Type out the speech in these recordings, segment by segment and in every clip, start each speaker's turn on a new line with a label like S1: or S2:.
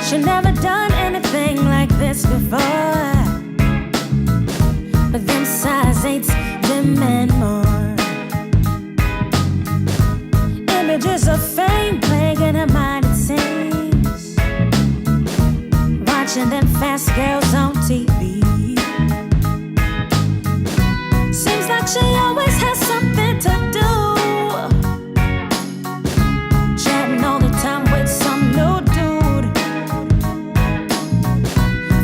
S1: She never done anything like this before, but them size 8s demand more. Images of fame playing in her mind, it seems. Watching them fast girls on TV. Seems like she always has something to do. Chatting all the time with some new dude.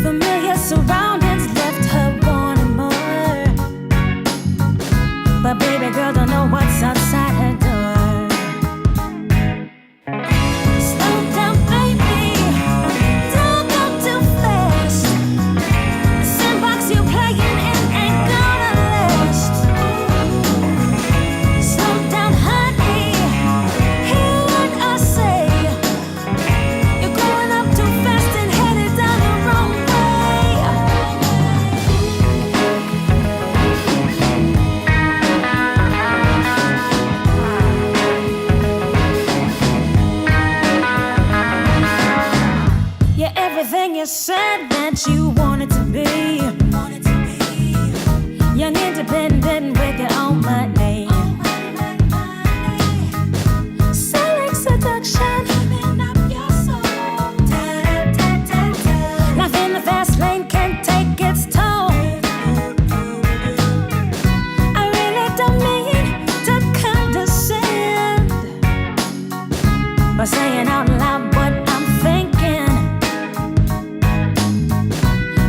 S1: Familiar surroundings left her wanting more, but baby girl don't know what's outside her door. Slow down, baby, don't go too fast. The sandbox you playing in ain't gonna last. Slow down, honey, hear what I say. You're growing up too fast and headed down the wrong way. You're everything you said that you wanted to be. Young, independent, with your own money. Selling seduction, giving up your soul. Life in the fast lane can take its toll. I really don't mean to condescend by saying out loud what I'm thinking.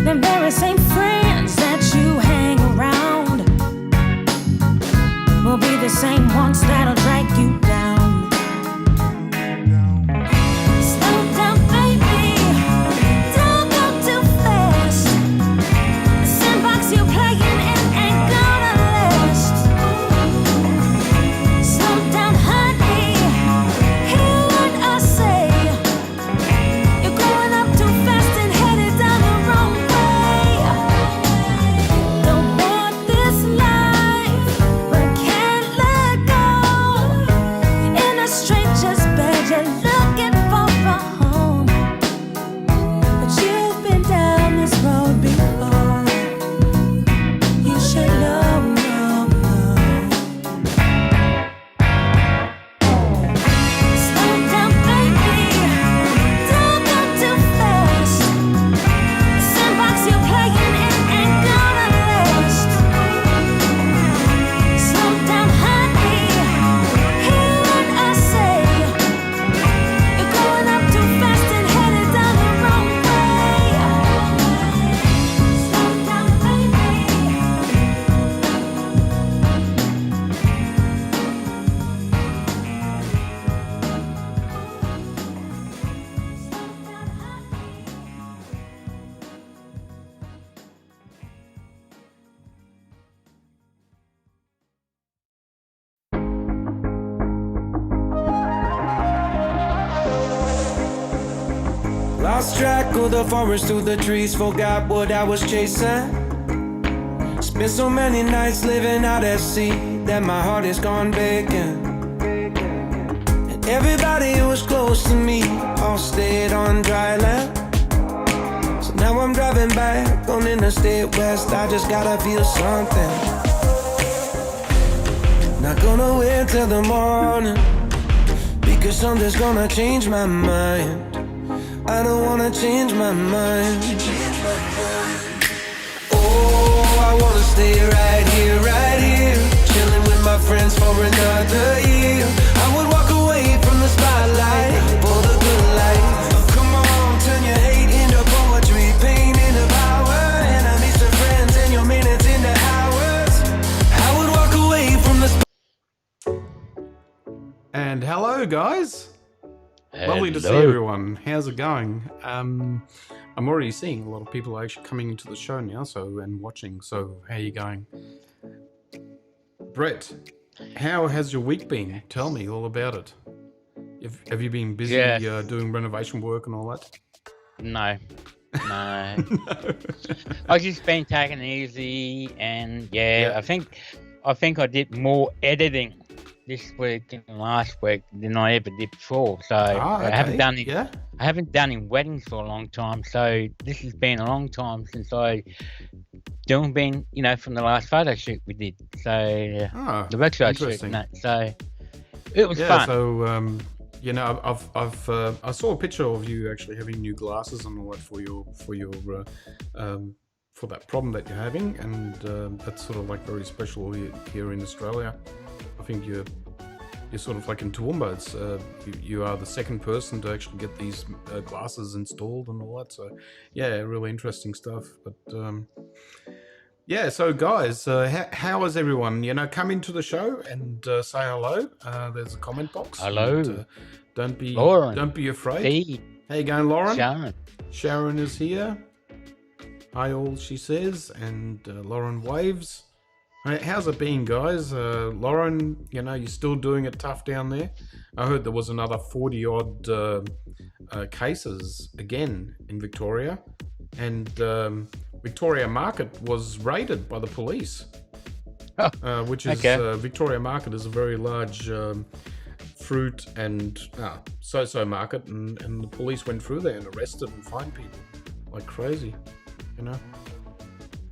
S1: The very same friends that you hang around will be the same ones that'll drag you down. Slow down, baby, don't go too fast. The sandbox you playing in ain't gonna last. Slow down, honey, hear what I say. You're growing up too fast and headed down the wrong way. Don't want this life, but can't let go. In a stranger's bed, you're looking for a home, but you've been down this road before. You should know, know. Slow down, baby, don't go too fast. The sandbox you playing in ain't gonna last. Slow down, honey, hear what I say. You're growing up too fast and headed down the wrong way. Slow down, baby.
S2: Lost track of the forest through the trees, forgot what I was chasing. Spent so many nights living out at sea that my heart is gone vacant. And everybody who was close to me all stayed on dry land. So now I'm driving back on Interstate West, I just gotta feel something. Not gonna wait till the morning, because something's gonna change my mind. I don't wanna change my mind. Oh, I wanna stay right here, chilling with my friends for another year. I would walk away from the spotlight for the good life. Oh, come on, turn your hate into poetry, pain into power, enemies to friends, and your minutes into hours. I would walk away from the
S3: And hello, guys. Lovely to see
S4: Hello.
S3: everyone. How's it going? I I'm already seeing a lot of people are actually coming into the show now, and watching. So how are you going? Brett, how has your week been? Tell me all about it. Have you been busy doing renovation work and all that?
S4: No.
S3: No.
S4: I've just been taking it easy, and I think I did more editing this week and last week than I ever did before. So I haven't done in weddings for a long time. So this has been a long time since I from the last photo shoot we did. So the website shoot and that. So it was fun.
S3: So I saw a picture of you actually having new glasses and all that for that problem that you're having, and that's sort of like very special here in Australia. I think you're sort of like in Toowoomba. You are the second person to actually get these glasses installed and all that. So really interesting stuff. But so guys, how is everyone? Come into the show and say hello. There's a comment box.
S4: Hello.
S3: And, don't be afraid.
S4: Hey.
S3: How you going, Lauren?
S4: Sharon
S3: is here. Hi all, she says, and Lauren waves. How's it been, guys? Lauren, you're still doing it tough down there. I heard there was another 40 odd cases again in Victoria, and Victoria Market was raided by the police, which is Victoria Market is a very large fruit and so market, and the police went through there and arrested and fined people like crazy,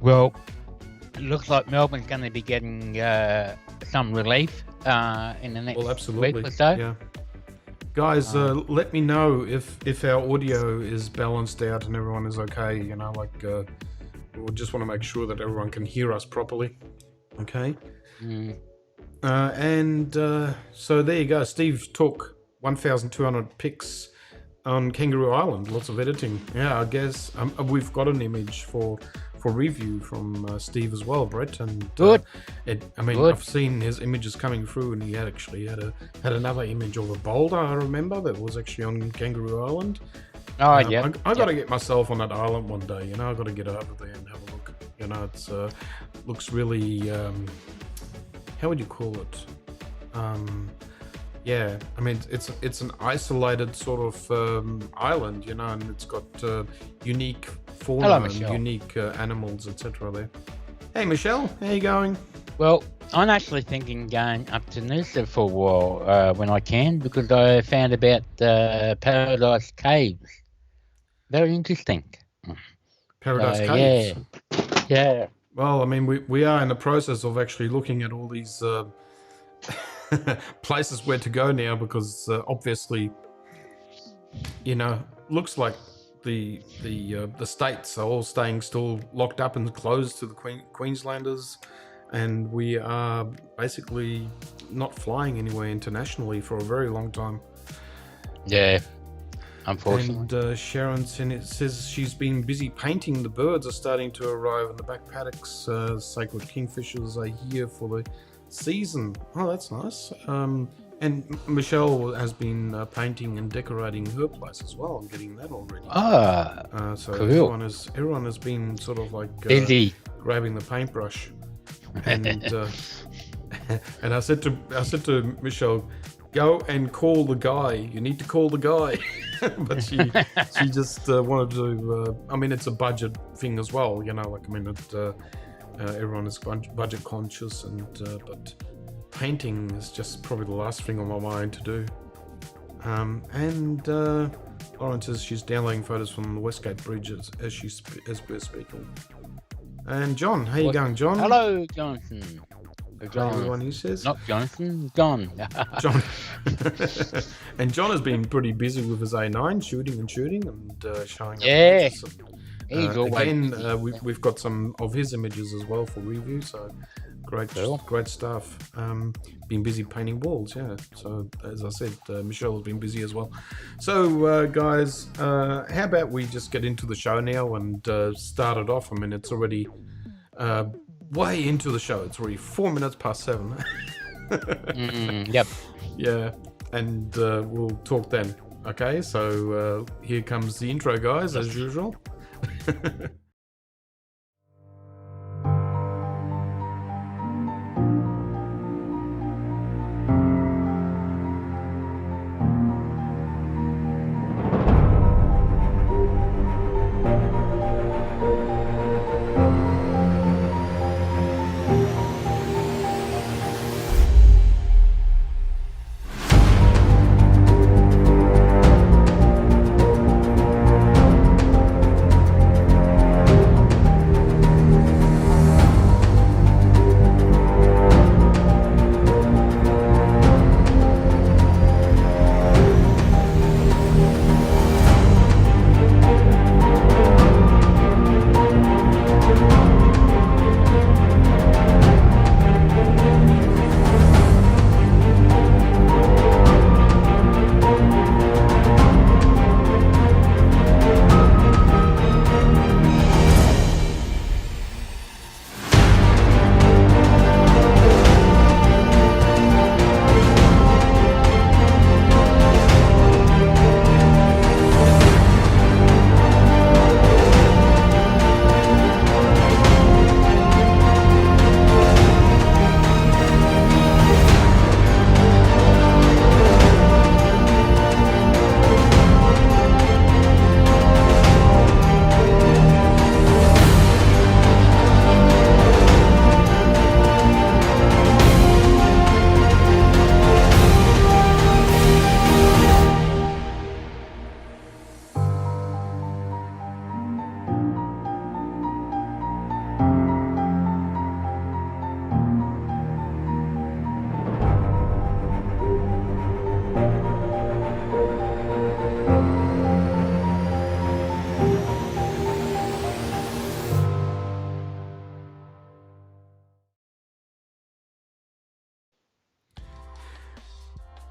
S4: Well, it looks like Melbourne's going to be getting some relief in the next week or so.
S3: Yeah. Guys, let me know if our audio is balanced out and everyone is okay. We just want to make sure that everyone can hear us properly. Okay. So there you go. Steve took 1,200 pics on Kangaroo Island. Lots of editing. Yeah, I guess we've got an image for review from Steve as well, Brett. And
S4: good.
S3: I've seen his images coming through, and he had another image of a boulder. I remember that was actually on Kangaroo Island.
S4: Oh yeah.
S3: I got to get myself on that island one day. I got to get over there and have a look. It's looks really. How would you call it? It's an isolated sort of island, and it's got unique fauna and unique animals, etc. there. Hey, Michelle, how you going?
S4: Well, I'm actually thinking going up to Noosa for a while when I can, because I found about Paradise Caves. Very interesting.
S3: Paradise Caves?
S4: Yeah.
S3: Well, we are in the process of actually looking at all these places where to go now, because obviously, looks like the states are all staying still locked up and closed to the Queenslanders, and we are basically not flying anywhere internationally for a very long time.
S4: Yeah. Unfortunately.
S3: And Sharon says she's been busy painting. The birds are starting to arrive in the back paddocks. Sacred kingfishers are here for the season. Oh, that's nice. And Michelle has been painting and decorating her place as well. I'm getting that already. So
S4: cool.
S3: Everyone has been sort of like
S4: busy
S3: grabbing the paintbrush, and and I said to Michelle, go and call the guy. You need to call the guy. But she just wanted to. It's a budget thing as well, everyone is budget conscious, and but painting is just probably the last thing on my mind to do. Lauren says she's downloading photos from the Westgate Bridge as we're speaking. And John, how you going, John?
S4: Hello, Jonathan.
S3: John. Everyone, he says.
S4: Not Jonathan, John.
S3: John. And John has been pretty busy with his A9 shooting and showing up.
S4: Yeah. He's always
S3: again, we've got some of his images as well for review, so great stuff. Been busy painting walls, yeah. So as I said, Michelle has been busy as well. So guys, how about we just get into the show now and start it off? It's already way into the show. It's already 4 minutes past 7.
S4: Yep.
S3: Yeah, and we'll talk then. Okay, so here comes the intro, guys, as usual.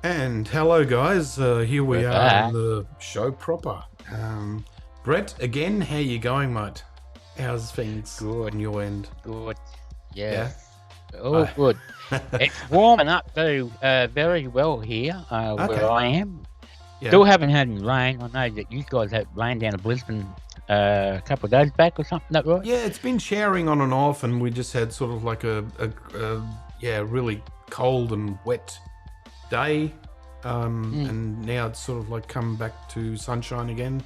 S3: And hello, guys. Here we
S4: We're
S3: are
S4: back.
S3: on the show proper. Brett, again, how you going, mate? How's things
S4: Good.
S3: on your end?
S4: Good. Yes. All good. It's warming up though, very well here
S3: Okay.
S4: where I am.
S3: Yeah.
S4: Still haven't had any rain. I know that you guys had rain down in Brisbane a couple of days back or something. That right?
S3: Yeah, it's been showering on and off, and we just had sort of like a really cold and wet day, and now it's sort of like come back to sunshine again.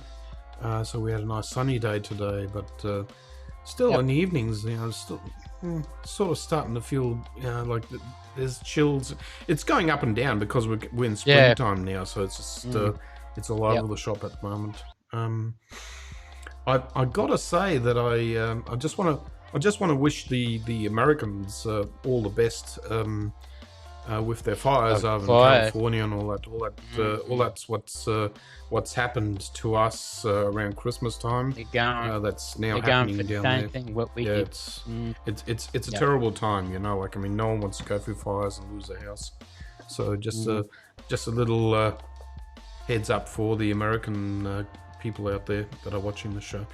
S3: So we had a nice sunny day today, but still in the evenings, still sort of starting to feel, like there's chills. It's going up and down because we're in springtime now, so it's just it's all over the shop at the moment. I gotta say that I just want to wish the Americans all the best with their fires over in California and all that's what's happened to us around Christmas time. That's now happening
S4: for the
S3: down
S4: same
S3: there.
S4: thing what we
S3: Yeah,
S4: did.
S3: it's a terrible time, Like, I mean, no one wants to go through fires and lose their house. So just a little heads up for the American people out there that are watching the show.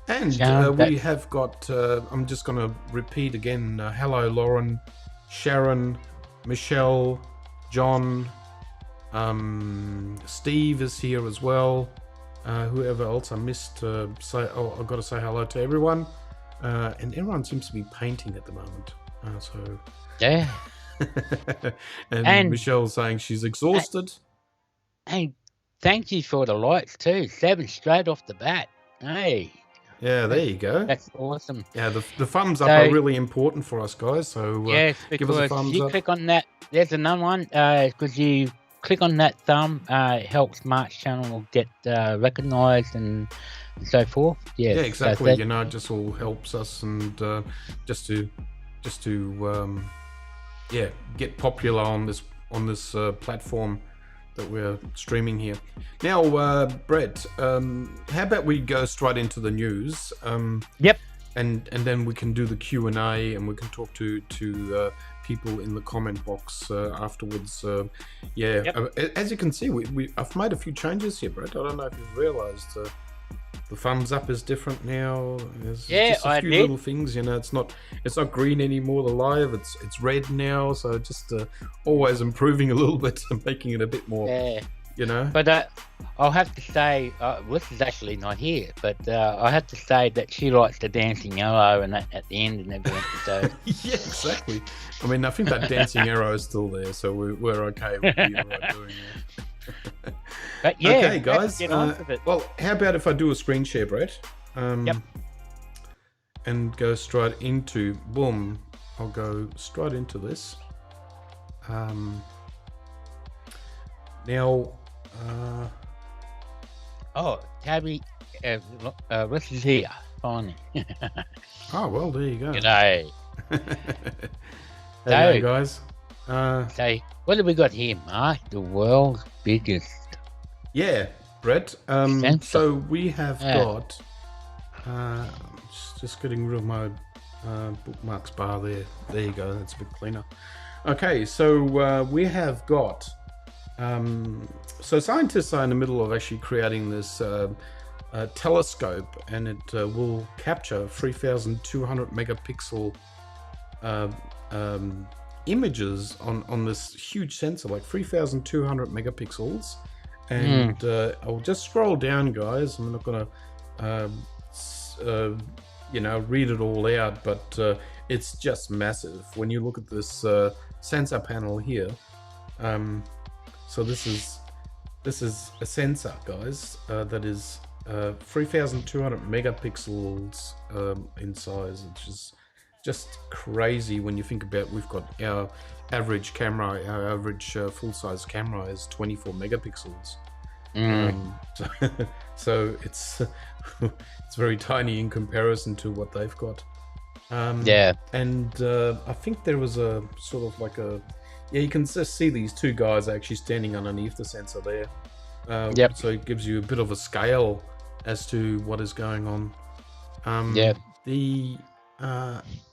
S3: And we have got, I'm just going to repeat again, hello Lauren, Sharon, Michelle, John, Steve is here as well. Whoever else I missed, I've got to say hello to everyone. And everyone seems to be painting at the moment.
S4: Yeah.
S3: and Michelle's saying she's exhausted.
S4: Hey, thank you for the lights too. 7 straight off the bat. Hey.
S3: Yeah, there you go.
S4: That's awesome.
S3: Yeah, the thumbs up are really important for us, guys. So
S4: yes,
S3: give us a
S4: because
S3: thumbs
S4: you
S3: up.
S4: click on that. There's another one. Because you click on that thumb, it helps Mark's channel get recognised and so forth.
S3: Yeah,
S4: Yes,
S3: exactly.
S4: it
S3: just all helps us, and just to get popular on this platform that we're streaming here. Now, Brett, how about we go straight into the news?
S4: Yep.
S3: And then we can do the Q&A, and we can talk to people in the comment box afterwards. As you can see, I've made a few changes here, Brett. I don't know if you've realised. The thumbs up is different now. There's just a few little things, It's not green anymore. The live, it's red now. So just always improving a little bit and making it a bit more you know.
S4: But I'll have to say, Liz is actually not here, but I have to say that she likes the dancing arrow and that at the end and everything. So
S3: Yeah, exactly. I mean, I think that dancing arrow is still there, so we're okay with you doing that.
S4: but yeah,
S3: Okay,
S4: let's
S3: guys.
S4: get on with it.
S3: Well, how about if I do a screen share, Brett?
S4: Yep.
S3: And go straight into, boom, I'll go straight into this. Now,
S4: Tabby, Liz is here, finally.
S3: oh, well, there you go.
S4: G'day.
S3: Hey, guys.
S4: So, what have we got here, Mark? The world's biggest.
S3: Yeah, Brett.
S4: Sensor.
S3: So we have got, just getting rid of my bookmarks bar there. There you go, that's a bit cleaner. Okay, so we have got, so scientists are in the middle of actually creating this telescope, and it will capture 3,200 megapixel images on this huge sensor, like 3,200 megapixels. And I'll just scroll down, guys. I'm not going to, read it all out, but it's just massive. When you look at this sensor panel here, so this is a sensor, guys, that is 3,200 megapixels in size, which is just crazy when you think about. We've got our average camera, our average full-size camera is 24 megapixels. So it's it's very tiny in comparison to what they've got. And I think there was a sort of like a, you can just see these two guys actually standing underneath the sensor there. So it gives you a bit of a scale as to what is going on. The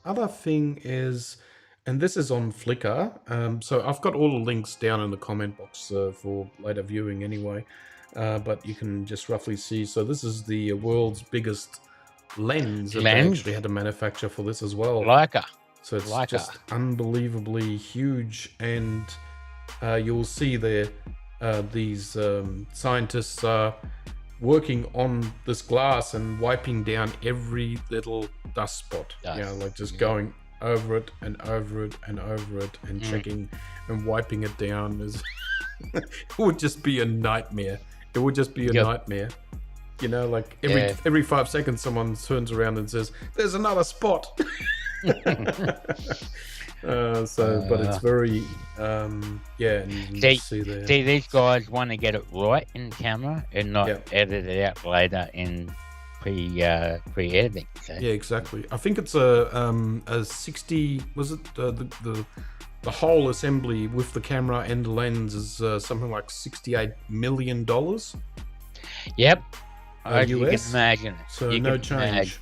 S3: other thing is, and this is on Flickr, so I've got all the links down in the comment box for later viewing anyway, but you can just roughly see. So this is the world's biggest lens that they actually had to manufacture for this as well.
S4: Leica.
S3: So it's just unbelievably huge, and you'll see there these scientists are working on this glass and wiping down every little dust spot. Like just going over it and over it and over it and checking and wiping it down. It would just be a nightmare. It would just be a nightmare. You know, like every 5 seconds someone turns around and says, "There's another spot." But it's very and you see there.
S4: See, these guys want to get it right in camera and not edit it out later in pre-editing. So.
S3: Yeah, exactly. I think it's a 60. Was it the whole assembly with the camera and the lens is something like $68 million?
S4: Yep.
S3: US.
S4: You can imagine.
S3: So
S4: you
S3: no
S4: can
S3: change.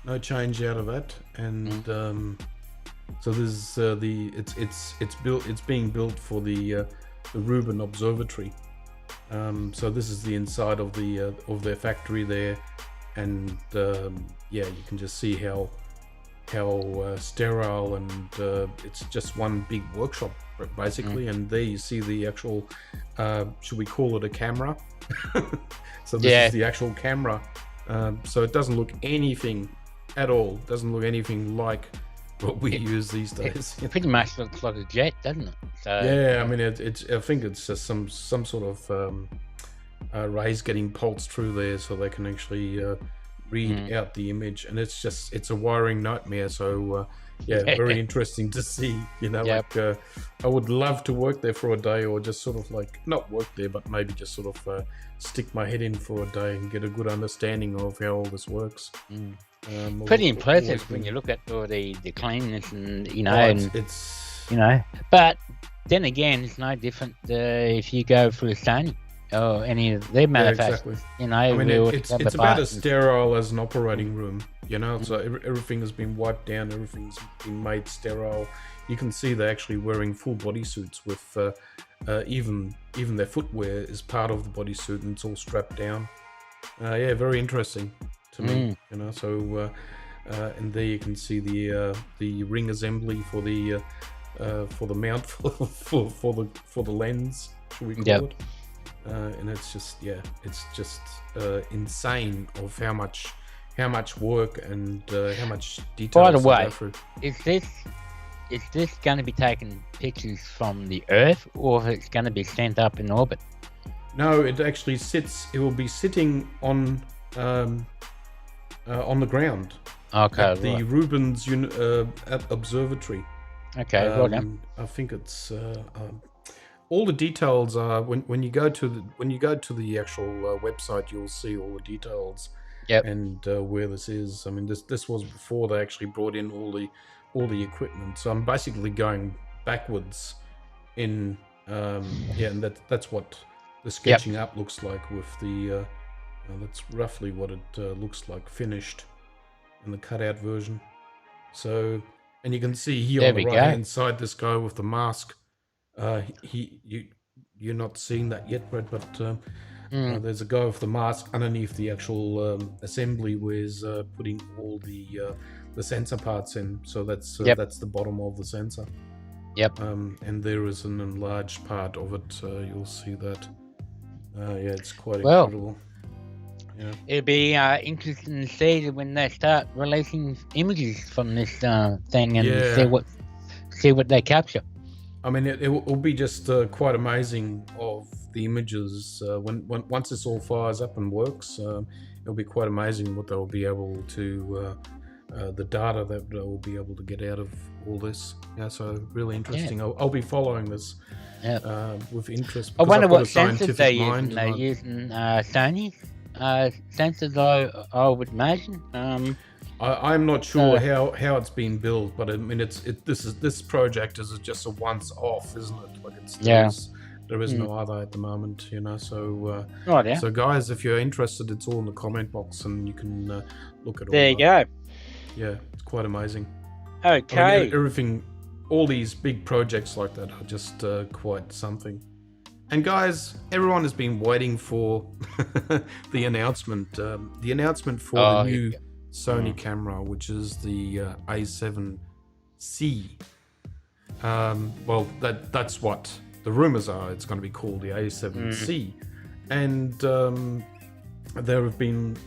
S3: No change out of that, and so there's it's being built for the Rubin Observatory. So this is the inside of their factory there, and you can just see how sterile, and it's just one big workshop basically. And there you see the actual, should we call it a camera? So this is the actual camera. So it doesn't look anything at all. Doesn't look anything like what we use these days.
S4: It pretty much looks like a jet, doesn't it? So,
S3: I mean, I think it's just some sort of rays getting pulsed through there, so they can actually read out the image, and it's a wiring nightmare. So very interesting to see. Like I would love to work there for a day, or just sort of like not work there, but maybe just sort of stick my head in for a day and get a good understanding of how all this works.
S4: Pretty impressive when you look at all the cleanness and
S3: it's
S4: But then again, it's no different if you go for a Sony or any of their manufacturers.
S3: Exactly. I mean, it's about as sterile as an operating room. So everything has been wiped down. Everything's been made sterile. You can see they're actually wearing full bodysuits with even their footwear is part of the bodysuit, and it's all strapped down. Very interesting to me. So and there you can see the ring assembly for the mount for the lens, should we call it? and it's just insane of how much work and how much detail.
S4: By the way,
S3: go through.
S4: is this going to be taking pictures from the Earth, or is it going to be sent up in orbit?
S3: No, it actually sits. It will be sitting on the ground.
S4: Okay,
S3: At the Rubens Observatory.
S4: Okay, well done.
S3: I think it's all the details are when you go to the actual website, you'll see all the details.
S4: Yep.
S3: And where this is. I mean, this was before they actually brought in all the equipment. So I'm basically going backwards in and that's what the sketching up looks like with the. That's roughly what it looks like finished in the cutout version. So, and you can see here
S4: There
S3: on the
S4: we
S3: right
S4: go.
S3: hand side, this guy with the mask. You're not seeing that yet, Brett, but there's a guy with the mask underneath the actual assembly where he's putting all the sensor parts in. So that's the bottom of the sensor.
S4: Yep.
S3: And there is an enlarged part of it. You'll see that. It's quite
S4: Well,
S3: incredible. Yeah.
S4: It'll be interesting to see when they start releasing images from this thing and see what they capture.
S3: I mean, it will be just quite amazing of the images once this all fires up and works. It'll be quite amazing what they'll be able to, the data that they'll be able to get out of all this. Yeah, so really interesting.
S4: Yeah.
S3: I'll be following this with interest.
S4: I wonder
S3: I've got
S4: what
S3: a scientific
S4: sensors they're
S3: mind
S4: using. They're
S3: and
S4: using Sony sensors, I would imagine.
S3: I'm not sure how it's been built, but I mean this project is just a once off, isn't it? Like there is no other at the moment, you know. So so guys, if you're interested, it's all in the comment box, and you can look at all.
S4: There you go.
S3: Yeah, it's quite amazing.
S4: Okay.
S3: I mean, everything, all these big projects like that are just quite something. And guys, everyone has been waiting for the announcement. The announcement for the new Sony camera, which is the A7C. Well, that's what the rumors are. It's going to be called the A7C. And there have been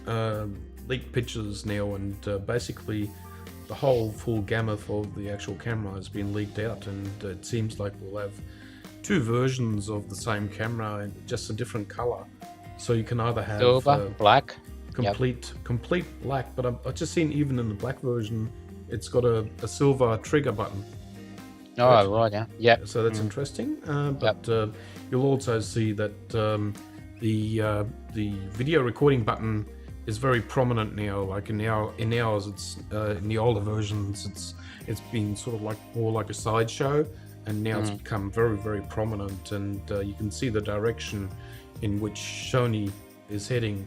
S3: leaked pictures now, and basically the whole full gamut of the actual camera has been leaked out, and it seems like we'll have two versions of the same camera in just a different color. So you can either have
S4: silver, black,
S3: complete black, but I've just seen even in the black version, it's got a silver trigger button.
S4: Oh, right, yeah.
S3: So that's interesting. But you'll also see that the video recording button is very prominent now. Like in ours, it's in the older versions, it's been sort of like more like a sideshow, and now it's become very, very prominent, and you can see the direction in which Sony is heading.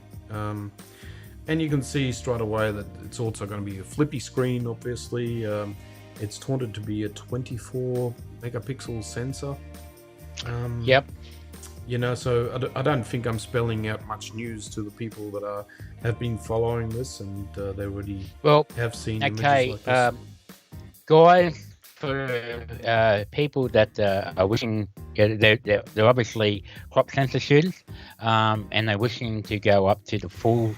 S3: And you can see straight away that it's also going to be a flippy screen, obviously. It's taunted to be a 24 megapixel sensor. You know, so I don't think I'm spelling out much news to the people that have been following this, and they already have seen images like this.
S4: Guys, for people that are wishing, they're obviously crop sensor shooters, and they're wishing to go up to the full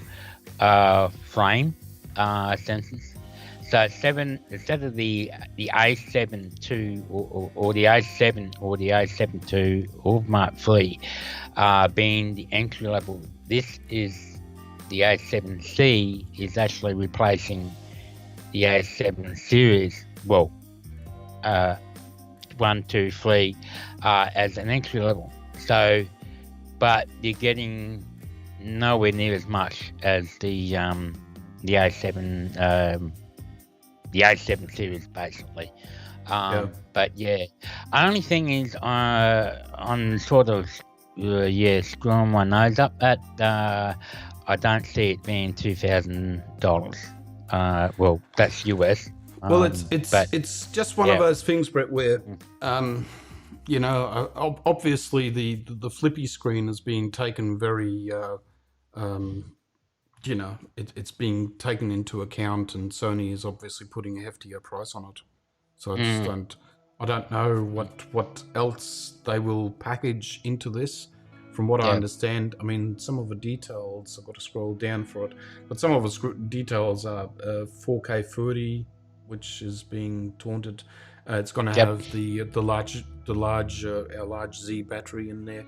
S4: frame sensors. So instead of the A7 II or the A7 or the A7 II or Mark III being the entry level, this is the A7C is actually replacing the A7 series. Well, 1, 2, 3 as an entry level. So, but you're getting nowhere near as much as the A7. The A7 series, basically. But yeah, only thing is, I'm sort of screwing my nose up at. I don't see it being $2,000. Well, that's US.
S3: Well, it's just one of those things, Brett, where you know, obviously the flippy screen is being taken very. You know, it's being taken into account, and Sony is obviously putting a heftier price on it. So I don't know what else they will package into this from what I
S4: Yeah.
S3: understand. I mean, some of the details, I've got to scroll down for it, but some of the details are 4K 30, which is being taunted. It's going to
S4: Yep.
S3: have the large Z battery in there,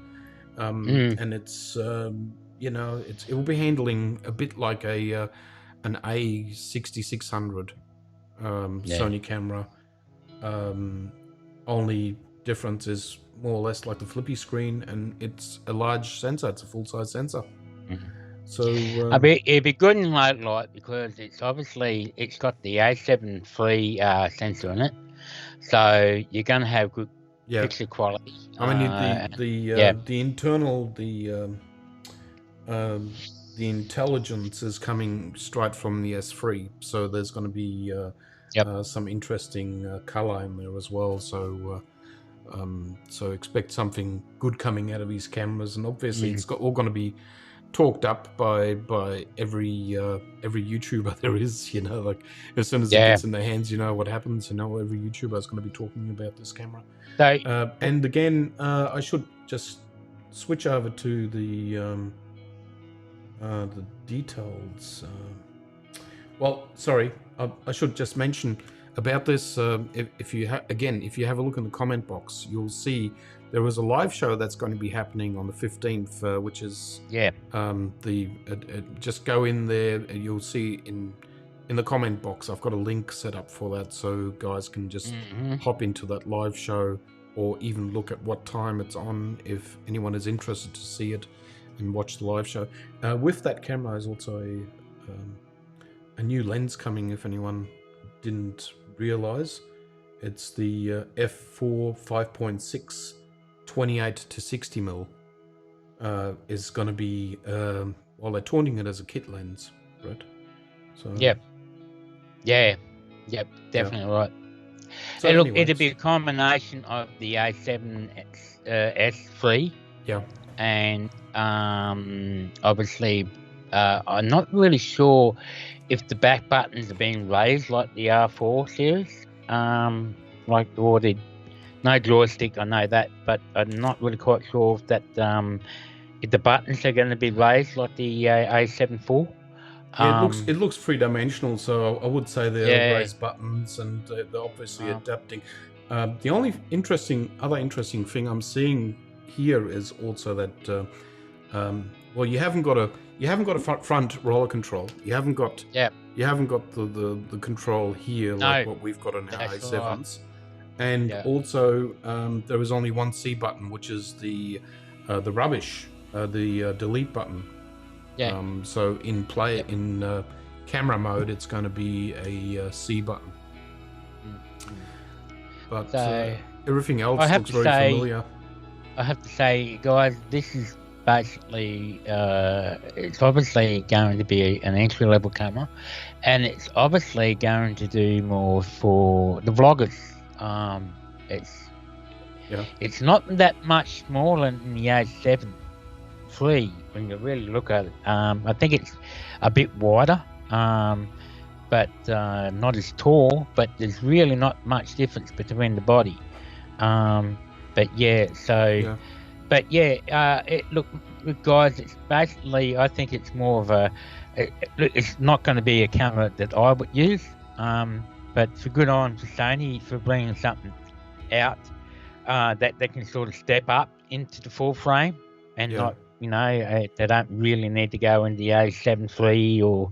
S3: and it's it will be handling a bit like an A6600 Sony camera. Only difference is more or less like the flippy screen, and it's a large sensor. It's a full-size sensor. So
S4: it'd be good in low light because it's got the A7 III sensor in it, so you're going to have good picture quality.
S3: I mean, the internal the intelligence is coming straight from the S3, so there's going to be some interesting color in there as well. So expect something good coming out of these cameras, and obviously it's all going to be talked up by every YouTuber there is. Like as soon as it gets in their hands, what happens. Every YouTuber is going to be talking about this camera.
S4: So,
S3: and again, I should just switch over to the details. Well, sorry, I should just mention about this. If you have a look in the comment box, you'll see there was a live show that's going to be happening on the 15th, which is just go in there and you'll see in the comment box. I've got a link set up for that, so guys can just hop into that live show, or even look at what time it's on if anyone is interested to see it and watch the live show. With that camera is also a new lens coming, if anyone didn't realize. It's the f4 5.6 28 to 60mm. Is going to be they're taunting it as a kit lens, right? So
S4: definitely right.
S3: So
S4: look,
S3: anyways,
S4: it'll be a combination of the A7 S3 and obviously I'm not really sure if the back buttons are being raised like the R4 series, no joystick, I know that, but I'm not really quite sure if that if the buttons are going to be raised like the A7 IV.
S3: It looks three-dimensional, so I would say they're raised buttons, and they're obviously adapting. The only other interesting thing I'm seeing here is also that you haven't got a front roller control. You haven't got the control here like what we've got on our A7s. And also there is only one C button, which is the rubbish, the delete button. So in camera mode, it's going to be a C button. But everything else looks very familiar.
S4: I have to say, guys, this is basically it's obviously going to be an entry-level camera, and it's obviously going to do more for the vloggers. It's not that much smaller than the A7 III when you really look at it. I think it's a bit wider, but not as tall, but there's really not much difference between the body. Look, guys, it's basically, I think it's more of it's not going to be a camera that I would use, but it's a good on for Sony for bringing something out that they can sort of step up into the full frame and not, they don't really need to go into the A7 III or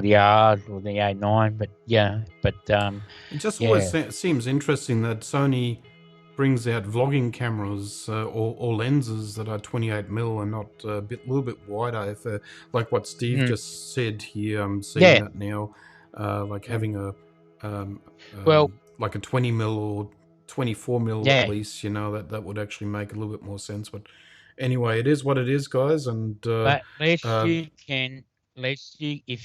S4: the R's or the A9,
S3: it just always seems interesting that Sony brings out vlogging cameras or lenses that are 28mm and not a little bit wider. If like what Steve just said here, I'm seeing that now, like having a like a 20mm or 24mm at least. That would actually make a little bit more sense. But anyway, it is what it is, guys. And
S4: but if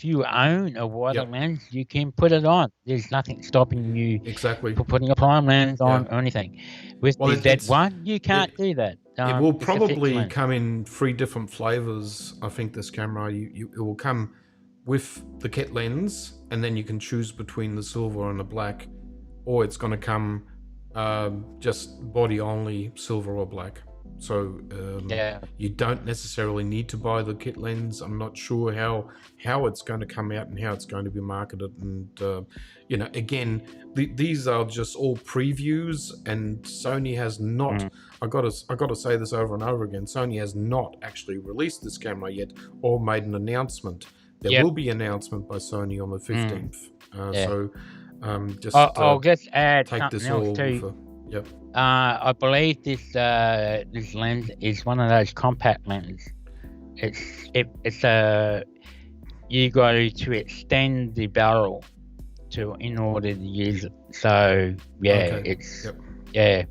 S4: you own a wider lens, you can put it on. There's nothing stopping you for putting a prime lens on or anything. With the Z1, you can't do that.
S3: It will probably come in 3 different flavors. I think this camera, it will come with the kit lens, and then you can choose between the silver and the black, or it's going to come just body only, silver or black. So
S4: Yeah.
S3: you don't necessarily need to buy the kit lens. I'm not sure how it's going to come out and how it's going to be marketed. And again, these are just all previews, and Sony has not. I got to say this over and over again. Sony has not actually released this camera yet or made an announcement. There will be an announcement by Sony on the 15th. So just
S4: I'll just add
S3: take
S4: something
S3: this
S4: else
S3: all
S4: too.
S3: for. Yep.
S4: I believe this lens is one of those compact lenses. It's you go to extend the barrel in order to use it. So it's a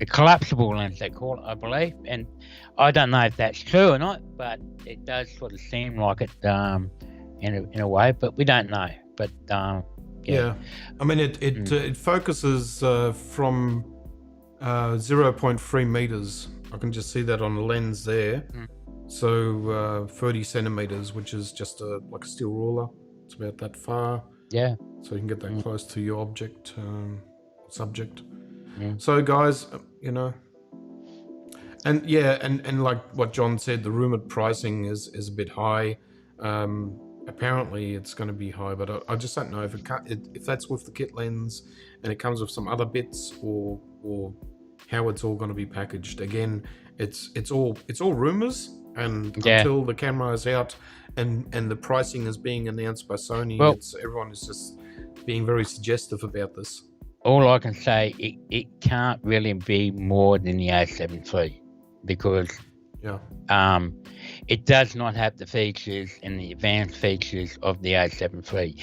S4: collapsible lens they call it, I believe. And I don't know if that's true or not, but it does sort of seem like it in a way, but we don't know. But
S3: yeah, I mean it focuses from 0.3 meters. I can just see that on the lens there. So 30 centimeters, which is just like a steel ruler. It's about that far.
S4: Yeah.
S3: So you can get that close to your object, subject. So guys, and and like what John said, the rumored pricing is a bit high. Apparently it's going to be high, but I just don't know if that's with the kit lens and it comes with some other bits, or how it's all going to be packaged. Again, it's all rabumors, and until the camera is out and the pricing is being announced by Sony, everyone is just being very suggestive about this.
S4: All I can say, it can't really be more than the A7 III, because it does not have the features and the advanced features of the A7 III.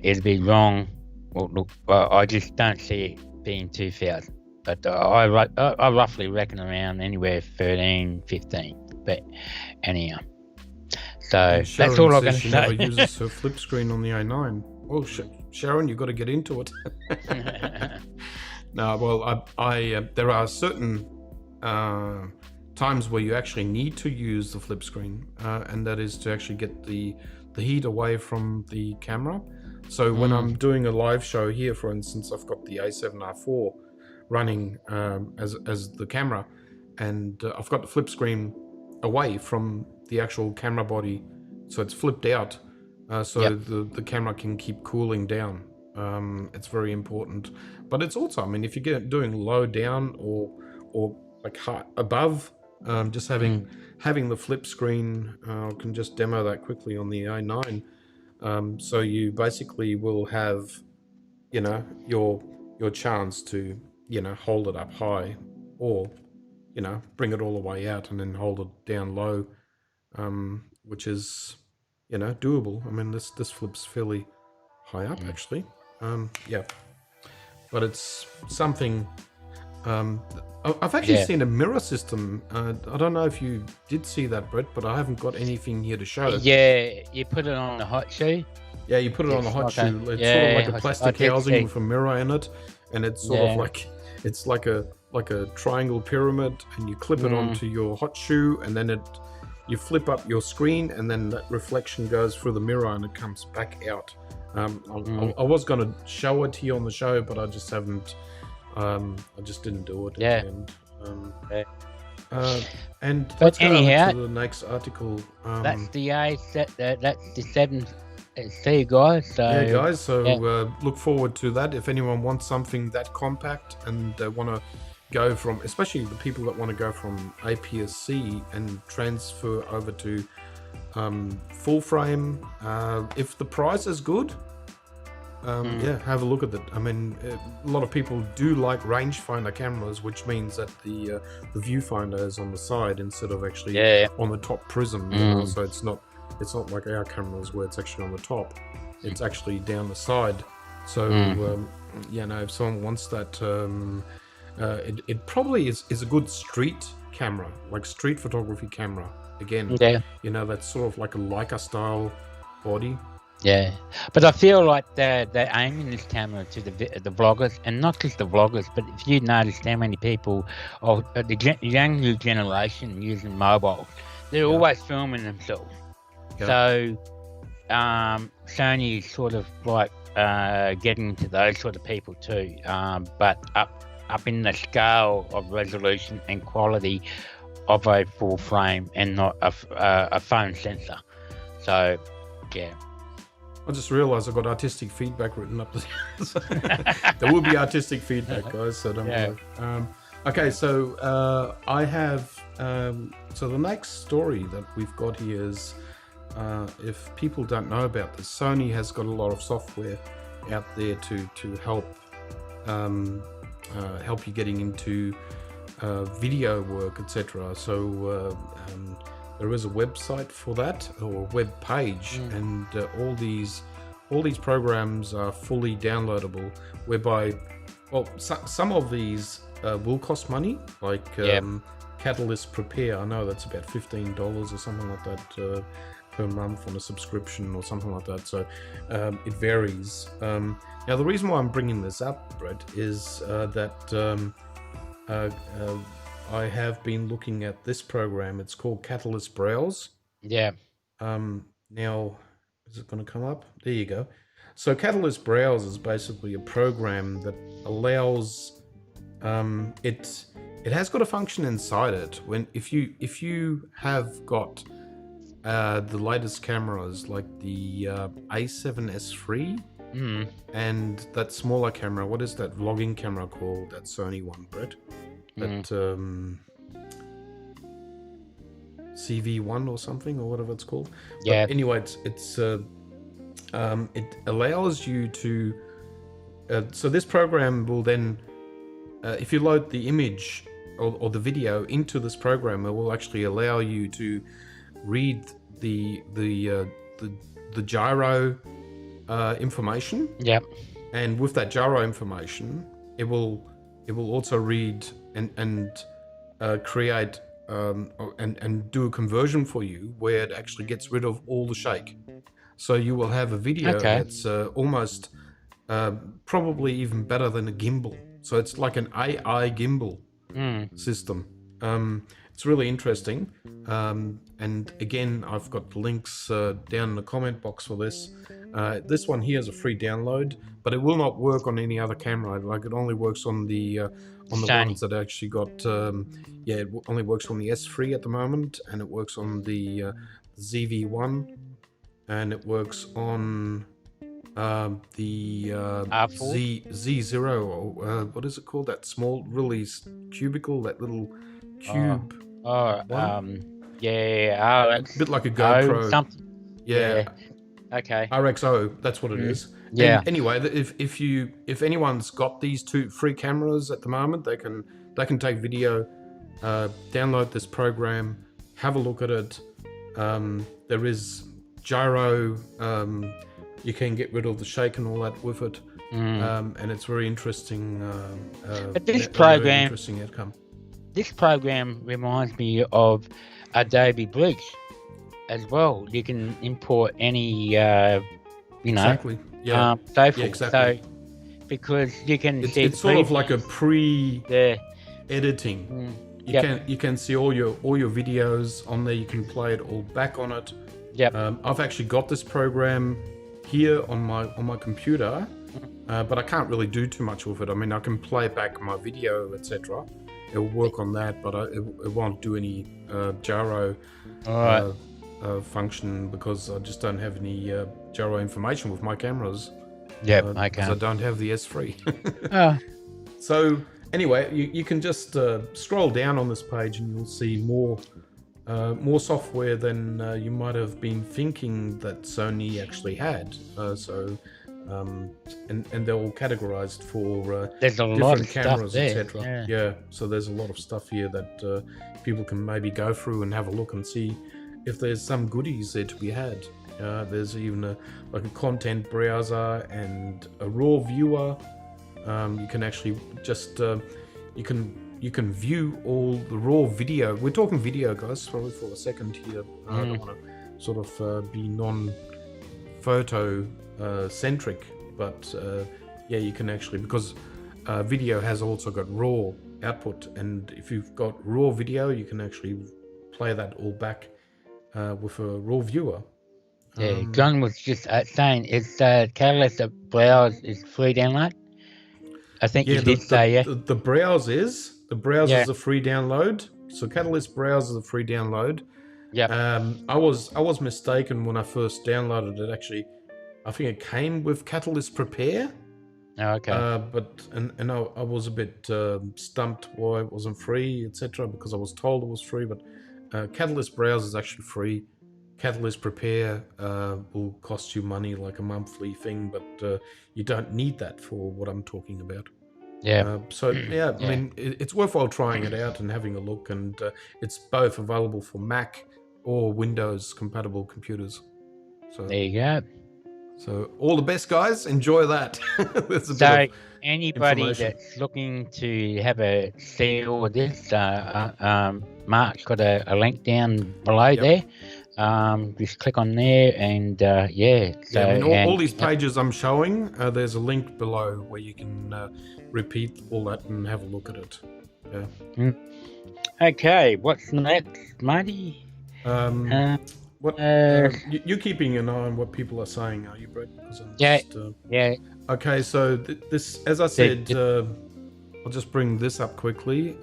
S4: It'd be wrong. Well, look, I just don't see it being 2,000. But I roughly reckon around anywhere 13, 15. But anyhow, so that's all I'm going to say.
S3: She never uses her flip screen on the A9. Oh, Sharon, you've got to get into it. No, well, there are certain times where you actually need to use the flip screen, and that is to actually get the heat away from the camera. So when I'm doing a live show here, for instance, I've got the A7R4 running as the camera, and I've got the flip screen away from the actual camera body, so it's flipped out, so the camera can keep cooling down. It's very important, but it's also, I mean, if you're doing low down or like high above, just having the flip screen, I can just demo that quickly on the A9. So you basically will have, your chance to, hold it up high, or, bring it all the way out and then hold it down low, which is, doable. I mean, this flips fairly high up, actually. But it's something. I've actually seen a mirror system. I don't know if you did see that, Brett, but I haven't got anything here to show.
S4: Yeah, you put it on the hot shoe.
S3: Yeah, you put it on the hot shoe. It's sort of like a plastic housing with a mirror in it, and it's sort of like it's like a triangle pyramid, and you clip it onto your hot shoe, and then you flip up your screen, and then that reflection goes through the mirror, and it comes back out. I was going to show it to you on the show, but I just haven't. I just didn't do it.
S4: Yeah.
S3: And
S4: but
S3: let's go
S4: anyhow,
S3: to the next article.
S4: That's the that's the 7C, guys. So
S3: yeah, guys. So look forward to that. If anyone wants something that compact and they want to go from, especially the people that want to go from APS-C and transfer over to full frame, if the price is good. Have a look at it. I mean, a lot of people do like rangefinder cameras, which means that the viewfinder is on the side instead of actually on the top prism. So it's not like our cameras where it's actually on the top. It's actually down the side. So if someone wants that, it probably is a good street camera, like street photography camera. Again, that's sort of like a Leica style body.
S4: Yeah, but I feel like they're aiming this camera to the vloggers, and not just the vloggers, but if you noticed how many people, the younger generation using mobile, they're always filming themselves. So Sony is sort of like getting to those sort of people too. But up in the scale of resolution and quality of a full frame and not a phone sensor. So, yeah.
S3: I just realised I've got artistic feedback written up there. There will be artistic feedback, guys, so don't worry. Okay, so I have... so the next story that we've got here is, if people don't know about this, Sony has got a lot of software out there to help help you getting into video work, etc. So there is a website for that, or a web page, and all these programs are fully downloadable. Whereby, well, some of these will cost money, like Catalyst Prepare. I know that's about $15 or something like that per month on a subscription or something like that. So it varies. Now, the reason why I'm bringing this up, Brett, is that I have been looking at this program. It's called Catalyst Browse.
S4: Yeah.
S3: Now, is it going to come up? There you go. So Catalyst Browse is basically a program that allows it has got a function inside it. If you have got the latest cameras like the A7S3 and that smaller camera, what is that vlogging camera called? That Sony one, Brett? That CV1 or something, or whatever it's called.
S4: Yeah.
S3: But anyway, it allows you to. So this program will then, if you load the image or the video into this program, it will actually allow you to read the gyro information.
S4: Yep.
S3: And with that gyro information, it will also read and create and do a conversion for you where it actually gets rid of all the shake. So you will have a video that's almost probably even better than a gimbal. So it's like an AI gimbal system. It's really interesting. And again, I've got links down in the comment box for this. This one here is a free download, but it will not work on any other camera. Like, it only works on the ones that actually got. It only works on the S3 at the moment, and it works on the ZV1, and it works on the Z0, or what is it called? That small, really cubicle, that little cube.
S4: RX.
S3: A bit like a GoPro.
S4: Something.
S3: Yeah.
S4: Okay.
S3: RXO, that's what it is.
S4: Yeah.
S3: And anyway, if anyone's got these two free cameras at the moment, they can take video, download this program, have a look at it. There is gyro. You can get rid of the shake and all that with it, and it's very interesting.
S4: But this
S3: program, very interesting outcome.
S4: This program reminds me of Adobe Bridge as well. You can import any,
S3: exactly. Yeah.
S4: So forth.
S3: Yeah, exactly.
S4: So, because you can
S3: it's sort of like a editing. You can see all your videos on there. You can play it all back on it.
S4: Yep.
S3: I've actually got this program here on my computer, but I can't really do too much with it. I mean, I can play back my video, etc. It will work on that, but it won't do any gyro function, because I just don't have any gyro information with my cameras.
S4: Yep,
S3: I
S4: can.
S3: I don't have the S3. So anyway, you can just scroll down on this page and you'll see more software than you might have been thinking that Sony actually had. And they're all categorized for
S4: there's a lot
S3: different
S4: of
S3: cameras,
S4: etc.
S3: Yeah, so there's a lot of stuff here that people can maybe go through and have a look and see if there's some goodies there to be had. There's even a content browser and a raw viewer. You can actually just you can view all the raw video. We're talking video, guys, for a second here. I don't want to sort of be non-photo centric, but you can actually, because video has also got raw output, and if you've got raw video, you can actually play that all back with a raw viewer.
S4: John was just saying it's Catalyst Browse is free download. I think you did say, yeah.
S3: The browser's a free download. So Catalyst browser is a free download.
S4: Yep.
S3: I was mistaken when I first downloaded it. Actually, I think it came with Catalyst Prepare.
S4: Oh, okay.
S3: But I was a bit stumped why it wasn't free, etc. Because I was told it was free. But Catalyst browser is actually free. Catalyst Prepare will cost you money, like a monthly thing, but you don't need that for what I'm talking about.
S4: Yeah.
S3: I mean, it's worthwhile trying it out and having a look, and it's both available for Mac or Windows compatible computers. So
S4: There you go.
S3: So all the best, guys. Enjoy that. There's a
S4: So
S3: bit of
S4: anybody
S3: information.
S4: that's looking to have a see all of this, Mark's got a link down below there. Just click on there and yeah. So
S3: I mean, all these pages I'm showing, there's a link below where you can repeat all that and have a look at it. Yeah.
S4: Okay, what's next, Marty?
S3: You're keeping an eye on what people are saying, are you, Brett?
S4: Yeah.
S3: Okay, so this, as I said, I'll just bring this up quickly.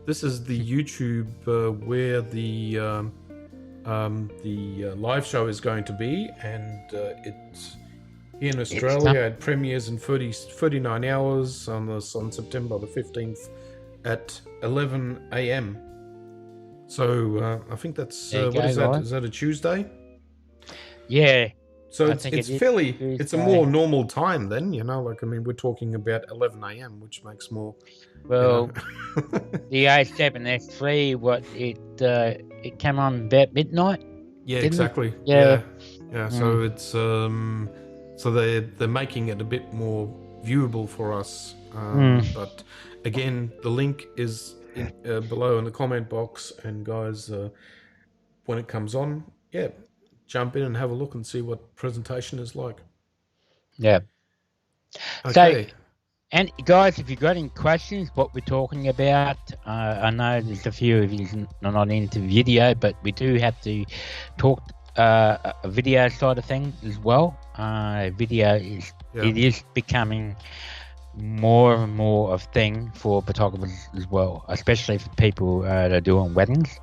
S3: This is the YouTube where the live show is going to be, and it's here in Australia. It premieres in 39 hours on September the 15th at 11 a.m. So I think that's what is that? Right? Is that a Tuesday?
S4: Yeah.
S3: So it's a more normal time then, you know. Like, I mean, we're talking about 11 a.m., which makes more.
S4: Well, the A7S3, it came on about midnight.
S3: Yeah, exactly.
S4: It? Yeah.
S3: So it's so they're making it a bit more viewable for us. But again, the link is below in the comment box, and guys, when it comes on, jump in and have a look and see what presentation is like.
S4: Yeah.
S3: Okay.
S4: So, and guys, if you've got any questions, what we're talking about, I know there's a few of you not into video, but we do have to talk a video side of things as well. Video it is becoming more and more of a thing for photographers as well, especially for people that are doing weddings.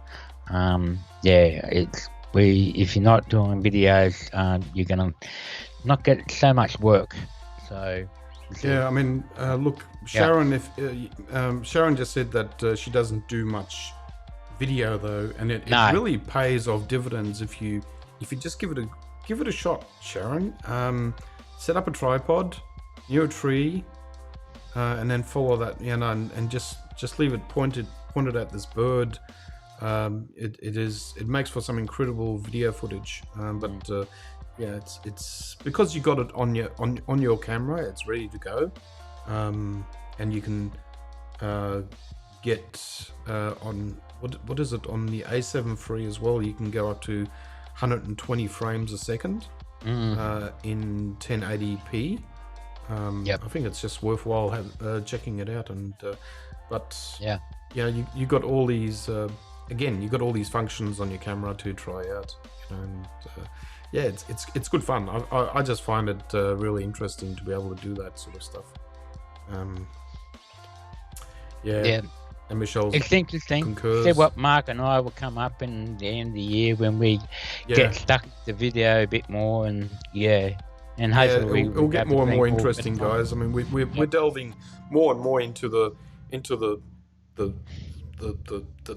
S4: If you're not doing videos, you're gonna not get so much work. So
S3: yeah, I mean, look, Sharon. Sharon just said that she doesn't do much video though, and it really pays off dividends if you just give it a shot, Sharon. Set up a tripod near a tree, and then follow that, you know, and just leave it pointed at this bird. It makes for some incredible video footage, it's because you got it on your camera, it's ready to go, and you can get on what is it on the A7 III as well. You can go up to 120 frames a second in 1080p. I think it's just worthwhile checking it out, and you got all these. Again, you got all these functions on your camera to try out, and it's good fun. I just find it really interesting to be able to do that sort of stuff. And Michelle,
S4: it's interesting.
S3: Concurs.
S4: See what Mark and I will come up in the end of the year when we get stuck with the video a bit more, and hopefully
S3: it'll get more and more interesting, guys. I mean, we're delving more and more into the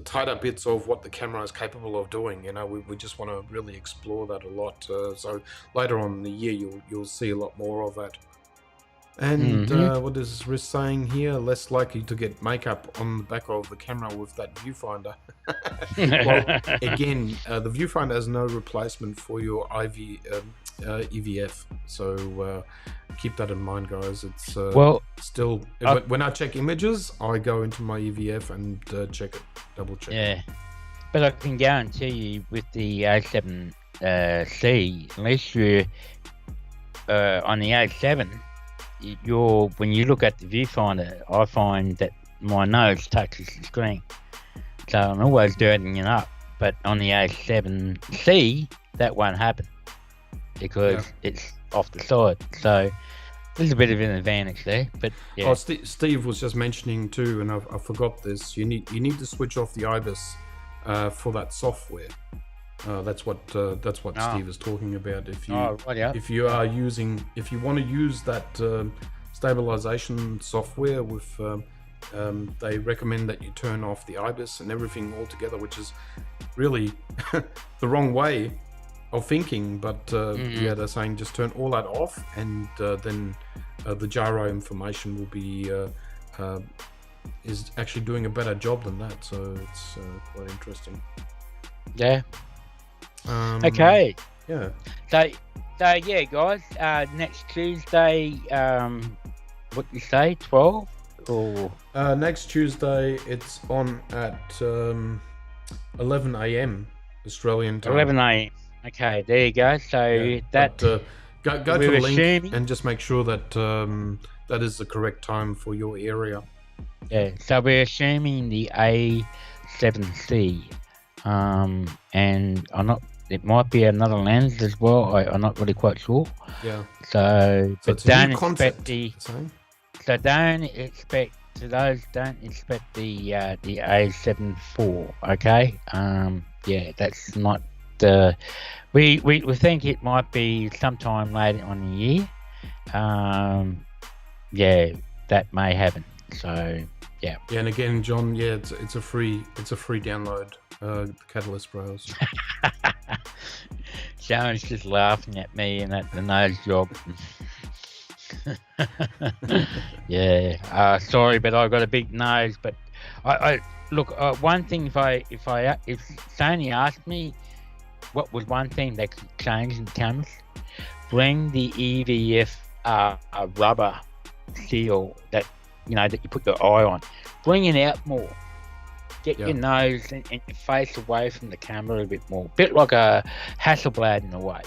S3: tighter bits of what the camera is capable of doing. You know, we just want to really explore that a lot. So later on in the year, you'll see a lot more of that. And what is Riz saying here? Less likely to get makeup on the back of the camera with that viewfinder. Well, again, the viewfinder has no replacement for your EVF. So keep that in mind, guys. It's still when I check images, I go into my EVF and double check.
S4: Yeah, but I can guarantee you with the A7C, unless you're on the A7. When you look at the viewfinder, I find that my nose touches the screen, so I'm always dirtying it up. But on the A7C, that won't happen because it's off the side. So There's a bit of an advantage there, but yeah.
S3: Oh, Steve was just mentioning too, and I forgot this. You need to switch off the IBIS for that software. That's what Steve is talking about. If you if you want to use that stabilization software with, they recommend that you turn off the IBIS and everything altogether, which is really the wrong way of thinking. But yeah, they're saying just turn all that off, and then the gyro information will be is actually doing a better job than that. So it's quite interesting.
S4: Yeah. Okay.
S3: Yeah.
S4: So yeah, guys. Next Tuesday. What you say? 12 or
S3: next Tuesday? It's on at 11 a.m. Australian time.
S4: 11 a.m. Okay, there you go. So that
S3: go to the link
S4: assuming,
S3: and just make sure that that is the correct time for your area.
S4: Yeah. So we're assuming the A7C, and I'm not. It might be another lens as well. I'm not really quite sure.
S3: Yeah.
S4: So but
S3: it's a
S4: don't
S3: new
S4: expect
S3: concept.
S4: So don't expect don't expect the A7 IV. Okay. Yeah, that's not the. We think it might be sometime later on in the year. Yeah, that may happen. So yeah.
S3: Yeah, and again, John. Yeah, it's a free download. The Catalyst browser.
S4: Sharon's just laughing at me and at the nose job. Yeah. Sorry, but I got a big nose. But I look. One thing, if Sony asked me, what was one thing that could change in cameras? Bring the EVF rubber seal that that you put your eye on. Bring it out more. Get your nose and your face away from the camera a bit more. Bit like a Hasselblad in a way,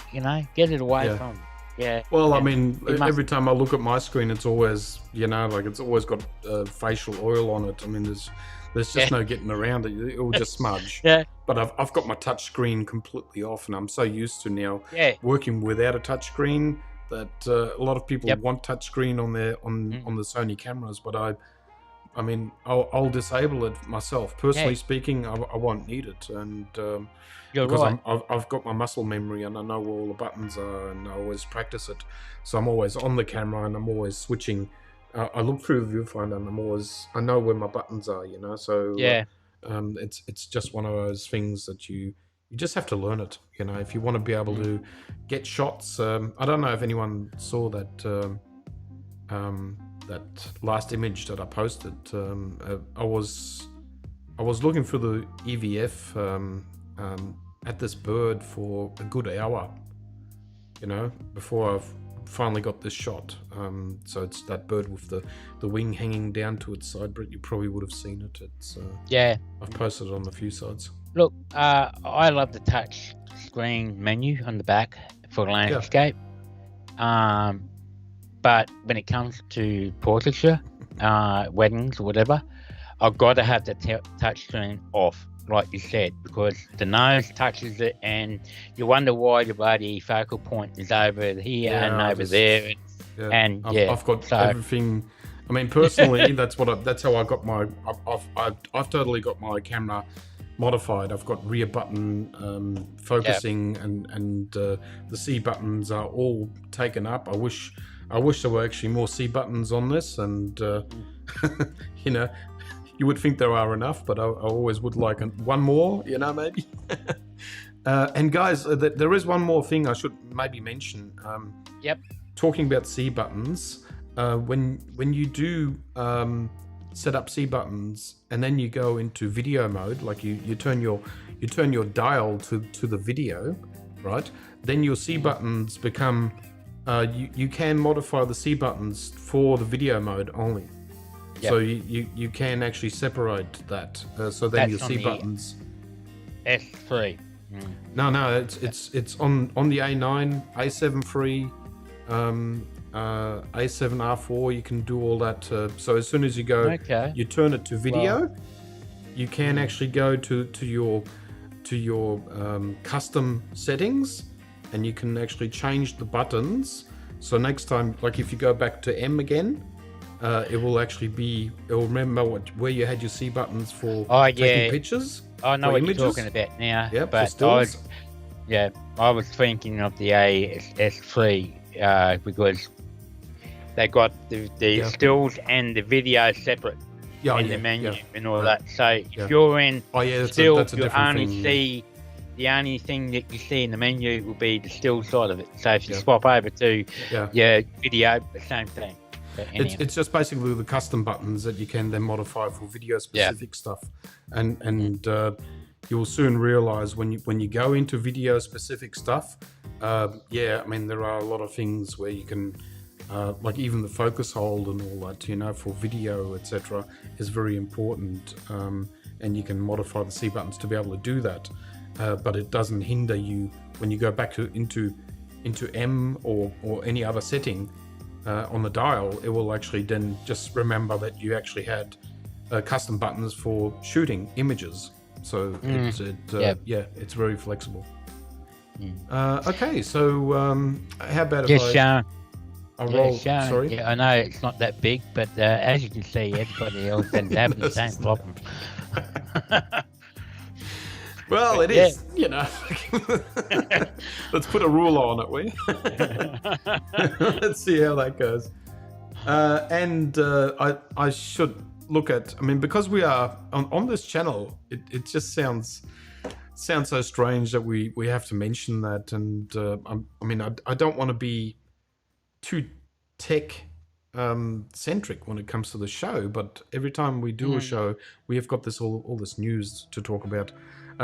S4: Get it away from. Yeah.
S3: Well, I mean, every time I look at my screen, it's always, it's always got facial oil on it. I mean, there's just no getting around it. It will just smudge.
S4: Yeah.
S3: But I've got my touch screen completely off, and I'm so used to now working without a touch screen that a lot of people want touch screen on the Sony cameras, but I mean, I'll disable it myself. Personally speaking, I won't need it, and because I've got my muscle memory and I know where all the buttons are, and I always practice it. So I'm always on the camera and I'm always switching. I look through the viewfinder and I know where my buttons are, So it's just one of those things that you just have to learn it, If you want to be able to get shots. I don't know if anyone saw that. That last image that I posted. I was looking for the EVF at this bird for a good hour, before I've finally got this shot. So it's that bird with the wing hanging down to its side, but you probably would have seen it. It's I've posted it on a few sides.
S4: Look, I love the touch screen menu on the back for landscape. But when it comes to portraiture, weddings or whatever, I've got to have the touch screen off, like you said, because the nose touches it and you wonder why your bloody focal point is over here and over there. I've got everything. I mean, personally, that's how I got my. I've totally got my camera modified. I've got rear button focusing and the C buttons are all taken up. I wish there were actually more C buttons on this, and you would think there are enough, but I always would like one more, maybe. And guys, there is one more thing I should maybe mention. Talking about C buttons, when you do set up C buttons and then you go into video mode, like you turn your dial to the video, right? Then your C buttons become. You can modify the C buttons for the video mode only. So you can actually separate that. So then your C buttons. S3.
S3: No, it's on the A9, A7 III, A7 R4. You can do all that. So as soon as you go, you turn it to video. You can actually go to your custom settings, and you can actually change the buttons So next time, like if you go back to M again, it will remember where you had your C buttons for taking pictures.
S4: I know what
S3: images.
S4: you're talking about now.
S3: Yeah,
S4: but
S3: stills.
S4: I was thinking of the AS3 because they got the stills and the video separate in the menu and all that. So if you're in stills, you only see the only thing that you see in the menu will be the still side of it. So if you swap over to your video, the same thing.
S3: It's just basically the custom buttons that you can then modify for video specific stuff, and you will soon realize when you go into video specific stuff, I mean there are a lot of things where you can like even the focus hold and all that, for video, etc., is very important, and you can modify the C buttons to be able to do that, but it doesn't hinder you when you go back into M or any other setting. On the dial, it will actually then just remember that you actually had custom buttons for shooting images. So it's very flexible. Okay, so how about if I roll? Sorry.
S4: Yeah, I know it's not that big, but as you can see, everybody else is having the same problem.
S3: Well, it is, Let's put a ruler on it, Let's see how that goes. I should look at, I mean, because we are on this channel, it just sounds so strange that we have to mention that. And I don't want to be too tech centric when it comes to the show, but every time we do a show, we have got all this news to talk about.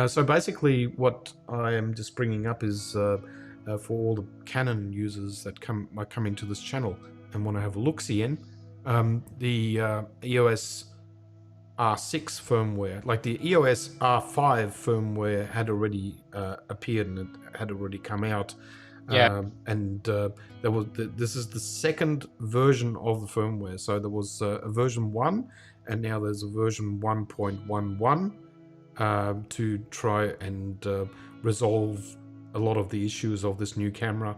S3: So basically what I am just bringing up is for all the Canon users that are coming to this channel and want to have a look-see in, the EOS R6 firmware, like the EOS R5 firmware had already appeared and it had already come out. This is the second version of the firmware. So there was a version 1 and now there's a version 1.11. To try and resolve a lot of the issues of this new camera,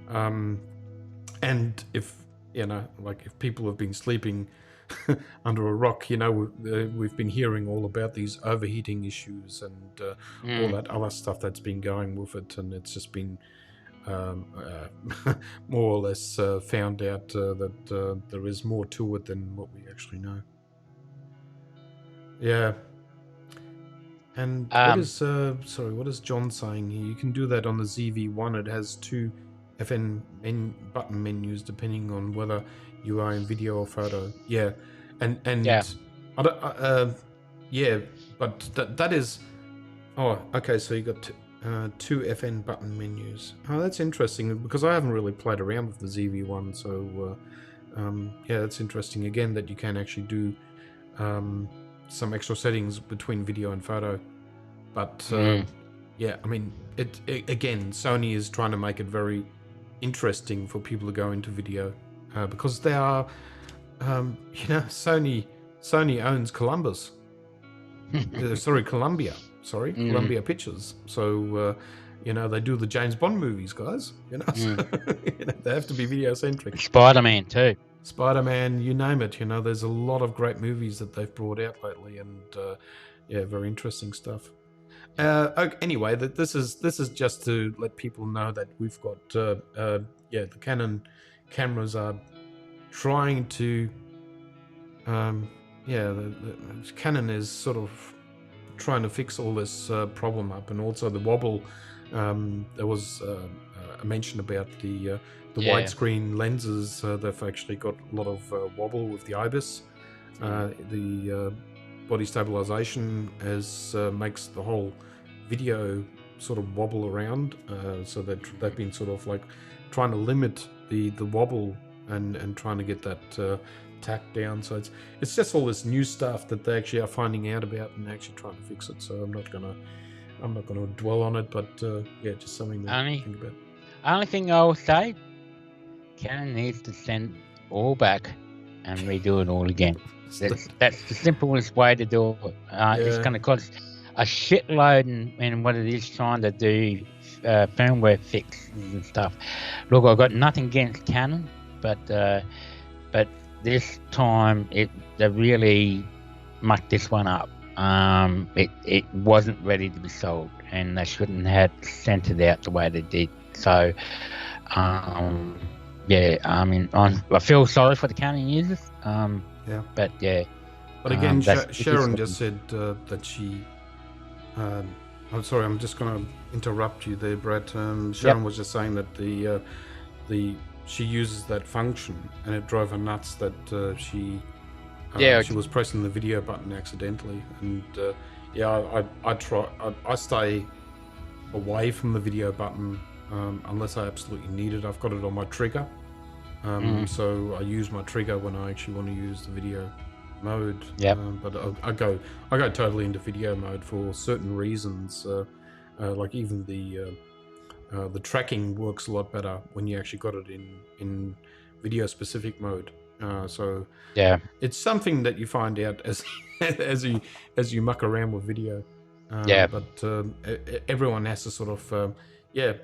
S3: and if if people have been sleeping under a rock, we've been hearing all about these overheating issues and all that other stuff that's been going with it, and it's just been more or less found out that there is more to it than what we actually know. Yeah. And what is John saying here? You can do that on the ZV-1. It has two FN button menus depending on whether you are in video or photo. Yeah, but that is. Oh, okay. So you got two FN button menus. Oh, that's interesting because I haven't really played around with the ZV-1. So that's interesting. Again, that you can actually do some extra settings between video and photo, but I mean, again, Sony is trying to make it very interesting for people to go into video because they are, Sony owns Columbia. Columbia Pictures. So they do the James Bond movies, guys. So, they have to be video centric.
S4: Spider-Man too.
S3: Spider-Man, you name it. There's a lot of great movies that they've brought out lately, and very interesting stuff. Anyway, this is just to let people know that we've got the Canon cameras are trying to the Canon is sort of trying to fix all this problem up, and also the wobble. There was a mention about the widescreen lenses. They've actually got a lot of wobble with the IBIS. The body stabilization makes the whole video sort of wobble around. So that they've been sort of like trying to limit the wobble and trying to get that tack down. So it's just all this new stuff that they actually are finding out about and actually trying to fix it. So I'm not gonna dwell on it, but just something to think about.
S4: Only thing I will say, Canon needs to send all back and redo it all again. That's the simplest way to do it. It's going to cost a shitload in what it is trying to do firmware fixes and stuff. Look, I've got nothing against Canon, but this time they really mucked this one up. It wasn't ready to be sold, and they shouldn't have sent it out the way they did. So, yeah, I mean, I feel sorry for the Canon users.
S3: Yeah.
S4: But yeah.
S3: But again, Sharon just said that she. I'm sorry, I'm just going to interrupt you there, Brett. Sharon was just saying that she uses that function, and it drove her nuts that she was pressing the video button accidentally. And I stay away from the video button unless I absolutely need it. I've got it on my trigger, so I use my trigger when I actually want to use the video mode. But I go totally into video mode for certain reasons. Like even the tracking works a lot better when you actually got it in video specific mode. So
S4: yeah,
S3: it's something that you find out as you muck around with video. But everyone has to sort of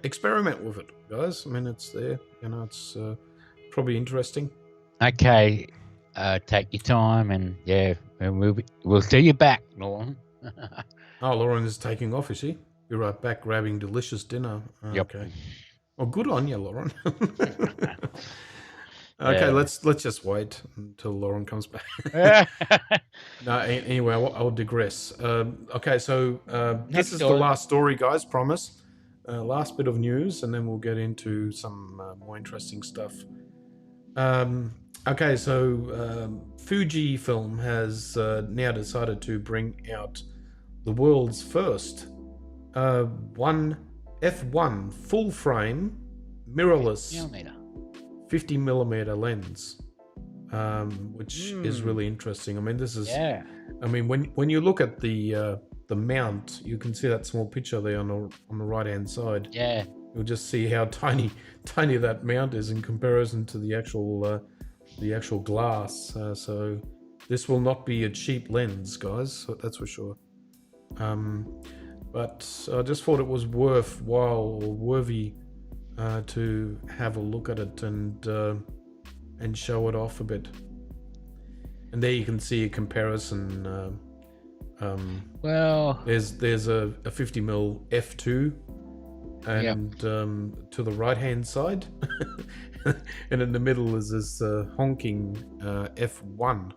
S3: experiment with it, guys. I mean, it's there. It's probably interesting.
S4: Okay. Take your time, and we'll see you back, Lauren.
S3: Oh, Lauren is taking off, is she? You're right back grabbing delicious dinner.
S4: Yep.
S3: Okay. Well, good on you, Lauren. Okay, let's just wait until Lauren comes back. No, anyway, I'll digress. Okay, so this is the last story, guys. Promise. Last bit of news, and then we'll get into some more interesting stuff. Okay, so Fujifilm has now decided to bring out the world's first F1 full frame mirrorless 50mm lens, which is really interesting. I mean, this is. I mean, when you look at the mount, you can see that small picture there on the right hand side.
S4: Yeah.
S3: You'll just see how tiny that mount is in comparison to the actual glass. So this will not be a cheap lens, guys. So that's for sure. But I just thought it was worthwhile or worthy to have a look at it and show it off a bit. And there you can see a comparison.
S4: Well,
S3: there's a 50mm f2, and to the right hand side, and in the middle is this honking f1.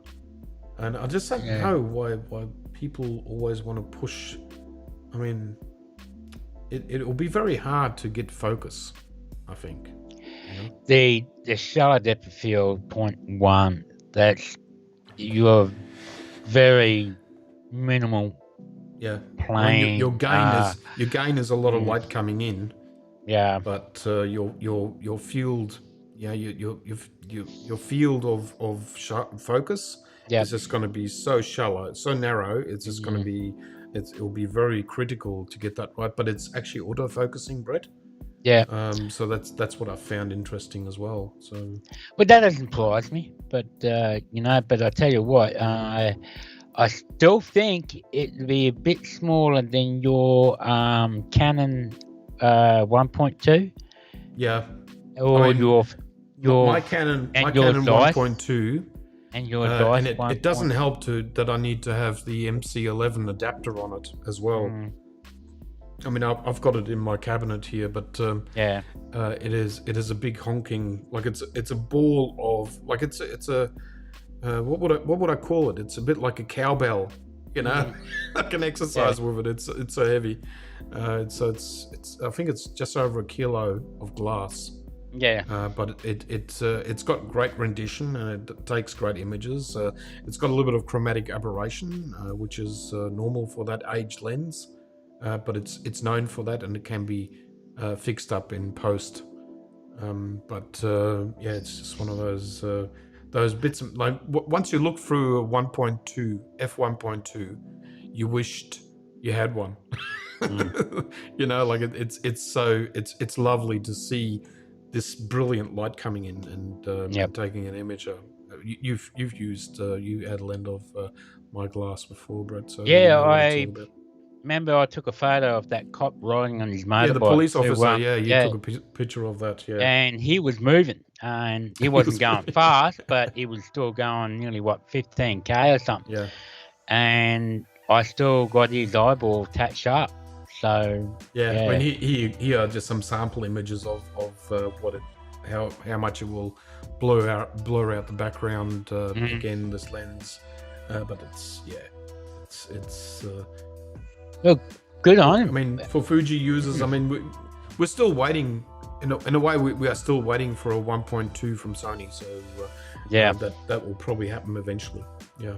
S3: And I just don't know why people always want to push. I mean, it will be very hard to get focus, I think.
S4: The shallow depth of field 0.1, that's your very minimal plane.
S3: I mean, your gain is a lot of light coming in.
S4: Yeah.
S3: But your field, your field of focus is just going to be so shallow, so narrow. It's just going to be. It will be very critical to get that right, but it's actually autofocusing, Brett.
S4: Yeah.
S3: So that's what I found interesting as well. So.
S4: But that doesn't surprise me. But but I tell you what, I still think it'd be a bit smaller than your Canon 1.2.
S3: Yeah.
S4: Or
S3: I mean,
S4: your
S3: my Canon 1.2.
S4: And your dice,
S3: and it doesn't help that I need to have the MC11 adapter on it as well. I mean, I've got it in my cabinet here, but it is a big honking, like it's a ball of, like it's a what would I call it? It's a bit like a cowbell, I can exercise with it. It's so heavy. So it's I think it's just over 1 kilo of glass. But it's got great rendition, and it takes great images. It's got a little bit of chromatic aberration, which is normal for that aged lens, but it's known for that, and it can be fixed up in post. It's just one of those bits. Like once you look through a 1.2 f1.2, you wished you had one. Like it's lovely to see this brilliant light coming in and taking an image. You had a lens of my glass before, Brett. So
S4: I remember I took a photo of that cop riding on his motorbike.
S3: Yeah, the police
S4: to,
S3: officer. You took a picture of that. Yeah.
S4: And he was moving, and he wasn't going fast, but he was still going nearly 15k or something.
S3: Yeah.
S4: And I still got his eyeball touched up. So
S3: I mean, here are just some sample images of how much it will blur out the background. Again, this lens, but it's
S4: look good on him.
S3: I mean, for Fuji users, I mean, we're still waiting. In a way, we are still waiting for a 1.2 from Sony. So that will probably happen eventually. Yeah,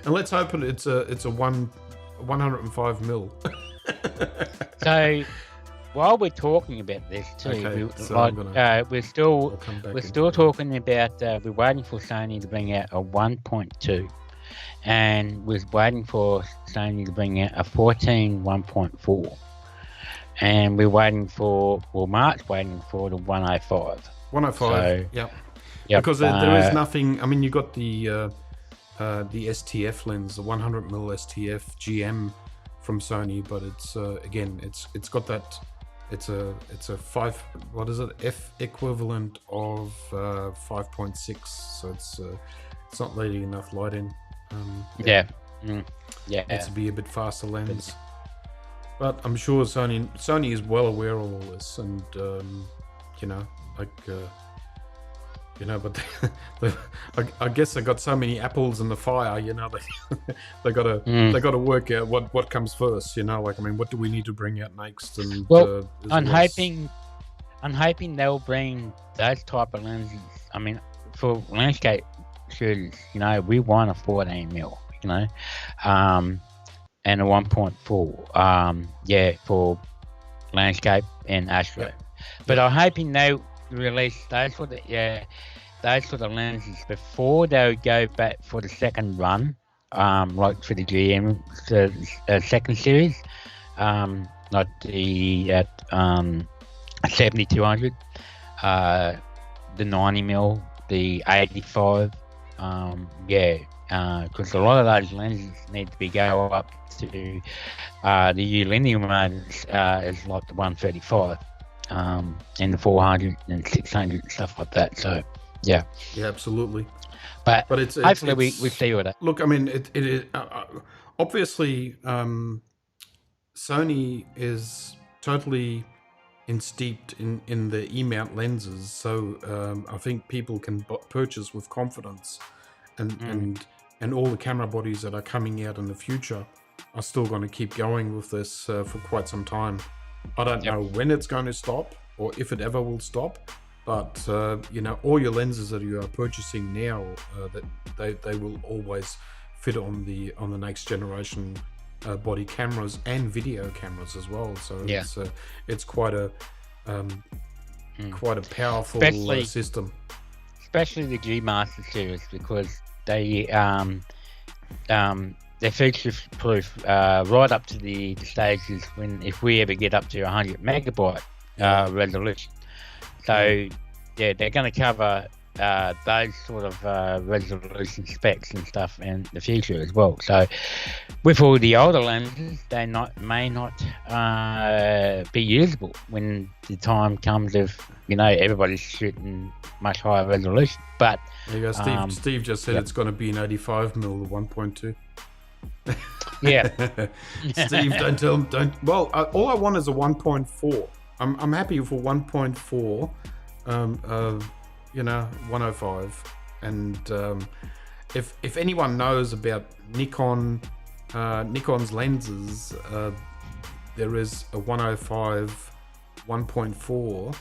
S3: and let's hope it's a 105 mil.
S4: So while we're talking about this too, we're still talking about we're waiting for Sony to bring out a 1.2, and we're waiting for Sony to bring out a 14 1.4, and we're waiting for Mark's waiting for the 105.
S3: 105. So, yep. Because there is nothing. I mean, you got the STF lens, the 100 mm STF GM from Sony, but it's again, it's got that. It's a 5. What is it? F equivalent of 5.6. So it's not letting enough light in. It's to be a bit faster lens. But I'm sure Sony is well aware of all this, and but I guess they got so many apples in the fire, they gotta work out what comes first, like, I mean, what do we need to bring out next? And
S4: I'm hoping they'll bring those type of lenses. I mean, for landscape shooters, we want a 14 mil, and a 1.4, for landscape and astro. But I'm hoping they release those sort of lenses before they go back for the second run, like for the GM, the second series, like the 7200, the 90 mil, the 85, because a lot of those lenses need to go up to the linear modes, is like the 135. And the 400 and 600 and stuff like that. So yeah, absolutely. But it's hopefully we see all that.
S3: Look, I mean, it is obviously Sony is totally steeped in the E-mount lenses, so I think people can purchase with confidence, and all the camera bodies that are coming out in the future are still going to keep going with this for quite some time. I don't know when it's going to stop or if it ever will stop, but all your lenses that you are purchasing now, that they will always fit on the next generation body cameras and video cameras as well. So it's quite a powerful system,
S4: especially the G Master series, because they they're feature-proof right up to the stages if we ever get up to 100 megabyte resolution. So they're going to cover those sort of resolution specs and stuff in the future as well. So with all the older lenses, they may not be usable when the time comes of everybody's shooting much higher resolution. But
S3: there you go. Steve just said it's going to be an 85 mm 1.2. Steve, don't. Well, all I want is a 1.4. I'm happy for 1.4. 105. And if anyone knows about Nikon's lenses, there is a 105 1.4.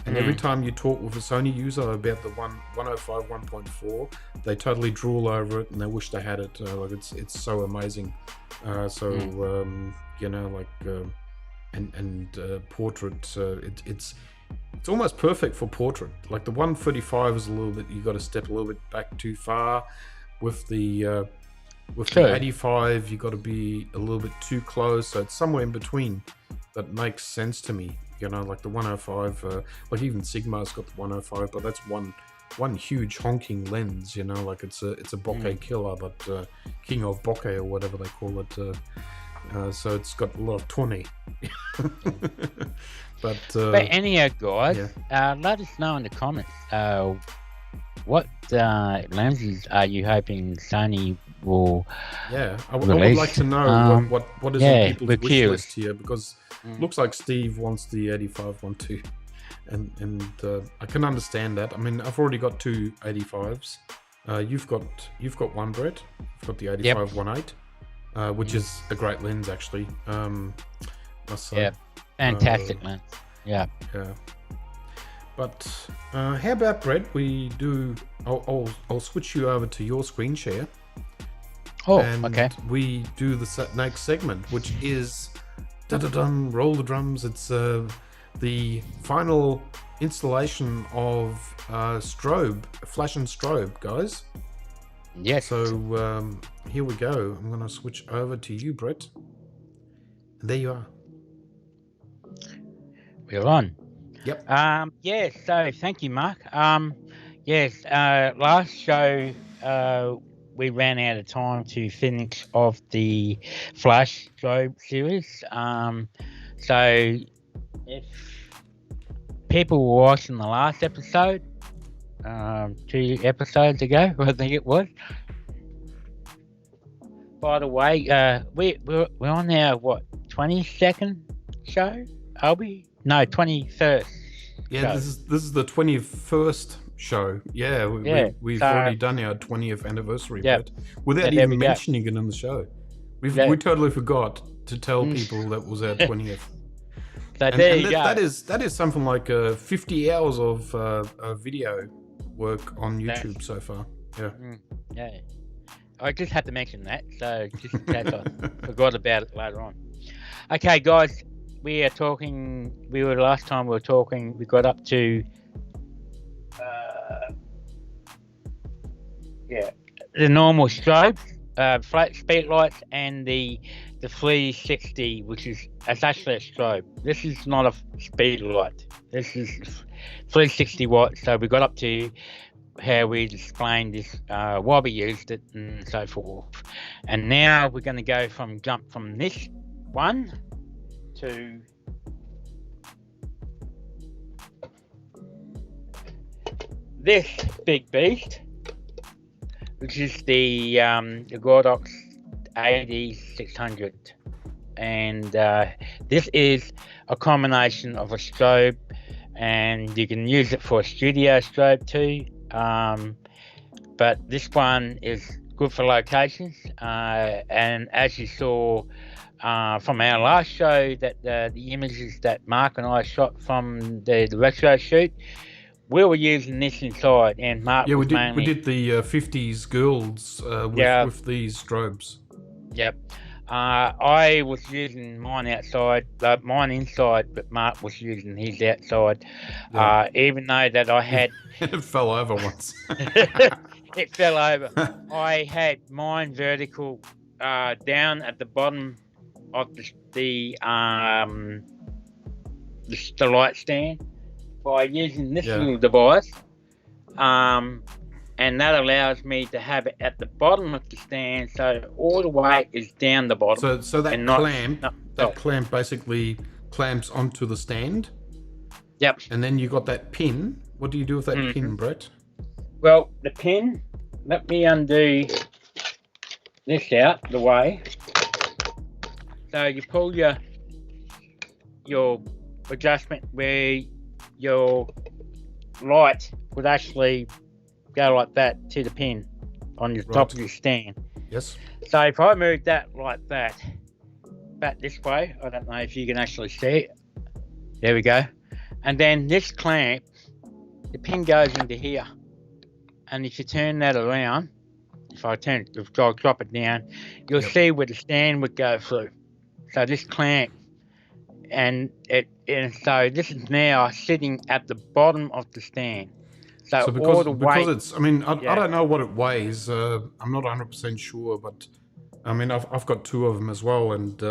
S3: And every time you talk with a Sony user about the 105 1.4, they totally drool over it and they wish they had it. Like it's so amazing. Portrait. It's almost perfect for portrait. Like the 135 is a little bit. You got to step a little bit back too far. With the 85, you got to be a little bit too close. So it's somewhere in between. That makes sense to me. Like the 105, like even Sigma's got the 105, but that's one huge honking lens. Like it's a bokeh killer, but king of bokeh or whatever they call it. So it's got a lot of 20. But
S4: anyhow, guys, let us know in the comments what lenses are you hoping Sony will
S3: I would
S4: release?
S3: like to know what is on people's
S4: we're
S3: wish
S4: curious.
S3: list here, because it looks like Steve wants the 85 one too, and I can understand that. I mean, I've already got two 85s. You've got one, Brett. You've got the 85 1.8, which is a great lens, actually. Must say.
S4: Yeah, fantastic lens. Yeah.
S3: But how about, Brett? We do. I'll switch you over to your screen share.
S4: Oh,
S3: and
S4: okay.
S3: We do the next segment, which is dun, roll the drums. It's the final installation of strobe, flash and strobe, guys.
S4: Yes.
S3: So here we go. I'm going to switch over to you, Brett. And there you are.
S4: We're on.
S3: Yep.
S4: Yeah, so thank you, Mark. Yes, last show we ran out of time to finish off the Flash Strobe series. So if people were watching the last episode, 2 episodes ago, I think it was. By the way, we're on our 22nd show, Albie? No, 21st.
S3: Yeah,
S4: show.
S3: this is the 21st show. Yeah, we've already done our 20th anniversary, Brett, without even mentioning it in the show. We totally forgot to tell people that was our 20th.
S4: So there you go.
S3: That is something like 50 hours of video work on YouTube so far. Yeah.
S4: Yeah. I just had to mention that, so just in case I forgot about it later on. Okay, guys, we got up to the normal strobe, flat speed lights, and the 360, which is actually a strobe. This is not a speed light. This is 360 watts. So we got up to how we explained this, why we used it, and so forth. And now we're going to jump from this one to this big beast, which is the Godox AD600, and this is a combination of a strobe, and you can use it for a studio strobe too. But this one is good for locations, and as you saw from our last show, that the images that Mark and I shot from the retro shoot, we were using this inside, and Mark
S3: we did the 50s girls with these strobes.
S4: Yep. I was using mine outside, mine inside, but Mark was using his outside. Even though that I had...
S3: It fell over once.
S4: It fell over. I had mine vertical down at the bottom of the light stand by using this little device. And that allows me to have it at the bottom of the stand, so all the weight is down the bottom.
S3: So that clamp basically clamps onto the stand.
S4: Yep.
S3: And then you got that pin. What do you do with that pin, Brett?
S4: Well, the pin, let me undo this out the way. So you pull your adjustment where your light would actually go like that to the pin on the top of your stand.
S3: Yes.
S4: So if I move that like that, back this way, I don't know if you can actually see it. There we go. And then this clamp, the pin goes into here. And if you turn that around, if I drop it down, you'll see where the stand would go through. So this clamp, and so this is now sitting at the bottom of the stand. So
S3: because it's, I mean, I don't know what it weighs. I'm not 100% sure, but I mean, I've got 2 of them as well. And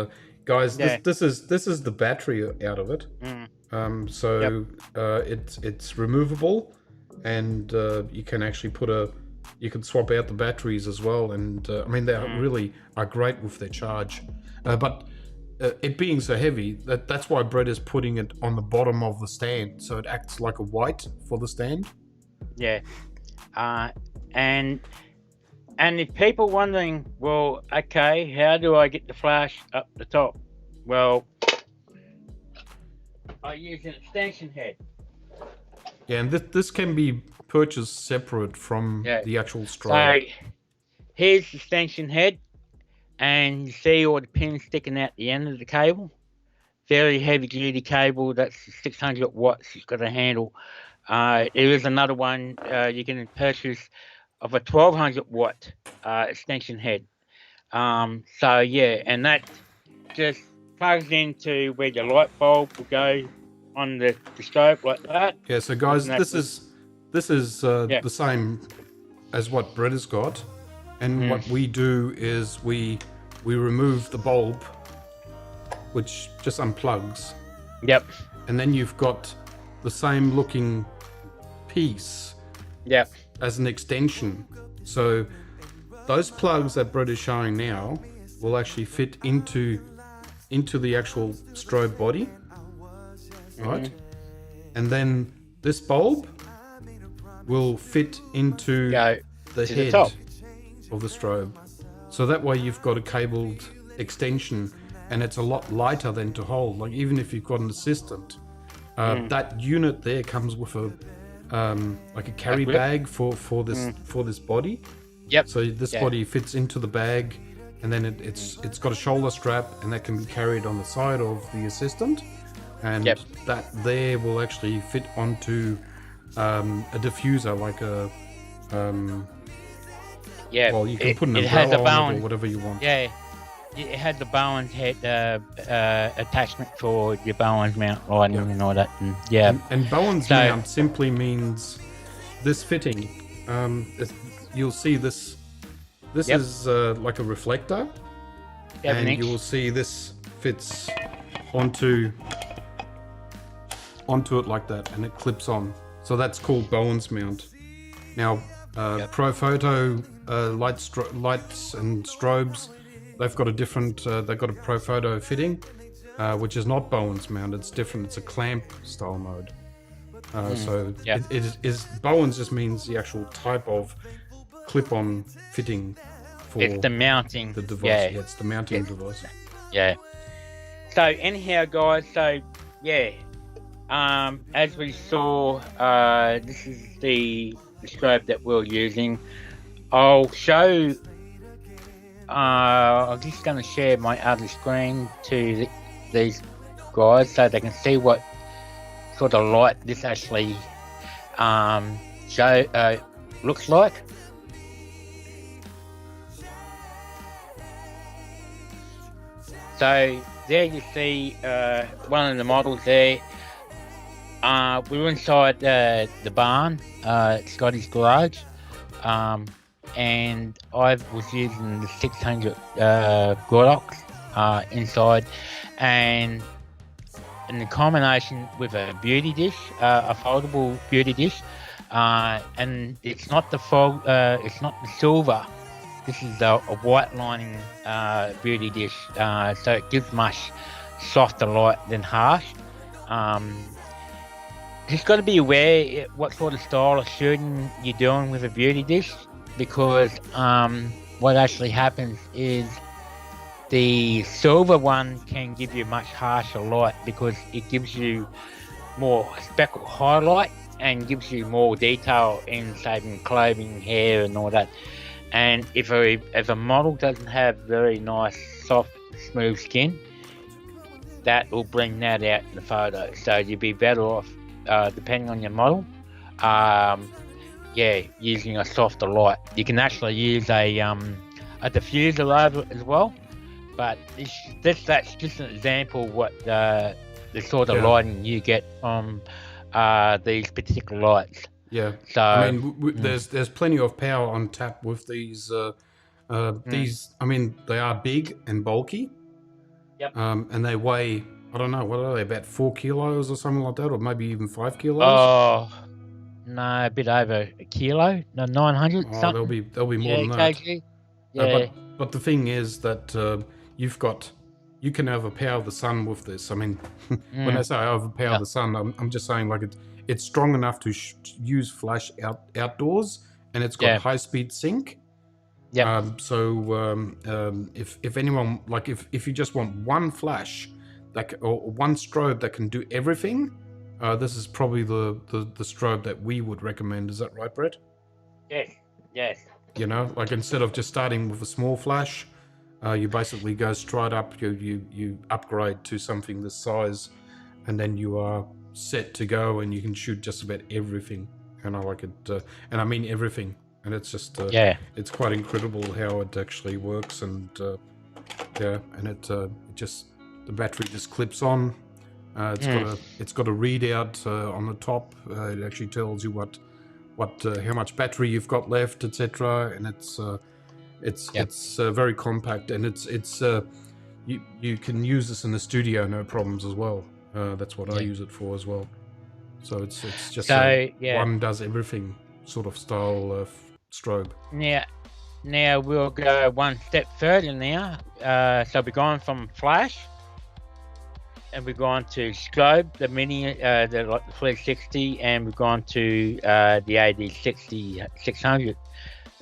S3: guys, this is the battery out of it. So it's removable, and you can actually put a you can swap out the batteries as well, and I mean they really are great with their charge. But it being so heavy, that's why Brett is putting it on the bottom of the stand, so it acts like a weight for the stand.
S4: Yeah, and if people wondering, well, okay, how do I get the flash up the top? Well, I use an extension head.
S3: Yeah, and this can be purchased separate from the actual strobe.
S4: So here's the extension head, and you see all the pins sticking out the end of the cable. Very heavy duty cable. That's 600 watts. It's got a handle. There is another one you can purchase of a 1200 watt extension head. So yeah, and that just plugs into where your light bulb will go on the strobe like that.
S3: Yeah, so guys, this is the same as what Brett has got, and what we do is we remove the bulb, which just unplugs.
S4: Yep.
S3: And then you've got the same looking piece.
S4: Yep.
S3: As an extension. So those plugs that Brett is showing now will actually fit into the actual strobe body, right? And then this bulb will fit into the head of the strobe. So that way you've got a cabled extension, and it's a lot lighter than to hold. Like even if you've got an assistant, that unit there comes with a like a carry bag for this body.
S4: Yep.
S3: So this body fits into the bag, and then it's got a shoulder strap, and that can be carried on the side of the assistant, and that there will actually fit onto a diffuser, like a well, you can put an umbrella on it or whatever you want.
S4: Yeah, it had the balance head attachment for your balance mount lighting and all that. And
S3: balance mount simply means this fitting. You'll see this is like a reflector, and you will see this fits onto it like that, and it clips on. So that's called Bowen's mount. Now, Pro Photo lights and strobes, they've got a different. They've got a Pro Photo fitting, which is not Bowen's mount. It's different. It's a clamp style mode. So it is Bowen's just means the actual type of clip-on fitting for
S4: it's the mounting
S3: the device. Yeah, it's the mounting device.
S4: Yeah. So anyhow, guys. So as we saw, this is the strobe that we're using. I'll show. I'm just going to share my other screen to these guys so they can see what sort of light this actually looks like. So there you see one of the models there. We were inside the barn, Scotty's garage, and I was using the 600 Godox inside, and in the combination with a beauty dish, a foldable beauty dish, and it's not the silver. This is a white lining beauty dish, so it gives much softer light than harsh. Just got to be aware what sort of style of shooting you're doing with a beauty dish, because what actually happens is the silver one can give you much harsher light because it gives you more speckle highlight and gives you more detail in, say, clothing, hair and all that. And if a model doesn't have very nice, soft, smooth skin, that will bring that out in the photo. So you'd be better off, depending on your model, using a softer light. You can actually use a diffuser over it as well, but that's just an example of what the sort of lighting you get from these particular lights.
S3: Yeah,
S4: so
S3: I mean, there's plenty of power on tap with these. These, I mean, they are big and bulky.
S4: Yep.
S3: And they weigh, I don't know, what are they, about 4 kilos or something like that, or maybe even 5 kilos?
S4: Oh, No, a bit over a kilo. No, 900
S3: Oh,
S4: something.
S3: there'll be more than that.
S4: kg.
S3: No,
S4: Yeah.
S3: but the thing is that you can overpower the sun with this. I mean, when I say overpower the sun, I'm just saying like it's strong enough to use flash outdoors, and it's got high speed sync.
S4: Yeah.
S3: If anyone like if you just want one flash or one strobe that can do everything, this is probably the strobe that we would recommend. Is that right, Brett?
S4: Yes. Yes.
S3: You know, like instead of just starting with a small flash, you basically go straight up. You upgrade to something this size, and then you are set to go, and you can shoot just about everything. And I like it, and I mean everything. And it's just it's quite incredible how it actually works, and it just the battery just clips on. It's got a readout on the top. It actually tells you what how much battery you've got left, etc. And it's very compact, and it's you can use this in the studio no problems as well. That's what I use it for as well. So it's just one does everything sort of style strobe.
S4: Now we'll go one step further now. So we're going from flash, and we're going to strobe, the mini, the 360, and we're going to the AD60 600.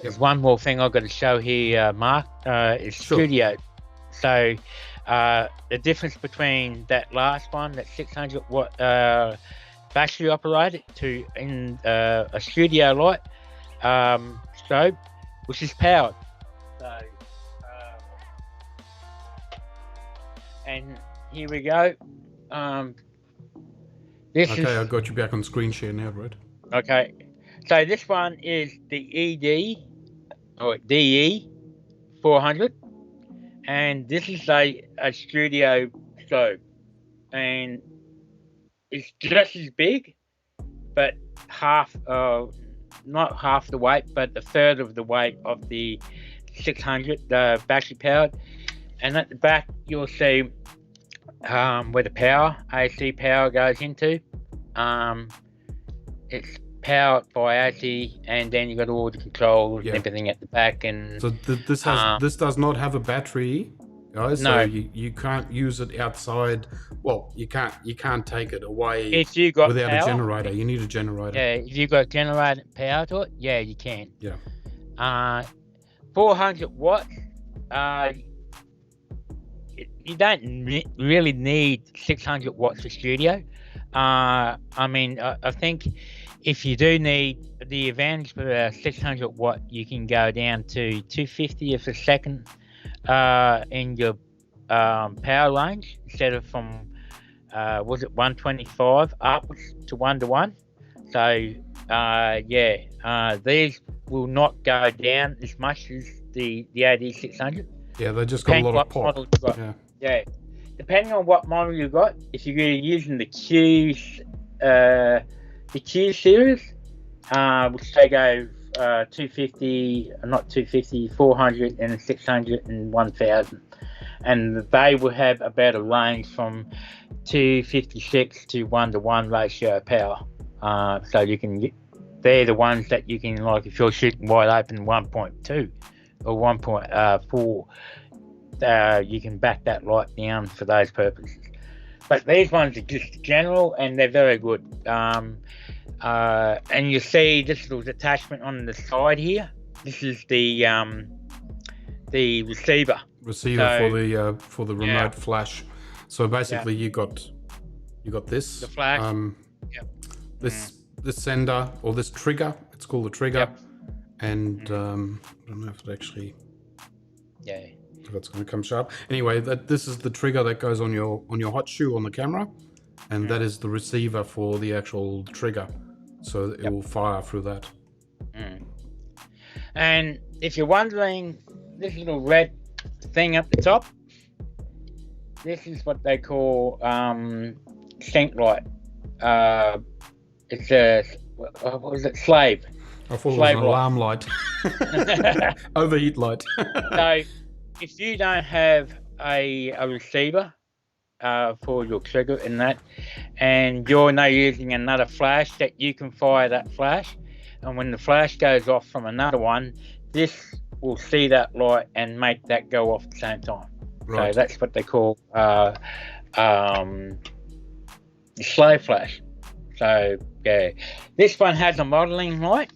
S4: There's one more thing I've got to show here, Mark. Is studio. So the difference between that last one, that 600 watt battery operated, to in a studio light strobe, which is powered. So and here we go.
S3: I got you back on screen share now, Brett.
S4: Okay, so this one is the DE 400, and this is a studio strobe, and it's just as big, but not half the weight, but a third of the weight of the 600, the battery powered. And at the back you'll see where the AC power goes into. It's powered by AC, and then you got all the controls and everything at the back. And
S3: so this does not have a battery, guys.
S4: No.
S3: So you can't use it outside. Well, you can't take it away
S4: if you got
S3: without
S4: power,
S3: a generator. You need a generator.
S4: Yeah, if you got generator power to it, yeah, you can.
S3: Yeah.
S4: 400 watts. You don't really need 600 watts for studio. I mean, I think if you do need the advantage for a 600 watt, you can go down to 250 of a second in your power range, instead of from was it 125 upwards to 1:1. So these will not go down as much as the AD600.
S3: Yeah, they just got a lot of pop.
S4: Yeah, depending on what model you got. If you're using the Q series, which they go 250, not 250, 400, and 600 and 1000, and they will have about a range from 256 to 1:1 ratio power. So you can get, they're the ones that you can, like if you're shooting wide open 1.2 or 1.4. You can back that light down for those purposes. But these ones are just general, and they're very good. And you see this little attachment on the side here. This is the receiver.
S3: For the remote flash. So basically, you got this.
S4: The flash.
S3: This sender, or this trigger. It's called a trigger.
S4: Yep.
S3: And I don't know if it actually.
S4: Yeah.
S3: If it's going to come sharp. Anyway, this is the trigger that goes on your hot shoe on the camera, and that is the receiver for the actual trigger, so it will fire through that.
S4: And if you're wondering, this little red thing up the top, this is what they call sync light. It's a what was it? Slave.
S3: I thought it was an alarm light. Overheat light.
S4: So if you don't have a receiver for your trigger in that, and you're now using another flash, that you can fire that flash, and when the flash goes off from another one, this will see that light and make that go off at the same time.
S3: Right.
S4: So that's what they call slow flash. So yeah, this one has a modeling light.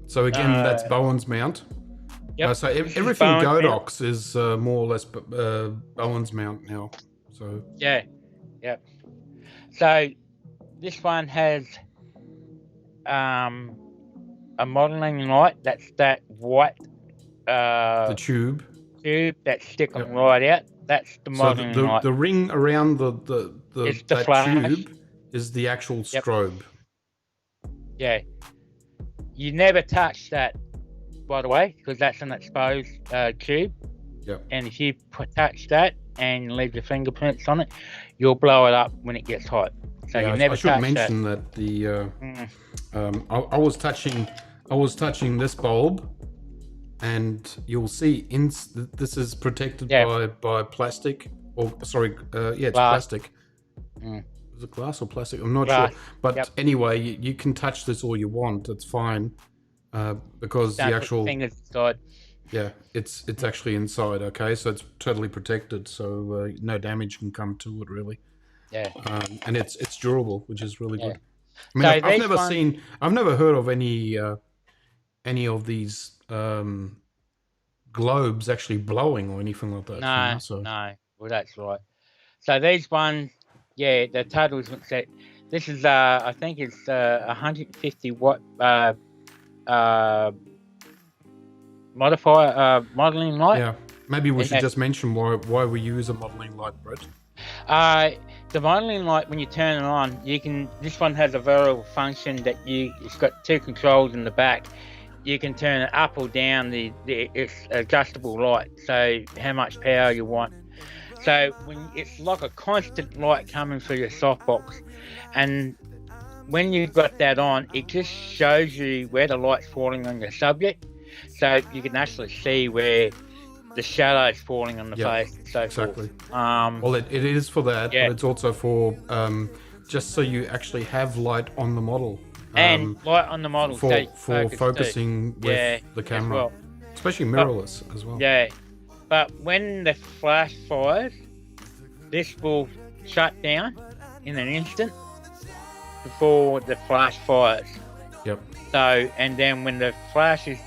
S3: So again, that's Bowen's mount.
S4: Yep.
S3: So everything
S4: Bowen's
S3: Godox is more or less Bowen's mount now. So
S4: yeah, yep. So this one has a modeling light. That's that white
S3: the tube
S4: that's sticking right out. That's the modeling light.
S3: The ring around the that
S4: flash.
S3: tube is the actual strobe.
S4: Yeah. You never touch that, by the way, because that's an exposed tube.
S3: Yep.
S4: And if you touch that and leave your fingerprints on it, you'll blow it up when it gets hot. So you never
S3: I should
S4: touch
S3: mention that the I was touching this bulb, and you'll see this is protected by plastic, or sorry, it's
S4: glass.
S3: plastic. Is it glass or plastic? I'm not
S4: Glass.
S3: sure. But anyway, you can touch this all you want. It's fine because
S4: Don't
S3: the
S4: put
S3: actual
S4: fingers inside.
S3: yeah, it's actually inside. Okay, so it's totally protected, so no damage can come to it really.
S4: Yeah.
S3: And it's durable, which is really good. I mean,
S4: So
S3: I've never heard of any of these globes actually blowing or anything like that.
S4: No, well that's right. So these ones, the total is set. This is I think it's 150 watt modeling light.
S3: Yeah, maybe we should just mention why we use a modeling light, Brett.
S4: The modeling light, when you turn it on, this one has a variable function that it's got two controls in the back. You can turn it up or down. It's adjustable light, so how much power you want. So it's like a constant light coming through your softbox, and when you've got that on, it just shows you where the light's falling on your subject, so you can actually see where the shadow's falling on the face and so
S3: exactly.
S4: forth.
S3: Well, it is for that, but it's also for just so you actually have light on the model.
S4: And light on the model
S3: for focusing with the camera, especially mirrorless as well.
S4: Yeah, but when the flash fires, this will shut down in an instant before the flash fires.
S3: Yep.
S4: So, and then when the flash is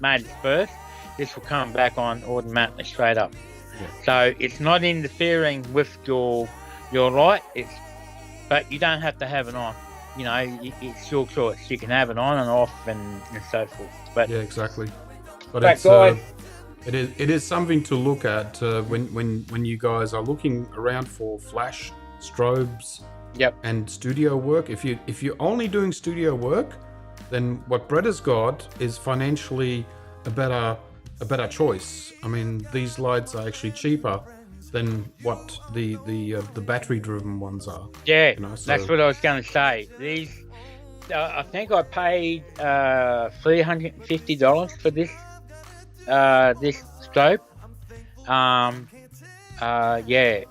S4: made burst, this will come back on automatically straight up. Yeah. So it's not interfering with your light. But you don't have to have it on. You know, it's your choice. You can have it on and off and so forth. But
S3: yeah, exactly. But it is something to look at when you guys are looking around for flash strobes.
S4: Yep.
S3: And studio work. If you're only doing studio work, then what Brett has got is financially a better choice. I mean, these lights are actually cheaper than what the battery driven ones are.
S4: Yeah,
S3: you know, so
S4: that's what I was going to say. These, I think I paid $350 for this strobe.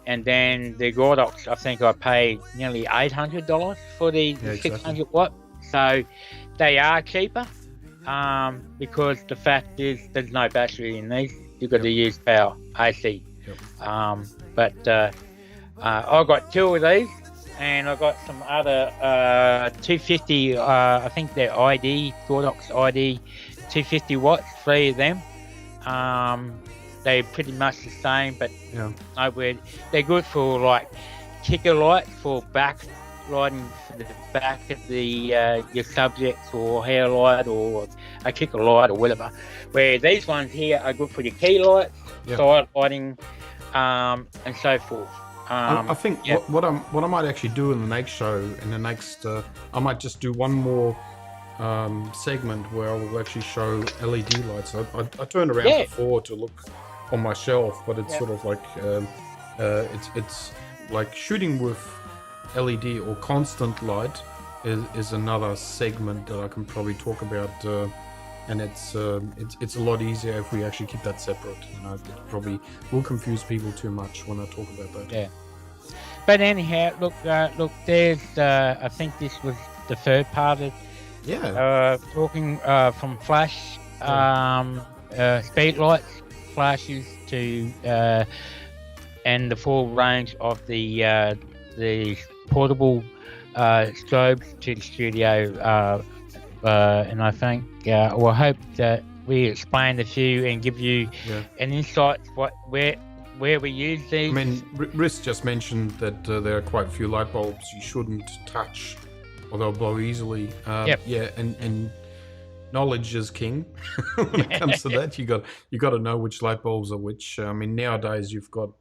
S4: And then the Godox, I think I paid nearly $800 for the 600 watt. So they are cheaper because the fact is there's no battery in these. You've got to use power, AC. But I got two of these, and I got some other 250. I think they're Godox ID 250 watts. 3 of them. They're pretty much the same, but nowhere. They're good for like kicker lights for backlighting for the back of the your subjects, or hair light, or a kicker light, or whatever. Where these ones here are good for your key lights, side lighting, and so forth.
S3: I think what I might actually do in the next show, I might just do one more segment where I will actually show LED lights. I turned around before to look on my shelf, but it's sort of like it's like shooting with LED or constant light is another segment that I can probably talk about, and it's a lot easier if we actually keep that separate. You know, it probably will confuse people too much when I talk about that.
S4: Yeah. but anyhow, look, there's. I think this was the third part of talking from flash, speed lights, flashes to and the full range of the portable strobes to the studio. And I think, or I hope that we explained a few and give you an insight where we use these.
S3: I mean, Riss just mentioned that there are quite a few light bulbs you shouldn't touch, or they'll blow easily. Yeah, and knowledge is king when it comes to that. You got to know which light bulbs are which. I mean, nowadays you've got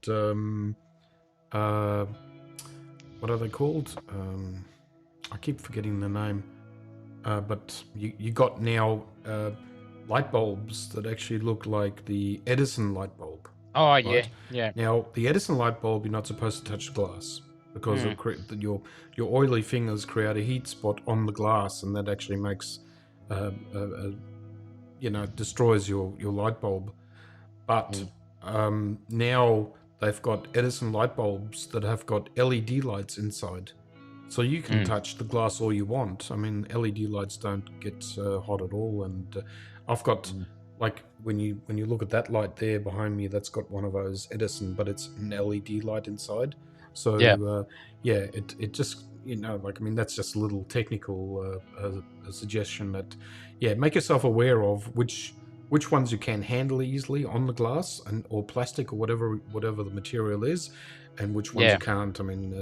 S3: what are they called? I keep forgetting the name. But you got now light bulbs that actually look like the Edison light bulb.
S4: Oh,
S3: right?
S4: yeah.
S3: Now, the Edison light bulb, you're not supposed to touch the glass because your oily fingers create a heat spot on the glass, and that actually makes, destroys your light bulb. But now they've got Edison light bulbs that have got LED lights inside. So you can touch the glass all you want. I mean, LED lights don't get hot at all. And I've got, like, when you look at that light there behind me, that's got one of those Edison, but it's an LED light inside. So, it just, I mean, that's just a little technical suggestion that, make yourself aware of which ones you can handle easily on the glass or plastic or whatever the material is, and which ones you can't. I mean,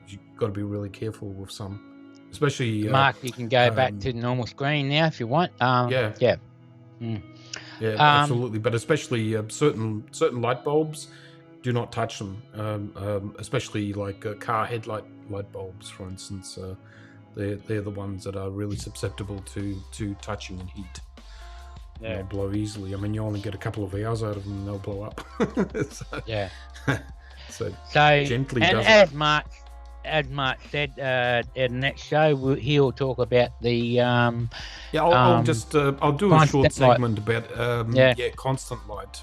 S3: you've got to be really careful with some, especially.
S4: Mark, you can go back to the normal screen now if you want. Yeah,
S3: absolutely. But especially certain light bulbs, do not touch them. Especially like car headlight light bulbs, for instance. They're the ones that are really susceptible to touching and heat.
S4: Yeah,
S3: they'll blow easily. I mean, you only get a couple of hours out of them, and they'll blow up. So gently.
S4: And as Mark said, in the next show he'll talk about the.
S3: I'll do a short segment about constant light.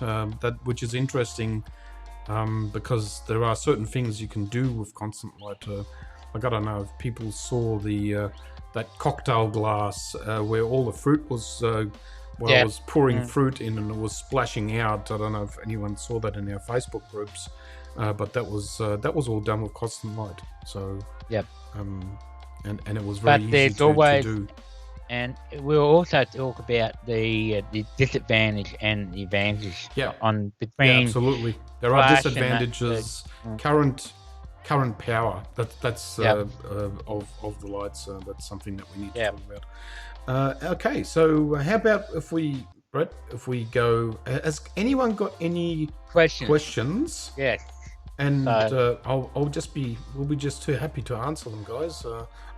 S3: Which is interesting, because there are certain things you can do with constant light. I don't know if people saw the that cocktail glass where all the fruit was. I was pouring fruit in and it was splashing out. I don't know if anyone saw that in our Facebook groups, but that was all done with constant light. So and it was very easy to do.
S4: And we'll also talk about the disadvantage and the advantage between.
S3: Absolutely, there are disadvantages. Current power. That's of the lights. That's something that we need to talk about. Okay, so how about if we go? Has anyone got any questions?
S4: Yes.
S3: And we'll be just too happy to answer them, guys.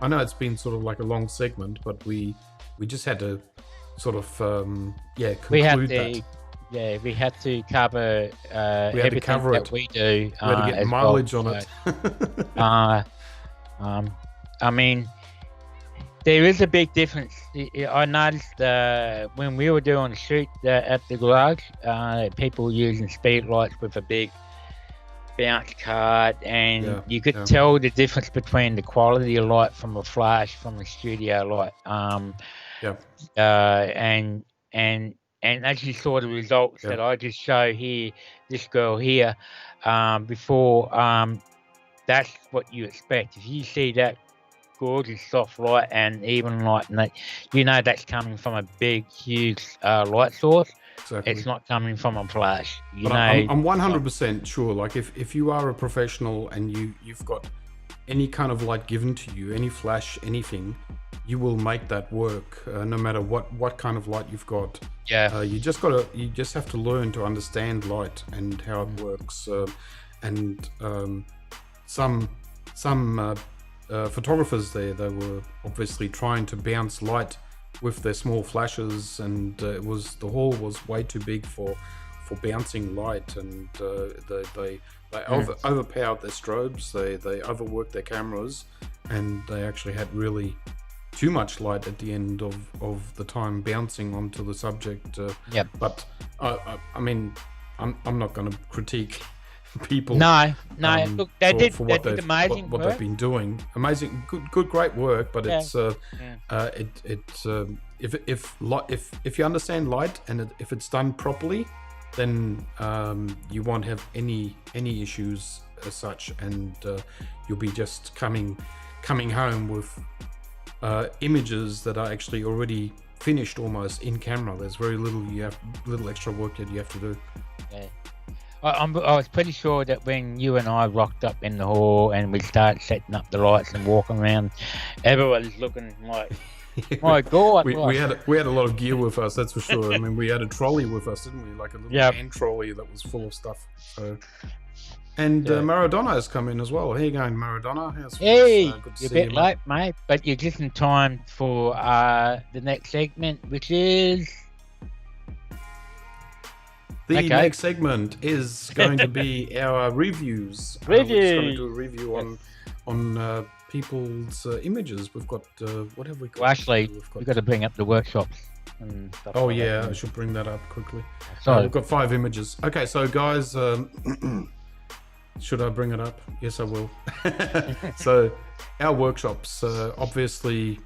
S3: I know it's been sort of like a long segment, but we just had to sort of conclude that.
S4: Yeah, we had to cover everything that we do.
S3: We had to get mileage on it.
S4: I mean, there is a big difference. I noticed when we were doing the shoot at the garage, people were using speed lights with a big bounce card, and you could tell the difference between the quality of light from a flash from a studio light. And as you saw the results that I just show here, this girl here, before, that's what you expect. If you see that gorgeous soft light and even light, and that's coming from a big, huge light source. Exactly. It's not coming from a flash.
S3: I'm 100% sure. Like if you are a professional and you've got any kind of light given to you, any flash, anything, you will make that work, no matter what kind of light you've got. You just have to learn to understand light and how it works. Some photographers they were obviously trying to bounce light with their small flashes, and the hall was way too big for bouncing light, and they overpowered their strobes, they overworked their cameras, and they actually had really too much light at the end of the time bouncing onto the subject. But I mean, I'm not going to critique people.
S4: No. Look, they did amazing
S3: what
S4: work.
S3: they've been doing. Amazing, good, great work. But
S4: Yeah.
S3: it's if you understand light and if it's done properly, then you won't have any issues as such, and you'll be just coming home with images that are actually already finished almost in camera. There's very little extra work that you have to do.
S4: Yeah. I was pretty sure that when you and I rocked up in the hall and we started setting up the lights and walking around, everyone's looking like, my God.
S3: we had a lot of gear with us, that's for sure. I mean, we had a trolley with us, didn't we? Like a little hand trolley that was full of stuff. So, and Maradona has come in as well. How you going, Maradona?
S4: Hey,
S3: good to
S4: you're a
S3: see
S4: bit
S3: you,
S4: late, mate, but you're just in time for the next segment, which is...
S3: The next segment is going to be our reviews. We're just going to do a review on people's images. We've got what have we got?
S4: Well, actually, we've got to bring up the workshops and stuff.
S3: Oh
S4: like
S3: yeah,
S4: that.
S3: I should bring that up quickly.
S4: So
S3: we've got 5 images. Okay, so guys, should I bring it up? Yes, I will. So our workshops, obviously,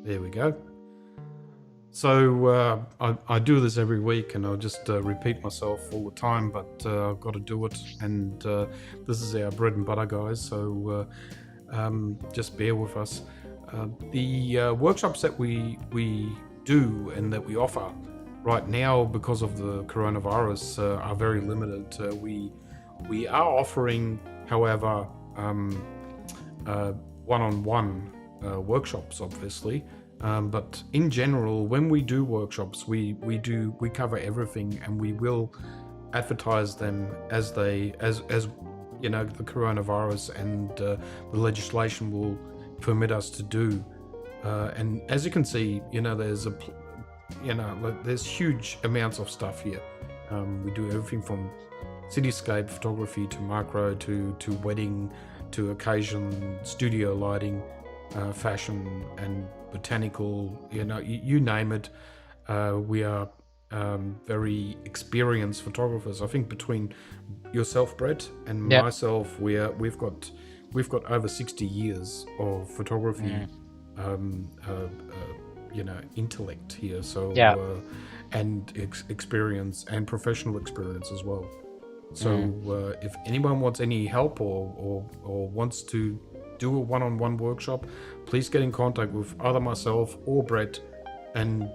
S3: there we go. So I do this every week, and I'll just repeat myself all the time, but I've got to do it, and this is our bread and butter, guys, so just bear with us. The workshops that we do and that we offer right now, because of the coronavirus, are very limited. We are offering, however, one-on-one workshops, obviously. But in general, when we do workshops, we cover everything, and we will advertise them as you know, the coronavirus and the legislation will permit us to do. And as you can see, you know, there's huge amounts of stuff here. We do everything from cityscape photography to macro to wedding to occasion, studio lighting, fashion and botanical, you know, you name it. We are very experienced photographers. I think between yourself, Brett, and myself, we've got over 60 years of photography, you know, intellect here. So and experience and professional experience as well. So if anyone wants any help or wants to do a one-on-one workshop, please get in contact with either myself or Brett, and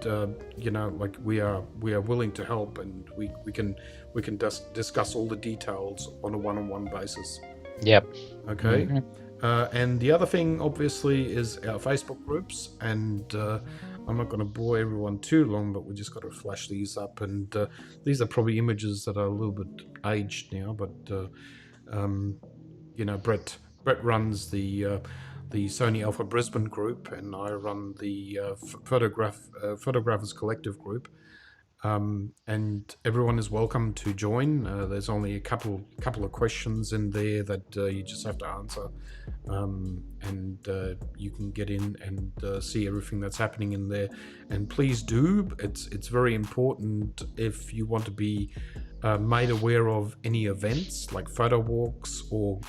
S3: you know, like we are willing to help, and we can discuss all the details on a one-on-one basis. Okay. And the other thing, obviously, is our Facebook groups, and I'm not going to bore everyone too long, but we just got to flash these up, and these are probably images that are a little bit aged now, but you know, Brett runs the Sony Alpha Brisbane group, and I run the Photographers Collective group. And everyone is welcome to join. There's only a couple of questions in there that you just have to answer, and you can get in and see everything that's happening in there. And please do. It's very important if you want to be made aware of any events like photo walks or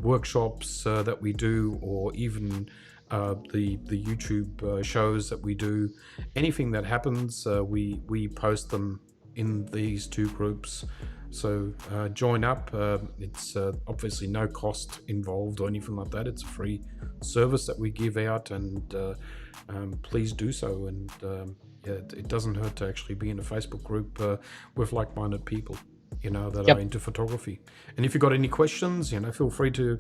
S3: workshops that we do, or even the YouTube shows that we do. Anything that happens, we post them in these 2 groups. So join up. It's obviously no cost involved or anything like that. It's a free service that we give out, and please do so. And it doesn't hurt to actually be in a Facebook group with like-minded people, you know, that are into photography. And if you've got any questions, you know, feel free to,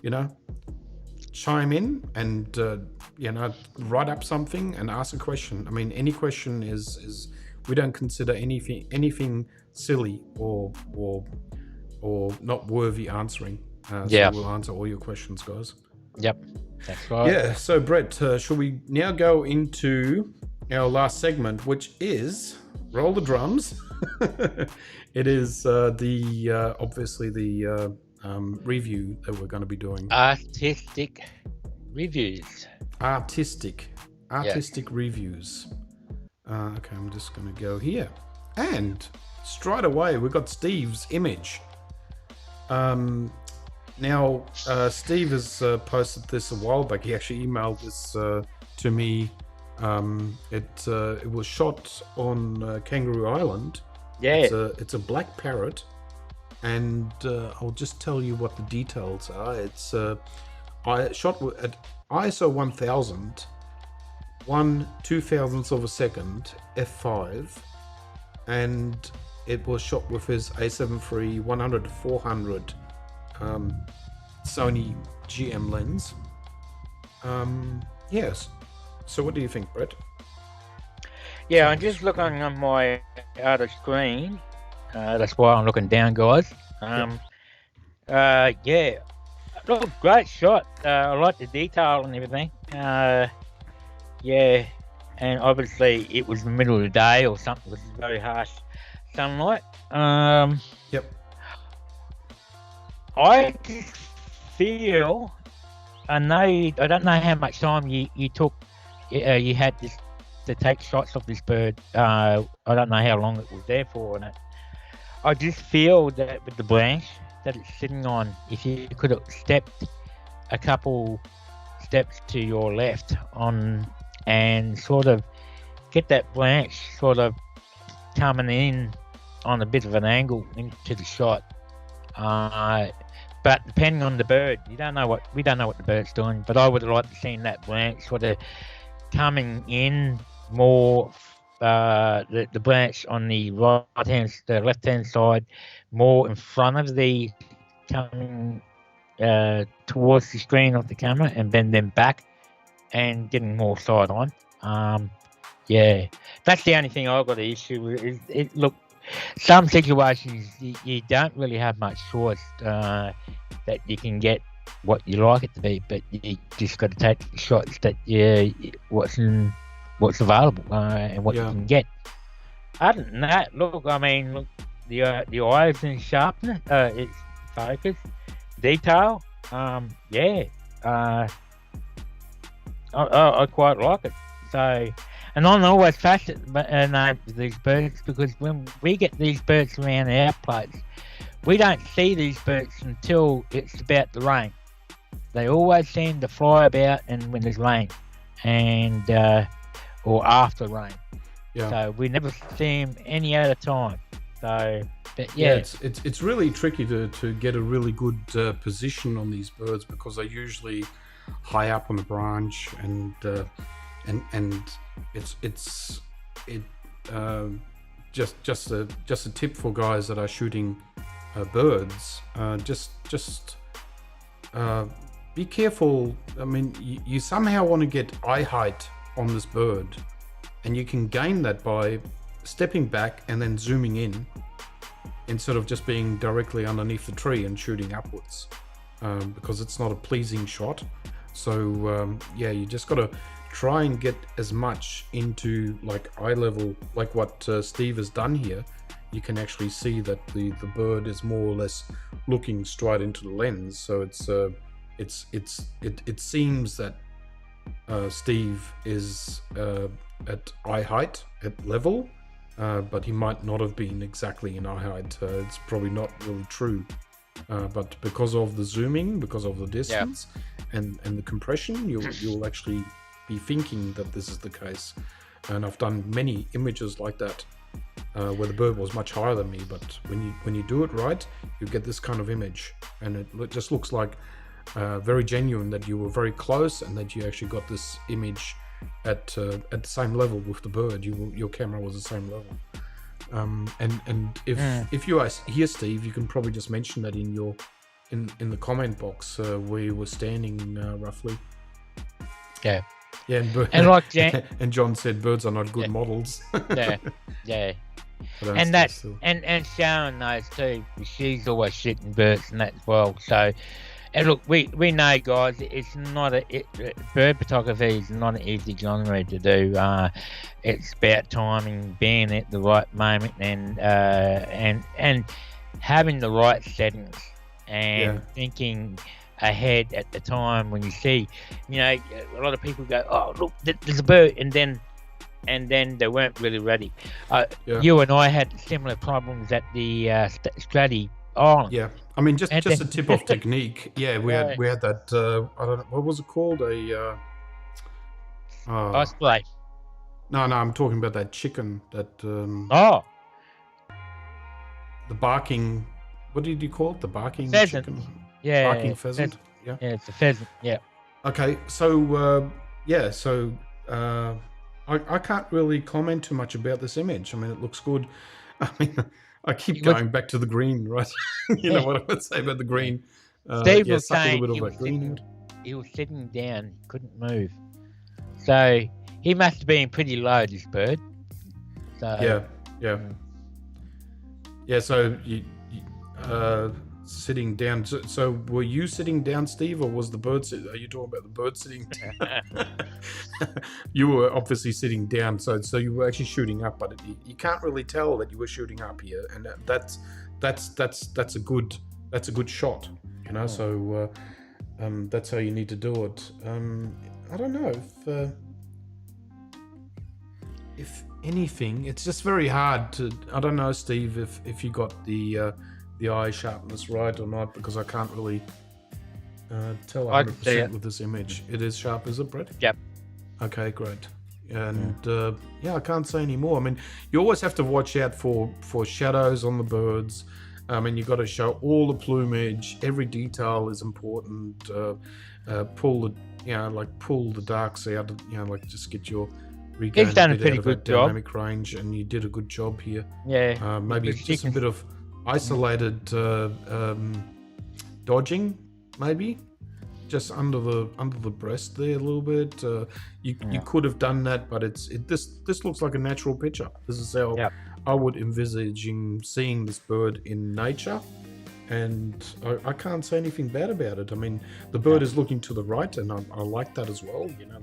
S3: you know, chime in and you know, write up something and ask a question. I mean, any question is we don't consider anything silly or not worthy answering. So we'll answer all your questions, guys.
S4: That's right.
S3: Yeah. So Brett, shall we now go into our last segment, which is roll the drums. It is obviously the review that we're going to be doing.
S4: Artistic reviews.
S3: Artistic reviews. Okay, I'm just going to go here. And straight away we got Steve's image. Now, Steve has posted this a while back. He actually emailed this to me. It was shot on Kangaroo Island.
S4: Yeah.
S3: It's a black parrot, and I'll just tell you what the details are. It's I shot at ISO 1000, 1/2000th of a second f5, and it was shot with his A7 III 100-400 Sony GM lens. Yes. So what do you think, Brett?
S4: Yeah, I'm just looking on my other screen. That's why I'm looking down, guys. Yeah. Look, great shot. I like the detail and everything. Yeah. And obviously it was the middle of the day or something. It was very harsh sunlight.
S3: Yep.
S4: I just feel, I don't know how much time you took, you had this to take shots of this bird. I don't know how long it was there for, and I just feel that with the branch that it's sitting on, if you could have stepped a couple steps to your left on and sort of get that branch sort of coming in on a bit of an angle into the shot. But depending on the bird, we don't know what the bird's doing. But I would have liked to seen that branch sort of coming in more, the branch on the left hand side, more in front of the coming towards the screen of the camera, and bend them back and getting more side on. Yeah, that's the only thing I've got an issue with. Look, some situations you don't really have much choice that you can get what you like it to be, but you just got to take the shots that what's available and what you can get. Other than that, look, I mean, the eyes and sharpness, it's focus, detail, I quite like it. So, and I'm always fascinated with these birds, because when we get these birds around our place, we don't see these birds until it's about to rain. They always seem to fly about and when there's rain, and or after rain. Yeah. So we never see them any other time. So, but yeah,
S3: it's really tricky to get a really good position on these birds, because they're usually high up on the branch, and it's just a tip for guys that are shooting birds. Just be careful. I mean, you somehow want to get eye height on this bird, and you can gain that by stepping back and then zooming in, instead of just being directly underneath the tree and shooting upwards, because it's not a pleasing shot. So you just got to try and get as much into like eye level, like what Steve has done here. You can actually see that the bird is more or less looking straight into the lens. So it seems that Steve is at eye height, at level, but he might not have been exactly in eye height. It's probably not really true. But because of the zooming, because of the distance, and the compression, you'll actually be thinking that this is the case. And I've done many images like that, where the bird was much higher than me, but when you do it right, you get this kind of image, and it just looks like very genuine, that you were very close and that you actually got this image at the same level with the bird. Your camera was the same level. And if you are here, Steve, you can probably just mention that in the comment box where you were standing roughly.
S4: Yeah.
S3: Yeah,
S4: and like Jan,
S3: and John said, birds are not good models.
S4: yeah. And Sharon knows too. She's always shooting birds and that as well. So, and look, we know, guys, it's not bird photography is not an easy genre to do. It's about timing, being at the right moment, and having the right settings, and thinking ahead at the time when you see, a lot of people go, oh look, there's a bird, and then and then they weren't really ready.
S3: Yeah.
S4: You and I had similar problems at the Stratty Island.
S3: Yeah, I mean, just
S4: And
S3: a
S4: then-
S3: tip-off technique. Yeah, we
S4: Right.
S3: had that. I don't know what was it called.
S4: Ice play.
S3: No, I'm talking about that chicken. That
S4: Oh,
S3: the barking. What did you call it? The barking
S4: Pheasant.
S3: chicken.
S4: yeah.
S3: Barking pheasant. Yeah.
S4: Yeah, it's a pheasant. Yeah.
S3: Okay, so I can't really comment too much about this image. I mean, it looks good. I mean, I keep
S4: It looks-
S3: going back to the green, right? You know what I would say about the green.
S4: Steve
S3: Yeah,
S4: was
S3: suck a
S4: saying
S3: little
S4: he
S3: bit
S4: was
S3: of that green.
S4: sitting- He was sitting down, couldn't move. So he must have been pretty low, this bird. So
S3: Yeah. Yeah, so you sitting down. So were you sitting down, Steve, or was the bird? Are you talking about the bird sitting down? You were obviously sitting down, so you were actually shooting up, but you can't really tell that you were shooting up here, and that's a good shot, you know. So that's how you need to do it. I don't know if anything, it's just very hard to. I don't know, Steve, if you got the eye sharpness right or not, because I can't really tell
S4: I can see
S3: 100%
S4: it.
S3: with this image. It is sharp, is it, Brett?
S4: Yep.
S3: Okay, great. And I can't say any more. I mean, you always have to watch out for shadows on the birds. I mean, you've got to show all the plumage. Every detail is important. Pull the darks out. Just get your regain
S4: He's done a
S3: bit
S4: pretty
S3: out of that
S4: good job.
S3: dynamic range, and you did a good job here.
S4: Yeah.
S3: Maybe
S4: Because
S3: just a bit of isolated dodging, maybe just under the breast there a little bit. You could have done that, but this looks like a natural picture. This is how I would envisage seeing this bird in nature, and I can't say anything bad about it. I mean, the bird is looking to the right, and I like that as well. You know,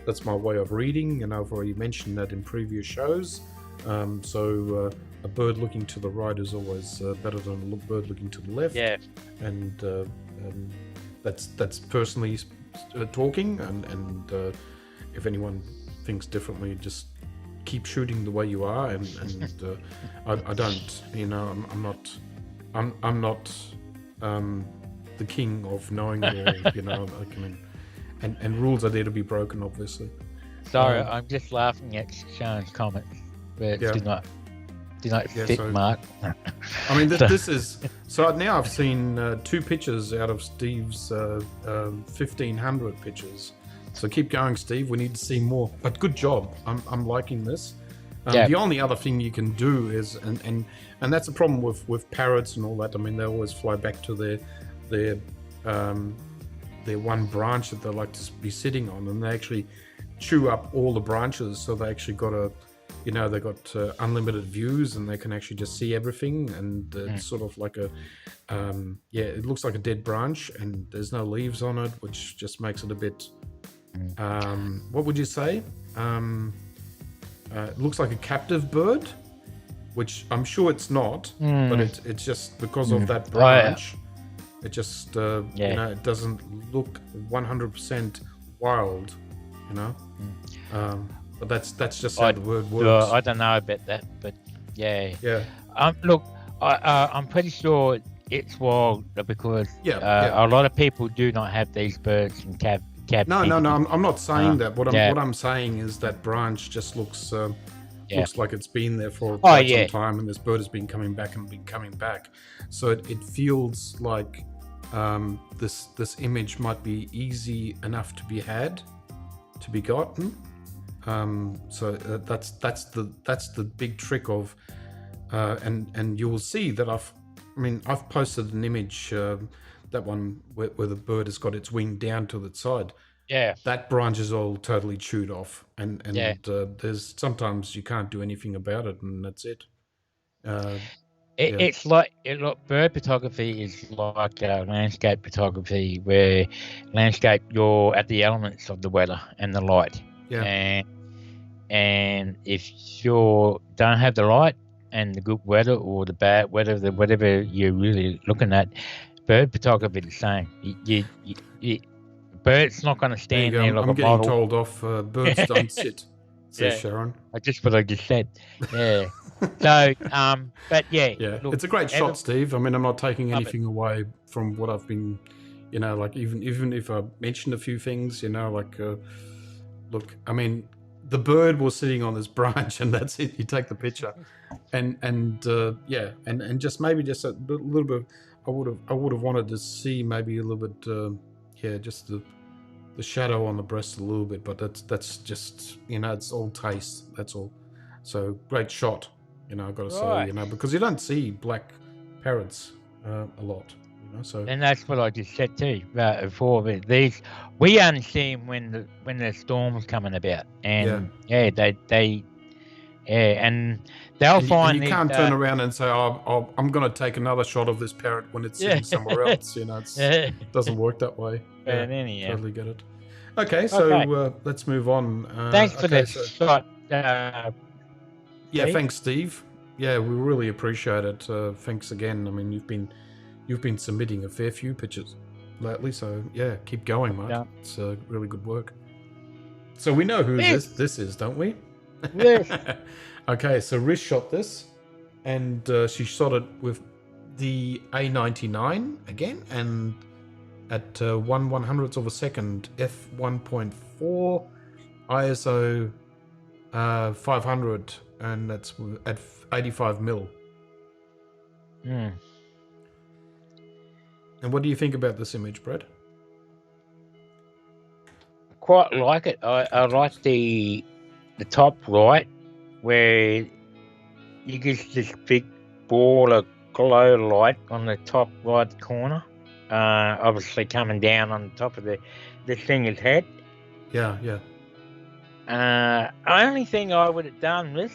S3: that's my way of reading, and I've already mentioned that in previous shows. A bird looking to the right is always better than a bird looking to the left.
S4: Yeah.
S3: And that's personally talking. And if anyone thinks differently, just keep shooting the way you are. And I don't. You know, I'm not the king of knowing all. You know, I mean, and rules are there to be broken, obviously.
S4: Sorry, I'm just laughing at Sean's comments, but do not fit, Mark.
S3: I mean, this is so now I've seen 2 pictures out of Steve's 1500 pictures. So keep going, Steve. We need to see more. But good job. I'm liking this. The only other thing you can do is, and that's a problem with parrots and all that. I mean, they always fly back to their one branch that they like to be sitting on, and they actually chew up all the branches. So they actually got they got unlimited views, and they can actually just see everything. And it's sort of like it looks like a dead branch, and there's no leaves on it, which just makes it a bit. What would you say? It looks like a captive bird, which I'm sure it's not, but it's just because of that branch. It just it doesn't look 100% wild, you know. But that's just how the word works.
S4: I don't know about that, but yeah.
S3: Yeah.
S4: Look, I'm pretty sure it's wild because
S3: Yeah.
S4: a lot of people do not have these birds in captivity.
S3: No. I'm not saying that. What I'm saying is that branch just looks like it's been there for quite some time, and this bird has been coming back and been coming back. So it feels like this image might be easy enough to be gotten. So that's the big trick of, and you will see that I've posted an image, that one where the bird has got its wing down to the side.
S4: Yeah.
S3: That branch is all totally chewed off, and there's sometimes you can't do anything about it, and that's it.
S4: It's like bird photography is like landscape photography, where landscape you're at the elements of the weather and the light.
S3: Yeah.
S4: And if you don't have the light and the good weather or the bad weather, whatever you're really looking at, bird photography is the same. You bird's not going to stand there like
S3: I'm
S4: a
S3: getting
S4: model.
S3: told off. Birds don't sit. says
S4: Yeah.
S3: Sharon.
S4: Just what I just said. Yeah. So, but yeah.
S3: Yeah,
S4: look,
S3: it's a great shot, Steve. I mean, I'm not taking
S4: Love
S3: anything away from what I've been, like even if I mentioned a few things, like, look, I mean, the bird was sitting on this branch, and that's it. You take the picture, and just maybe just a little bit. I would have wanted to see maybe a little bit, just the shadow on the breast a little bit, but that's just it's all taste. That's all. So great shot. I've got to say, because you don't see black parrots a lot, so.
S4: And that's what I just said too before. But we only see them when the storm's coming about, and and they'll find
S3: and you can't turn around and say, "Oh, I'm going to take another shot of this parrot when it's sitting somewhere else." It doesn't work that way.
S4: But anyhow,
S3: totally get it. Okay, so let's move on.
S4: Thanks for the shot.
S3: Thanks, Steve. Yeah, we really appreciate it. Thanks again. I mean, you've been submitting a fair few pictures lately, so yeah, keep going, mate. Yeah. It's really good work. So we know who this is, don't we?
S4: Yes.
S3: Okay, so Rish shot this, and she shot it with the A99 again, and at 1/100th of a second, f1.4, ISO 500, and that's at 85mm.
S4: Mm.
S3: And what do you think about this image, Brad?
S4: Quite like it. I like the top right, where you get this big ball of glow light on the top right corner. Obviously coming down on the top of the thinger's head.
S3: Yeah.
S4: Only thing I would have done with,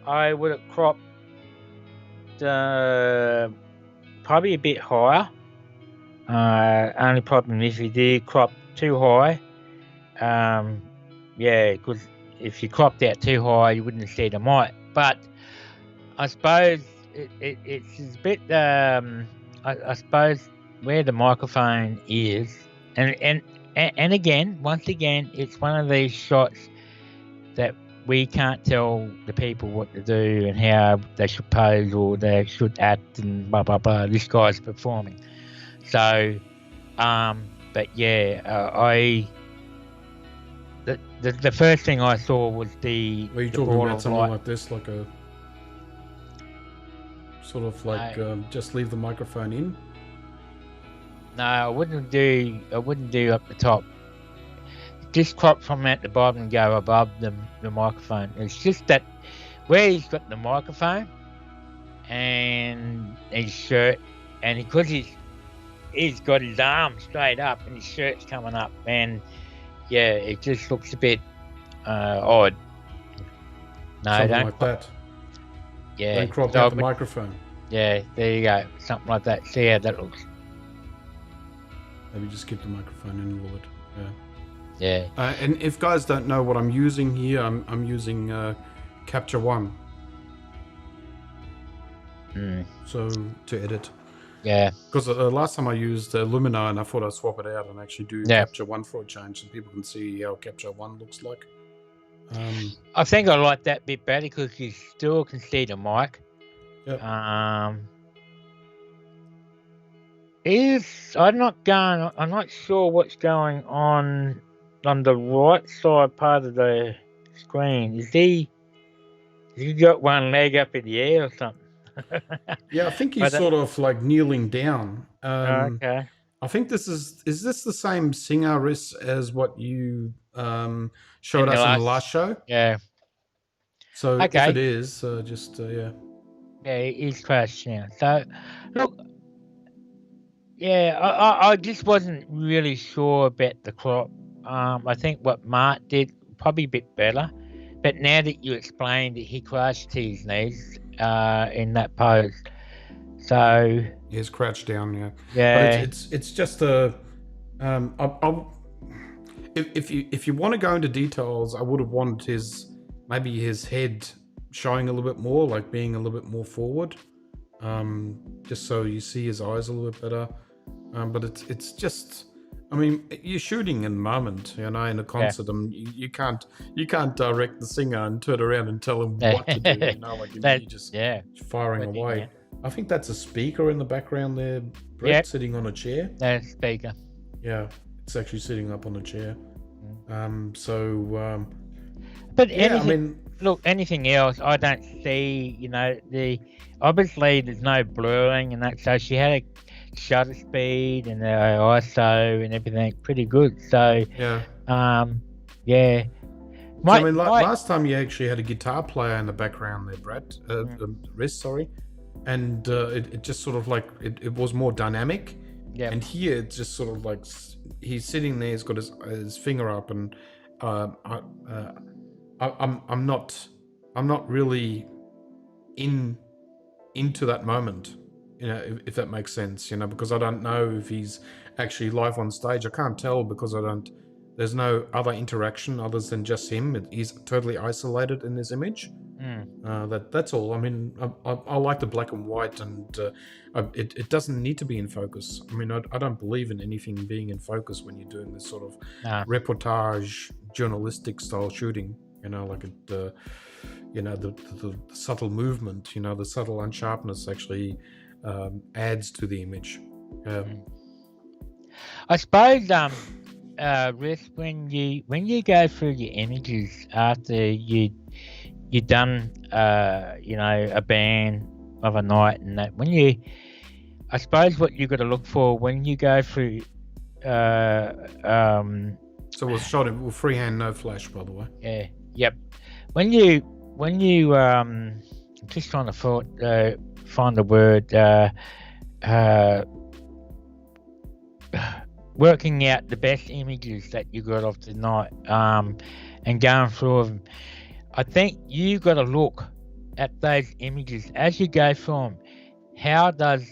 S4: I would have cropped probably a bit higher. Only problem if you did crop too high, because if you cropped out too high, you wouldn't have seen the mic. But I suppose it's a bit. I suppose where the microphone is, and again, once again, it's one of these shots that we can't tell the people what to do and how they should pose or they should act and blah blah blah. This guy's performing, so but yeah, the first thing I saw was the.
S3: Are you talking about something like this, like a sort of like just leave the microphone in?
S4: No, I wouldn't do up the top. Just crop from at the bottom and go above the microphone. It's just that where he's got the microphone and his shirt, and because he's got his arm straight up and his shirt's coming up, and yeah, it just looks a bit odd. No,
S3: something
S4: don't
S3: like that.
S4: Yeah,
S3: don't crop out the microphone.
S4: Yeah, there you go, something like that. See how that looks.
S3: Maybe just keep the microphone in a little bit.
S4: Yeah.
S3: And if guys don't know what I'm using here, I'm using Capture One. So to edit.
S4: Yeah.
S3: Because last time I used Lumina, and I thought I'd swap it out and actually do Capture One for a change, so people can see how Capture One looks like.
S4: I think I like that bit better because you still can see the mic.
S3: Yep.
S4: I'm not sure what's going on the right side part of the screen. Has he got one leg up in the air or something?
S3: Yeah, I think he's sort of like kneeling down.
S4: Okay.
S3: I think this is this the same singer risk as what you showed us in the last show?
S4: Yeah.
S3: So if it is, yeah.
S4: Yeah, he's crashed now. So, look, yeah, I just wasn't really sure about the crop. I think what Mark did probably a bit better, but now that you explained it, he crashed to his knees in that pose. So
S3: he's crouched down, yeah.
S4: Yeah.
S3: But it's just a if you want to go into details, I would have wanted maybe his head showing a little bit more, like being a little bit more forward, just so you see his eyes a little bit better. But it's just I mean, you're shooting in the moment, in a concert. You can't direct the singer and turn around and tell him what to do. Like you're just firing away.
S4: Out.
S3: I think that's a speaker in the background there, Brett, sitting on a chair.
S4: That's a speaker.
S3: Yeah, it's actually sitting up on a chair.
S4: But look, anything else, I don't see. Obviously there's no blurring and that. So she had a shutter speed and the ISO and everything pretty good. So
S3: last time you actually had a guitar player in the background there, Brett. And it just sort of like it was more dynamic. Yeah. And here it's just sort of like he's sitting there, he's got his finger up, and I'm not really into that moment, if that makes sense, because I don't know if he's actually live on stage. I can't tell because there's no other interaction other than just him. He's totally isolated in this image. That's all. I mean, I like the black and white, and it doesn't need to be in focus. I mean, I don't believe in anything being in focus when you're doing this sort of reportage, journalistic style shooting. Like the subtle movement, the subtle unsharpness actually adds to the image.
S4: I suppose, Riff, when you go through your images after you've done, a band of a night and that, I suppose what you've got to look for when you go through,
S3: so we'll shot it with freehand, no flash, by the way.
S4: Yeah. Yep. When you I'm just trying to find the word, working out the best images that you got of the night, and going through them. I think you got to look at those images as you go through them. How does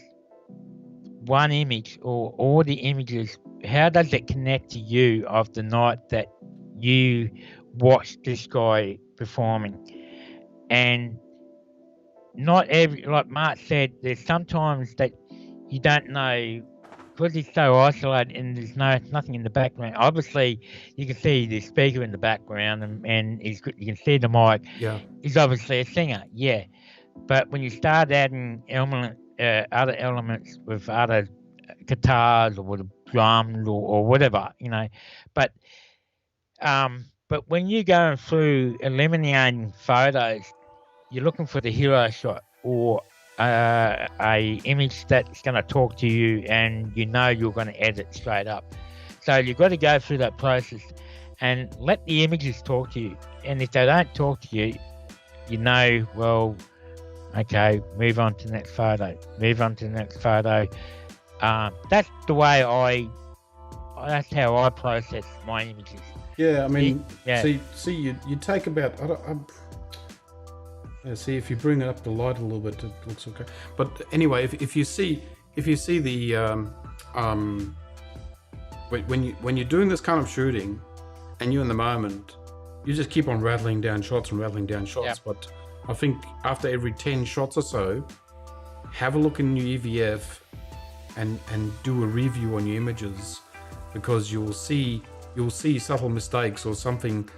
S4: one image or all the images, how does it connect to you of the night that you watched this guy performing? And not every, like Mark said, there's sometimes that you don't know because he's so isolated and there's nothing in the background. Obviously, you can see the speaker in the background and you can see the mic. Yeah, he's obviously a singer. Yeah, but when you start adding other elements with other guitars or with drums or whatever, but when you're going through eliminating photos, you're looking for the hero shot or a image that's going to talk to you and you're going to edit straight up. So you've got to go through that process and let the images talk to you. And if they don't talk to you, well, okay, move on to the next photo. That's the way that's how I process my images.
S3: Yeah, I mean, see, you take about. See if you bring it up the light a little bit, it looks okay. But anyway, if you see the when you're doing this kind of shooting, and you're in the moment, you just keep on rattling down shots. Yep. But I think after every 10 shots or so, have a look in your EVF and do a review on your images, because you'll see subtle mistakes or something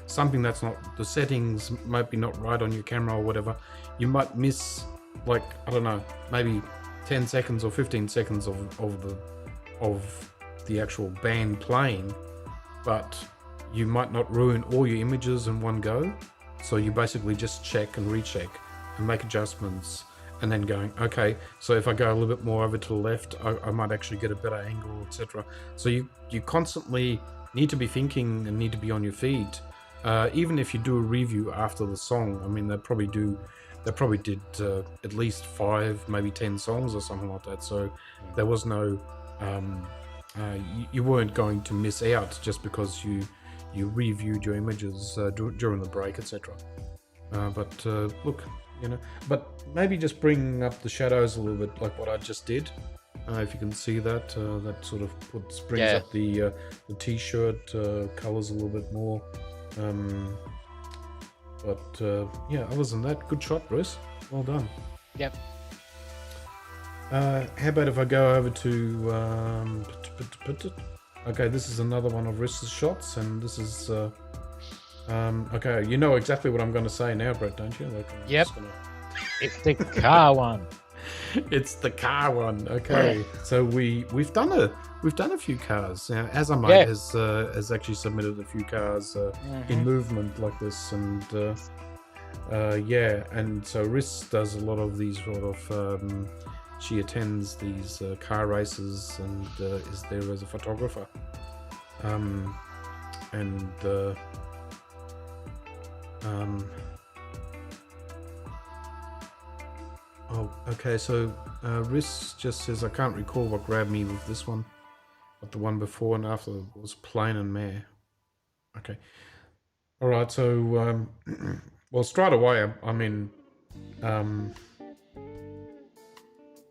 S3: that's not, the settings might be not right on your camera or whatever. You might miss, like, I don't know, maybe 10 seconds or 15 seconds of the actual band playing, but you might not ruin all your images in one go. So you basically just check and recheck and make adjustments, and then going, okay, so if I go a little bit more over to the left, I might actually get a better angle, etc. So you constantly need to be thinking and need to be on your feet. Even if you do a review after the song, I mean, they probably did at least 5, maybe 10 songs or something like that. So there was no, you weren't going to miss out just because you reviewed your images during the break, etc. But look, but maybe just bring up the shadows a little bit, like what I just did. If you can see that, that sort of brings up the t-shirt colors a little bit more. Other than that, good shot, Bruce. Well done.
S4: Yep.
S3: How about if I go over to Okay, this is another one of Ritz's shots, and this is okay. You know exactly what I'm going to say now, Brett, don't you? Like, I'm
S4: Yep.
S3: just gonna...
S4: It's the car one.
S3: It's the car one. Okay, so we've done a few cars. Now, Azamite
S4: Yeah.
S3: has actually submitted a few cars in movement like this, and and so Riz does a lot of these sort of. She attends these car races and is there as a photographer. Oh, okay, so Riz just says, I can't recall what grabbed me with this one, but the one before and after was plain and mare. Okay. All right, so, well, straight away, I mean,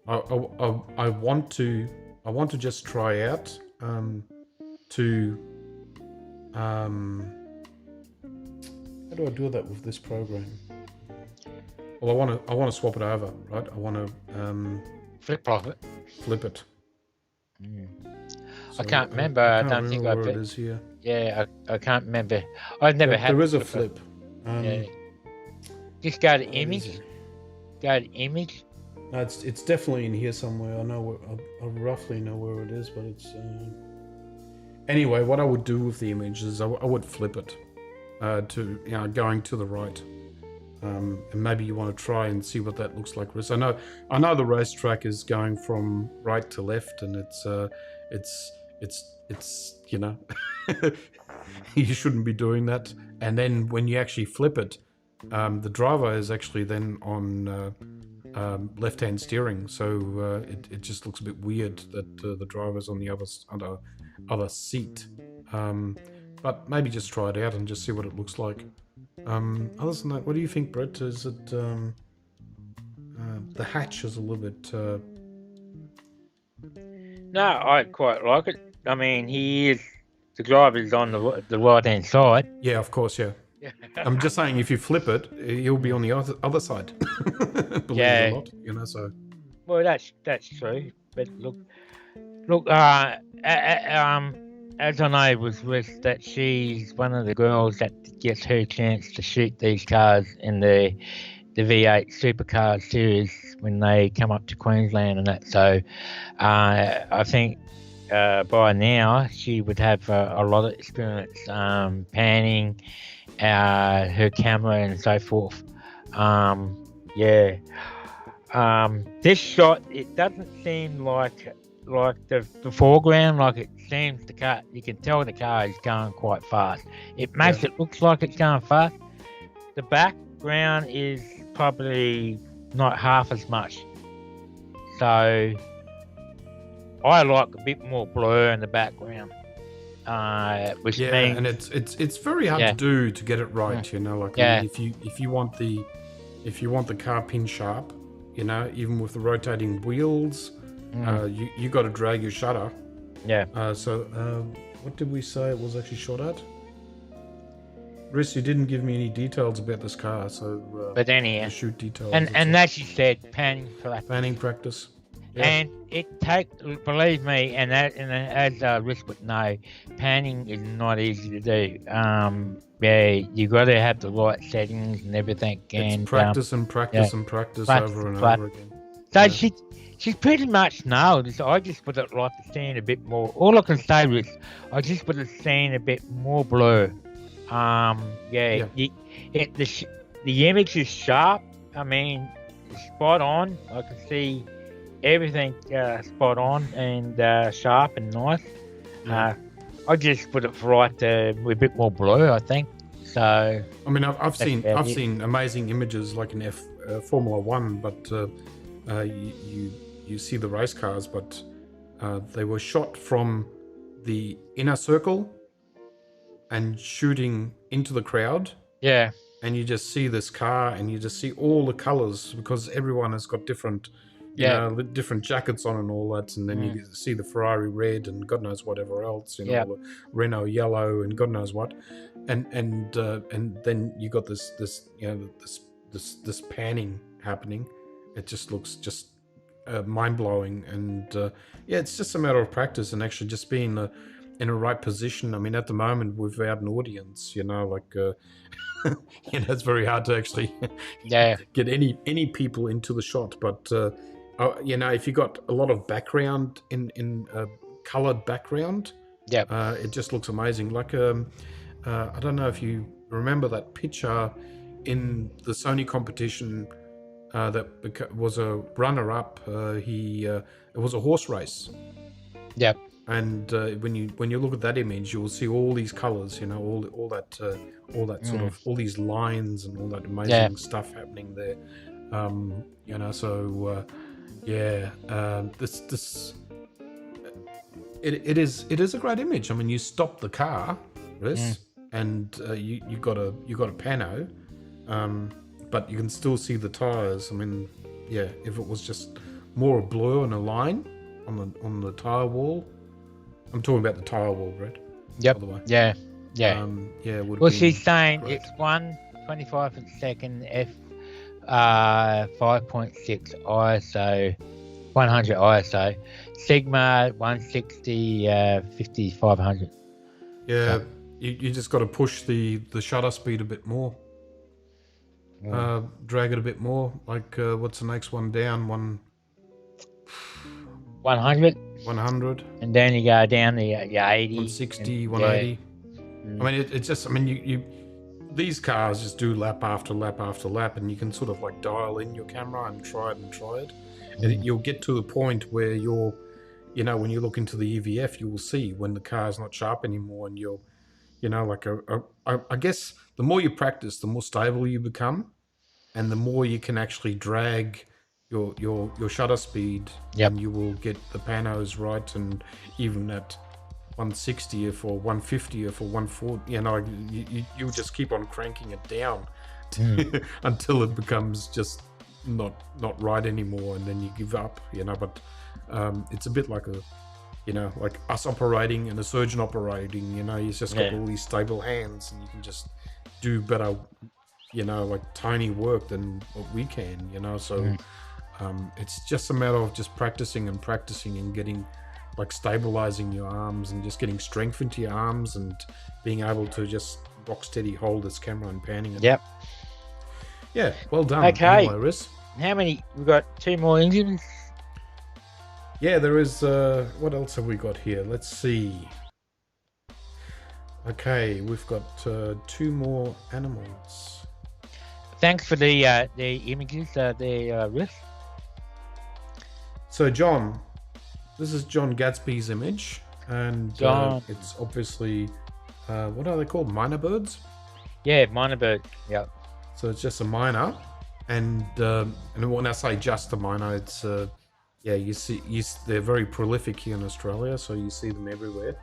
S3: I want to just try out how do I do that with this program? Well, I want to swap it over, right? I want to flip it.
S4: I can't remember. I don't think
S3: where it is here.
S4: Yeah, I can't remember. I've never had.
S3: There is a flip.
S4: Yeah. Just go to
S3: what
S4: image.
S3: is it?
S4: Go to image.
S3: No, it's definitely in here somewhere. I know I roughly know where it is, but it's anyway. What I would do with the image is I would flip it to going to the right, and maybe you want to try and see what that looks like. I know the racetrack is going from right to left, and it's you know you shouldn't be doing that. And then when you actually flip it, the driver is actually then on left-hand steering, so it just looks a bit weird that the driver's on the other seat. But maybe just try it out and just see what it looks like. Other than that, what do you think, Brett? Is it the hatch is a little bit?
S4: No, I quite like it. I mean, the driver's on the right-hand side.
S3: Yeah, of course, yeah. I'm just saying, if you flip it, you'll be on the other side. Believe it or not, you know. So.
S4: Well, that's true. But look. As I know with Riz, that she's one of the girls that gets her chance to shoot these cars in the V8 Supercar series when they come up to Queensland and that. So, I think by now she would have a lot of experience panning her camera and so forth. This shot, it doesn't seem like the foreground, like it seems the car, you can tell the car is going quite fast. It makes it look like it's going fast. The background is probably not half as much. So I like a bit more blur in the background. Which means,
S3: and it's very hard to do to get it right, you know. Like I mean, if you want the car pin sharp, you know, even with the rotating wheels, you got to drag your shutter. Yeah. So what did we say it was actually shot at? Riz, you didn't give me any details about this car, so
S4: but anyhow,
S3: shoot details.
S4: And as you said, panning
S3: practice. Yeah.
S4: And it takes, believe me, and as Riz would know, panning is not easy to do. You got to have the right settings and everything.
S3: It's practice and practice over and over again.
S4: So she's pretty much nailed it. I just would have liked to see a bit more. All I can say is, I just would have seen a bit more blur. The image is sharp. I mean, it's spot on. I can see everything spot on and sharp and nice. I just put it right with a bit more blur, I think. So
S3: I mean, I've seen amazing images like in Formula One, but you see the race cars, but they were shot from the inner circle and shooting into the crowd.
S4: Yeah.
S3: And you just see this car, and you just see all the colors because everyone has got different. Different jackets on and all that, and then you see the Ferrari red and God knows whatever else, the Renault yellow and God knows what, and then you got this panning happening. It just looks mind blowing, and it's just a matter of practice and actually just being in a right position. I mean, at the moment, without an audience, like, it's very hard to actually
S4: Yeah.
S3: get any people into the shot. But if you got a lot of background in colored background,
S4: Yep.
S3: it just looks amazing. Like, I don't know if you remember that picture in the Sony competition that was a runner-up. It was a horse race.
S4: Yep.
S3: And when you look at that image, you will see all these colors, all that sort of, all these lines and all that amazing stuff happening there. It is a great image. I mean, you stop the car, Chris, and you got a pano, but you can still see the tires. I mean, if it was just more a blur and a line on the tire wall. I'm talking about the tire wall, Brett.
S4: Yep.
S3: By the way.
S4: Yeah.
S3: Well,
S4: she's saying
S3: great.
S4: it's 125 per second f 5.6 ISO, 100 ISO, Sigma 160 5500.
S3: Yeah, you just got to push the shutter speed a bit more. Drag it a bit more. Like, what's the next one down?
S4: 100.
S3: 100.
S4: And then you go down to 80.
S3: 160, 180. I mean, it's just, I mean, you these cars just do lap after lap after lap, and you can sort of like dial in your camera and try it. And you'll get to the point where you're, when you look into the EVF, you will see when the car's not sharp anymore, and you're, like I guess the more you practice, the more stable you become, and the more you can actually drag your shutter speed, and you will get the panos right, and even at 160th or 150th or 140, you just keep on cranking it down until it becomes just not right anymore, and then you give up, but it's a bit like like us operating and a surgeon operating, he's just got all these stable hands, and you can just do better, like tiny work than what we can, so it's just a matter of just practicing and getting, like, stabilizing your arms and just getting strength into your arms and being able to just rock steady hold this camera and panning it.
S4: Yep.
S3: Yeah, well done.
S4: Okay.
S3: Anyway, Riz.
S4: How many? We've got 2 more engines.
S3: Yeah, there is. What else have we got here? Let's see. Okay, we've got 2 more animals.
S4: Thanks for the images there, Riz.
S3: So, John, this is John Gatsby's image, and it's obviously, what are they called? Minor birds?
S4: Yeah, minor bird. Yep.
S3: So it's just a minor, and when I say just a minor, it's you see, they're very prolific here in Australia, so you see them everywhere.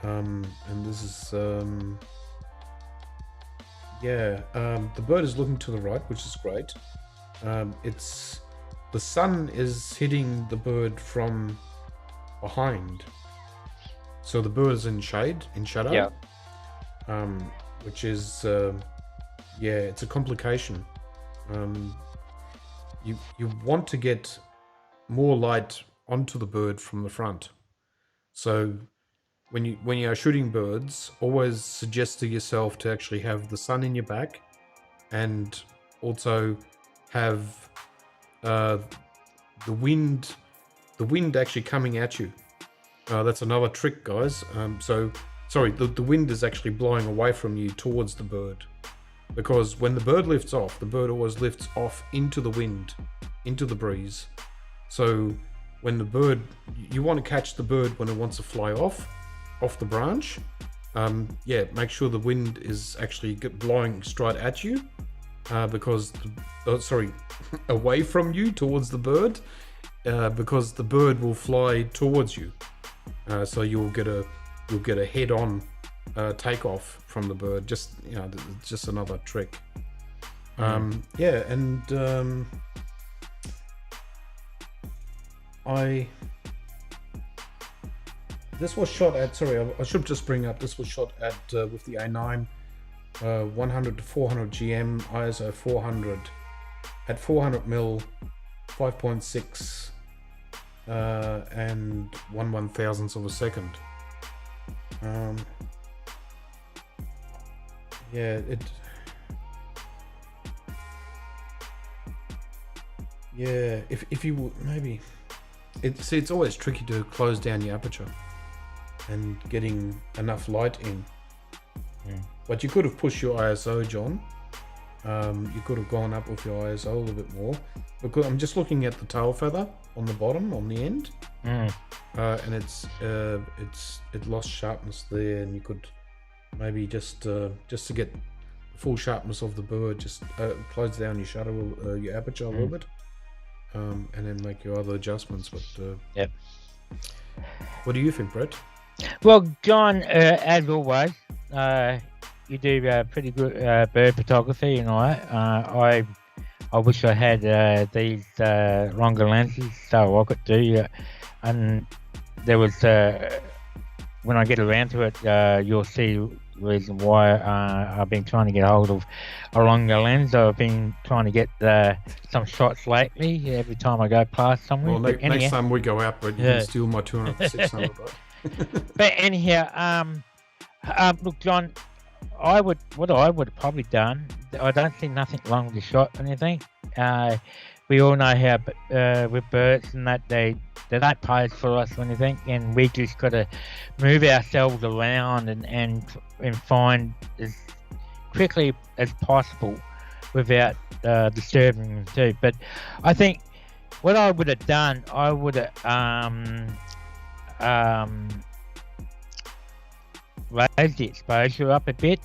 S3: And this is the bird is looking to the right, which is great. The sun is hitting the bird from behind, so the bird is in shadow.
S4: Yeah.
S3: Which is it's a complication. You want to get more light onto the bird from the front. So when you are shooting birds, always suggest to yourself to actually have the sun in your back, and also have the wind actually coming at you. That's another trick, guys. The wind is actually blowing away from you towards the bird, because when the bird lifts off, the bird always lifts off into the wind, into the breeze. So when the bird, you want to catch the bird when it wants to fly off the branch. Make sure the wind is actually blowing straight at you, away from you towards the bird, because the bird will fly towards you. So you'll get a head-on takeoff from the bird. Just it's just another trick. This was shot at. I should just bring up. This was shot at with the A9, 100 to 400 GM, ISO 400, at 400mm, 5.6, and 1/1000th of a second. Yeah, yeah, if you would maybe, it's always tricky to close down your aperture and getting enough light in. But you could have pushed your ISO, John. You could have gone up with your ISO a little bit more, because I'm just looking at the tail feather on the bottom, on the end, and it lost sharpness there, and you could maybe just to get full sharpness of the bird, just close down your shutter, your aperture a little bit, and then make your other adjustments. But
S4: Yep.
S3: what do you think, Brett?
S4: Well, John, as always, you do pretty good bird photography and all that. I wish I had these longer lenses so I could do. And there was, when I get around to it, you'll see the reason why I've been trying to get hold of a longer lens. I've been trying to get some shots lately every time I go past somewhere.
S3: Well, next time we go out, Brett, you can steal my 200-600, right?
S4: But anyhow, look, John, what I would have probably done, I don't see nothing wrong with the shot or anything. We all know how with birds and that they don't pose for us or anything, and we just got to move ourselves around and find as quickly as possible without disturbing them too. But I think what I would have done, I would have raise the exposure up a bit,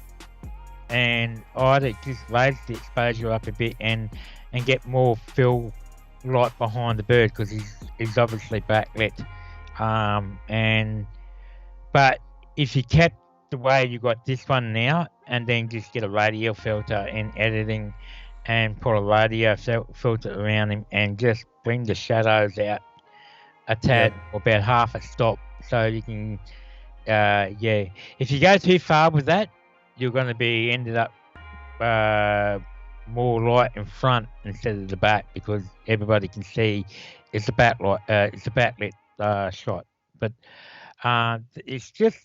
S4: and either just raise the exposure up a bit and get more fill light behind the bird, because he's obviously backlit. But if you kept the way you got this one now, and then just get a radio filter in editing and put a radio filter around him and just bring the shadows out a tad, or about half a stop, so you can if you go too far with that, you're going to be ended up more light in front instead of the back, because everybody can see it's a backlight, it's a backlit shot. But it's just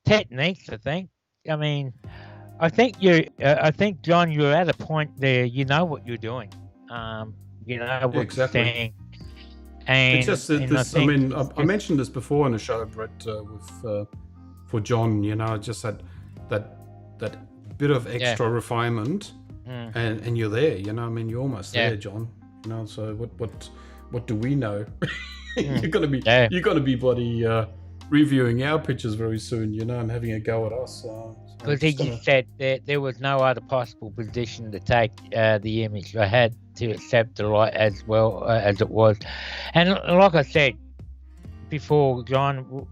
S4: techniques, I think. I mean, I think John, you're at a point there. You know what you're doing. You know what you're saying. And
S3: it's just this. I mean, I mentioned this before in the show, Brett, with for John. You know, just that bit of extra refinement, and you're there. You know, I mean, you're almost there, John. You know, so what do we know? You're gonna be bloody reviewing our pictures very soon. You know, and having a go at us.
S4: Because he just said there was no other possible position to take the image. I had to accept the light as well as it was. And like I said before, John,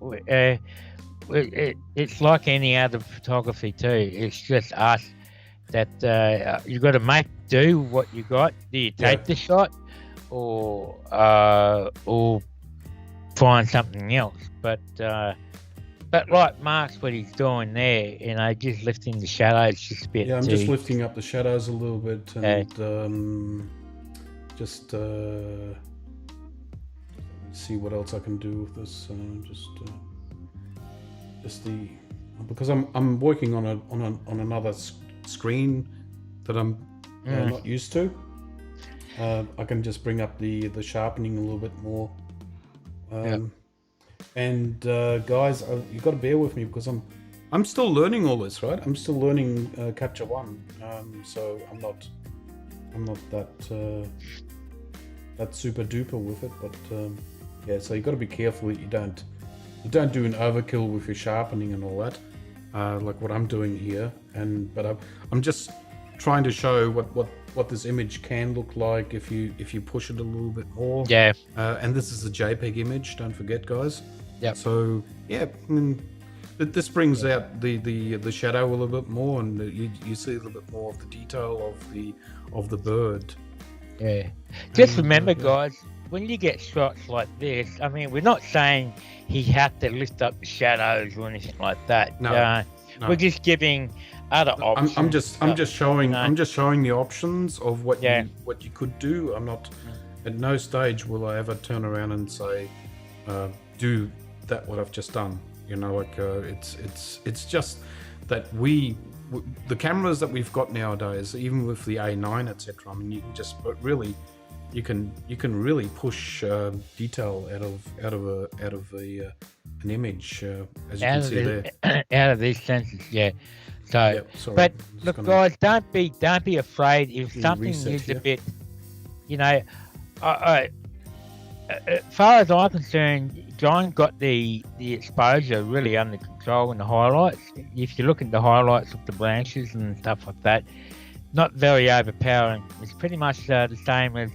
S4: it's like any other photography too. It's just us that you got to make do what you got. Do you take the shot or find something else? But like Mark's what he's doing there, you know, just lifting the shadows just a bit.
S3: Yeah, I'm just lifting up the shadows a little bit, and just see what else I can do with this. Because I'm working on another screen that I'm not used to. I can just bring up the sharpening a little bit more. And guys, you've got to bear with me, because I'm still learning all this, right? I'm still learning Capture One, so I'm not that super duper with it. But so you got to be careful that you don't do an overkill with your sharpening and all that, like what I'm doing here. But I'm just trying to show what this image can look like if you push it a little bit more. And this is a JPEG image, don't forget, guys. So I mean, this brings out the shadow a little bit more, and you see a little bit more of the detail of the bird.
S4: Just remember, guys, when you get shots like this, I mean, we're not saying he had to lift up the shadows or anything like that. No. We're just giving other options.
S3: I'm just showing the options of what you could do. I'm not at no stage will I ever turn around and say do that what I've just done. You know, like it's just that the cameras that we've got nowadays, even with the A9, etc. I mean, you can just really, you can really push detail out of an image, as you can see there.
S4: Out of these sensors, yeah. So,
S3: Yep, sorry,
S4: but
S3: I'm just
S4: look,
S3: gonna
S4: guys, don't be afraid if something
S3: reset
S4: is a
S3: here.
S4: bit, you know. As far as I'm concerned, John got the exposure really under control in the highlights. If you look at the highlights of the branches and stuff like that, not very overpowering. It's pretty much the same as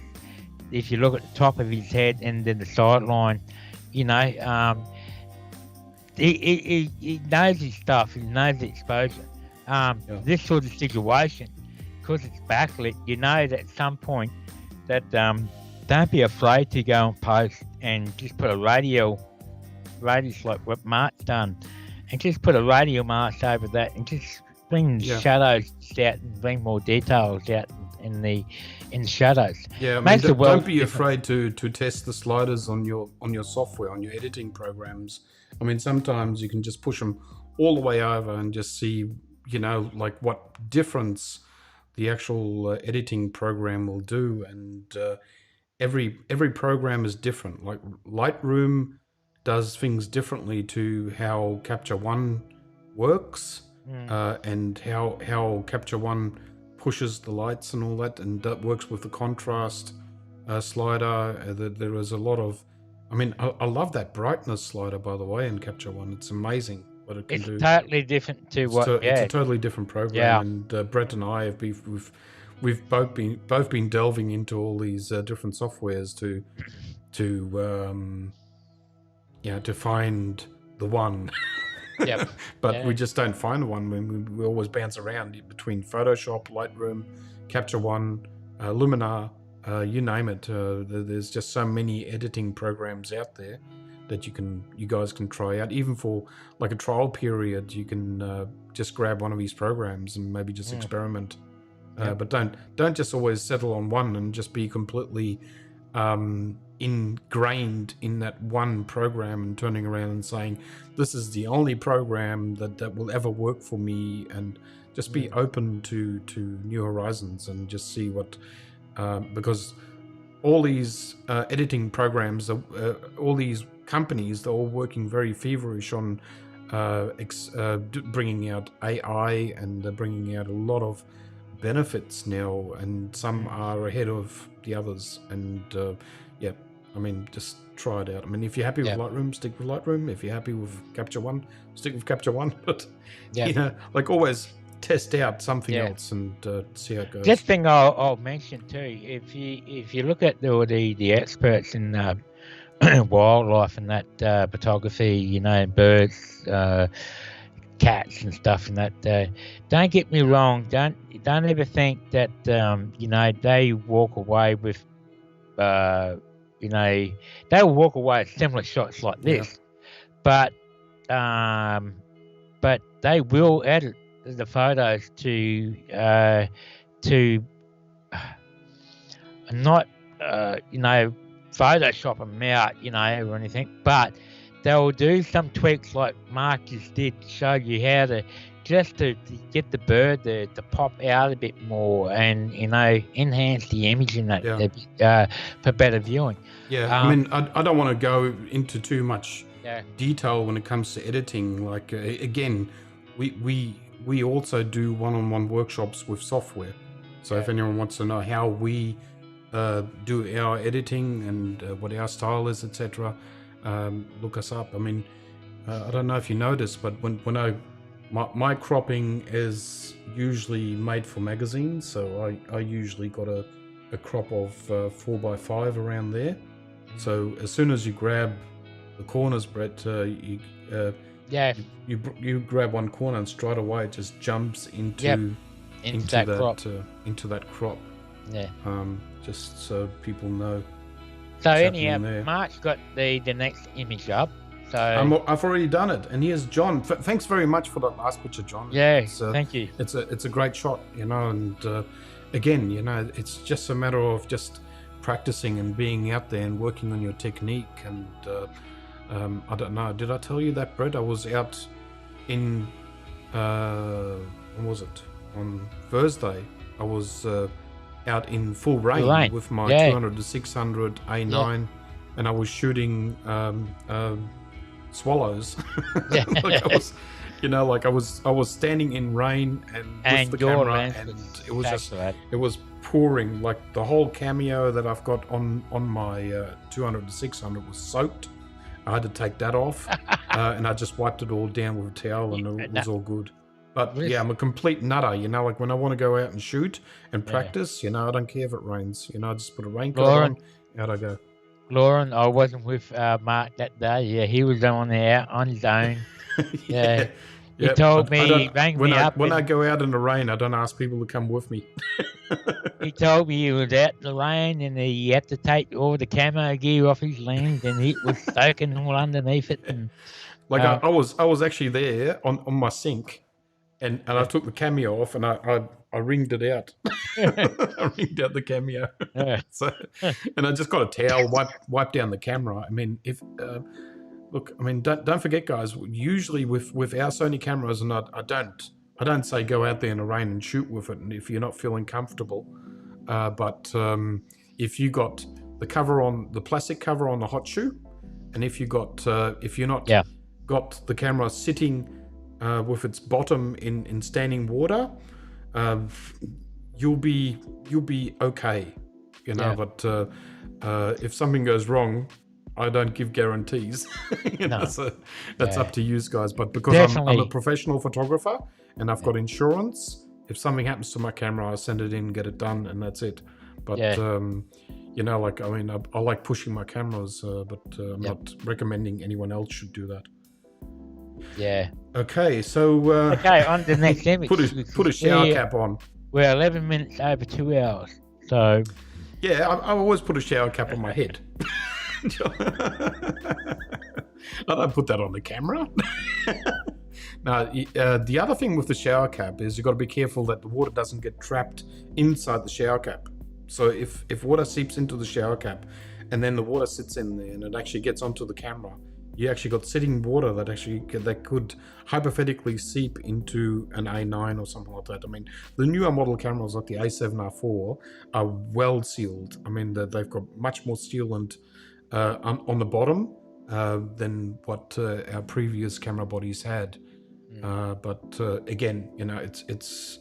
S4: if you look at the top of his head and then the sideline. You know, he knows his stuff. He knows the exposure. This sort of situation, because it's backlit, you know that at some point that don't be afraid to go and post and just put a radius like what Mark's done, and just put a radial mask over that and just bring shadows out and bring more details out in the shadows.
S3: Yeah, I mean,
S4: Makes the world
S3: don't be
S4: different.
S3: afraid to test the sliders on your software, on your editing programs. I mean, sometimes you can just push them all the way over and just see, you know, like what difference the actual editing program will do. And every program is different. Like Lightroom does things differently to how Capture One works, and how Capture One pushes the lights and all that, and that works with the contrast slider. There is a lot of, I mean, I love that brightness slider, by the way, in Capture One. It's amazing what it can
S4: It's
S3: do.
S4: totally different to
S3: It's
S4: what.
S3: it's a totally different program,
S4: Yeah.
S3: and Brett and I have we've both been delving into all these different softwares to find the one.
S4: Yep.
S3: But
S4: Yeah.
S3: we just don't find the one. We always bounce around between Photoshop, Lightroom, Capture One, Luminar, you name it. There's just so many editing programs out there that you guys can try out. Even for like a trial period, you can just grab one of these programs and maybe just experiment. But don't just always settle on one and just be completely ingrained in that one program and turning around and saying, this is the only program that will ever work for me. And just be open to new horizons and just see what, because all these editing programs, all these companies, they're all working very feverish on bringing out AI, and they're bringing out a lot of benefits now, and some are ahead of the others. And I mean, just try it out. I mean, if you're happy with Lightroom, stick with Lightroom. If you're happy with Capture One, stick with Capture One. But you know, like always, test out something else and see how it goes.
S4: This thing I'll mention too. If you look at the experts in wildlife and that photography, you know, birds, cats and stuff, and that don't get me wrong, don't ever think that you know, they walk away with you know, they will walk away with similar shots like this, but they will edit the photos to not you know, Photoshop them out, you know, or anything, but they'll do some tweaks like Mark just did, show you how to just to get the bird to pop out a bit more, and you know, enhance the image in that for better viewing.
S3: I mean, I don't want to go into too much detail when it comes to editing. Like again, we also do one-on-one workshops with software. So if anyone wants to know how we do our editing and what our style is, etc., look us up. I mean, I don't know if you noticed, but when my cropping is usually made for magazines, so I usually got a crop of 4x5 around there. So as soon as you grab the corners, Brett, you grab one corner and straight away it just jumps into that crop. Yeah. Just so people know.
S4: So anyhow, Mark's got the next image up. So
S3: I've already done it, and here's John. Thanks very much for that last picture, John.
S4: Yeah, thank you.
S3: It's a great shot, you know. And again, you know, it's just a matter of just practicing and being out there and working on your technique. And I don't know. Did I tell you that, Brett? I was out in when was it? On Thursday. I was out in full rain with my 200 to 600 A9, and I was shooting swallows. Like I was standing in rain and with the camera, and it was it was pouring. Like the whole cameo that I've got on my 200 to 600 was soaked. I had to take that off, and I just wiped it all down with a towel, and it was all good. But yeah, I'm a complete nutter, like when I want to go out and shoot and practice, I don't care if it rains. I just put a raincoat on, out I go.
S4: Lauren, I wasn't with Mark that day. Yeah, he was on his own. Yeah. He told me, rang me up.
S3: When I go out in the rain, I don't ask people to come with me.
S4: He told me he was out in the rain and he had to take all the camo gear off his lens and it was soaking all underneath it. And,
S3: I was actually there on my sink, and I took the cameo off and I ringed it out. I ringed out the cameo. And I just got a towel, wipe down the camera. I mean, don't forget, guys. Usually with our Sony cameras, and I don't say go out there in the rain and shoot with it, and if you're not feeling comfortable. But if you got the plastic cover on the hot shoe, and if you're not got the camera sitting with its bottom in standing water, you'll be okay, But if something goes wrong, I don't give guarantees. So that's up to you guys. But because I'm a professional photographer and I've got insurance, if something happens to my camera, I send it in, get it done, and that's it. But I like pushing my cameras, but I'm not recommending anyone else should do that.
S4: Yeah.
S3: Okay, so
S4: on the next image.
S3: Put a shower cap on.
S4: We're 11 minutes over 2 hours. So
S3: yeah, I always put a shower cap on my head. I don't put that on the camera. Now, the other thing with the shower cap is you've got to be careful that the water doesn't get trapped inside the shower cap. So if water seeps into the shower cap and then the water sits in there and it actually gets onto the camera, you actually got sitting water that could hypothetically seep into an A9 or something like that. I mean, the newer model cameras like the A7R4 are well sealed. I mean, they've got much more sealant on the bottom than what our previous camera bodies had. But again, it's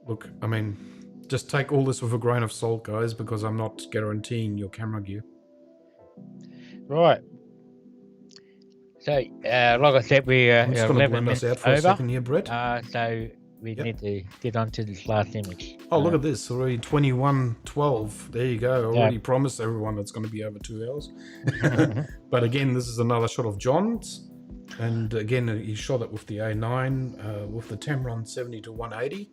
S3: look, I mean, just take all this with a grain of salt, guys, because I'm not guaranteeing your camera gear.
S4: Right. So, like I said, we're 11 minutes
S3: us out for
S4: over.
S3: a second here, Brett.
S4: So we need to get on to this last image.
S3: Oh, look at this. Already 21:12. There you go. Already promised everyone it's going to be over 2 hours. But again, this is another shot of John's. And again, he shot it with the A9, with the Tamron 70 to 180,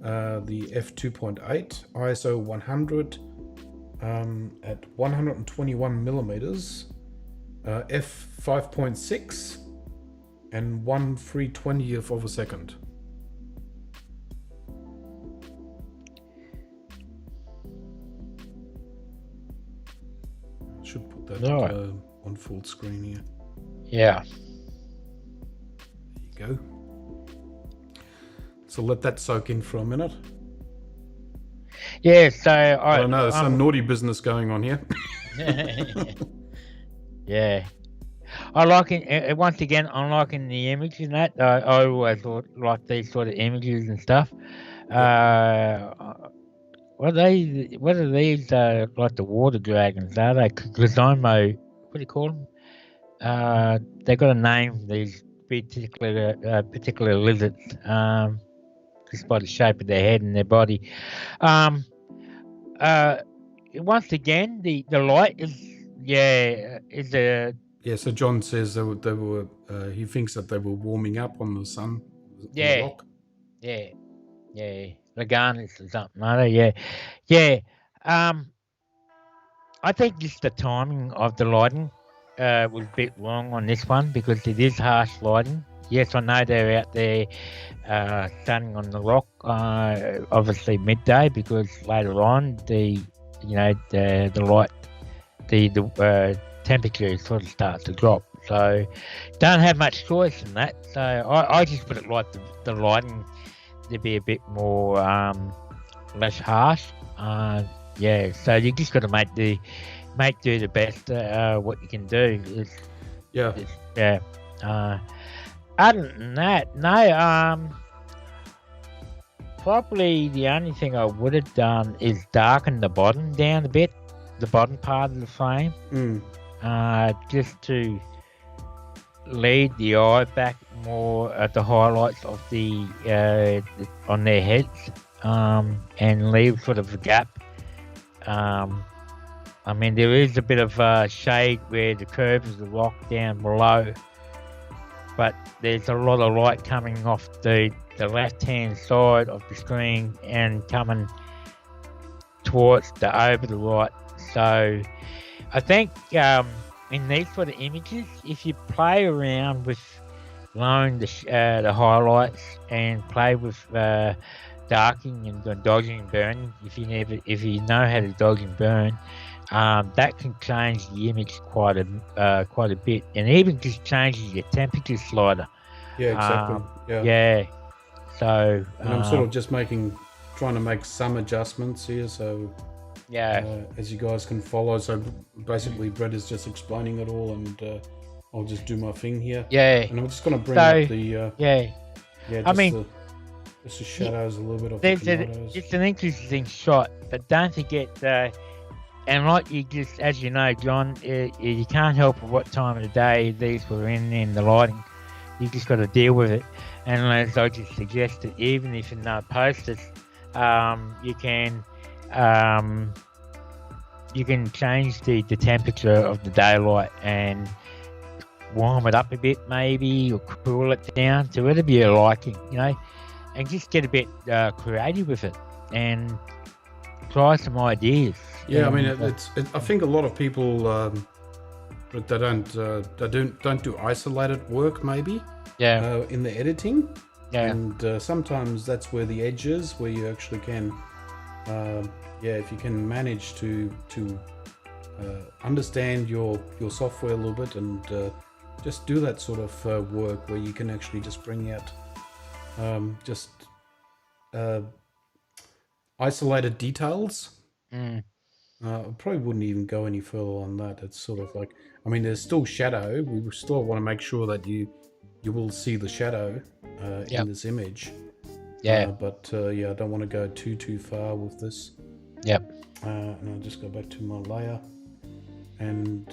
S3: the f2.8, ISO 100 at 121 millimeters, f5.6, and 1/320th of a second. Should put that on full screen here.
S4: Yeah.
S3: There you go. So let that soak in for a minute.
S4: Yeah, so
S3: I don't know, there's some naughty business going on here.
S4: Yeah. I like it, once again, I'm liking the images and that. I always like these sort of images and stuff. What are these, like the water dragons, are they? Gazimo, what do you call them? They got a name, these particular lizards, just by the shape of their head and their body. Once again, the light is a...
S3: Yeah, so John says they were he thinks that they were warming up on the sun.
S4: Yeah. Rock. Yeah. Laganis or something, are they? Yeah. I think just the timing of the lighting was a bit wrong on this one because it is harsh lighting. Yes, I know they're out there standing on the rock, obviously midday, because later on the light, the temperature sort of starts to drop. So don't have much choice in that. So I just would like the lighting to be a bit more less harsh. So you just got to make do the best what you can do. Other than that, no. Probably the only thing I would have done is darken the bottom down a bit, the bottom part of the frame, just to lead the eye back more at the highlights of the on their heads, and leave sort of a gap. I mean, there is a bit of shade where the curve is the rock down below, but there's a lot of light coming off the left-hand side of the screen and coming towards over the right. So I think in these sort of images, if you play around with lowering the highlights and play with darking and dodging and burning, if you know how to dodge and burn, that can change the image quite a bit, and even just changes your temperature slider.
S3: Yeah, exactly.
S4: Yeah. So
S3: and I'm sort of just trying to make some adjustments here, so as you guys can follow. So basically, Brett is just explaining it all, and I'll just do my thing here.
S4: Yeah.
S3: And I'm just going to bring up the just the shadows a little bit of the tomatoes.
S4: It's an interesting shot, but don't forget, and like you just, as you know, John, you can't help what time of the day these were in the lighting. You just got to deal with it. And as I just suggested, even if you're not posted, you can change the temperature of the daylight and warm it up a bit, maybe, or cool it down to whatever you're liking, and just get a bit creative with it and try some ideas.
S3: Yeah, I mean, I think a lot of people they don't do isolated work, maybe.
S4: Yeah.
S3: In the editing.
S4: Yeah.
S3: And sometimes that's where the edge is, where you actually can, if you can manage to understand your software a little bit and just do that sort of work where you can actually just bring out isolated details. I probably wouldn't even go any further on that. It's sort of like, I mean, there's still shadow. We still want to make sure that you will see the shadow in this image. But I don't want to go too far with this. And I'll just go back to my layer, and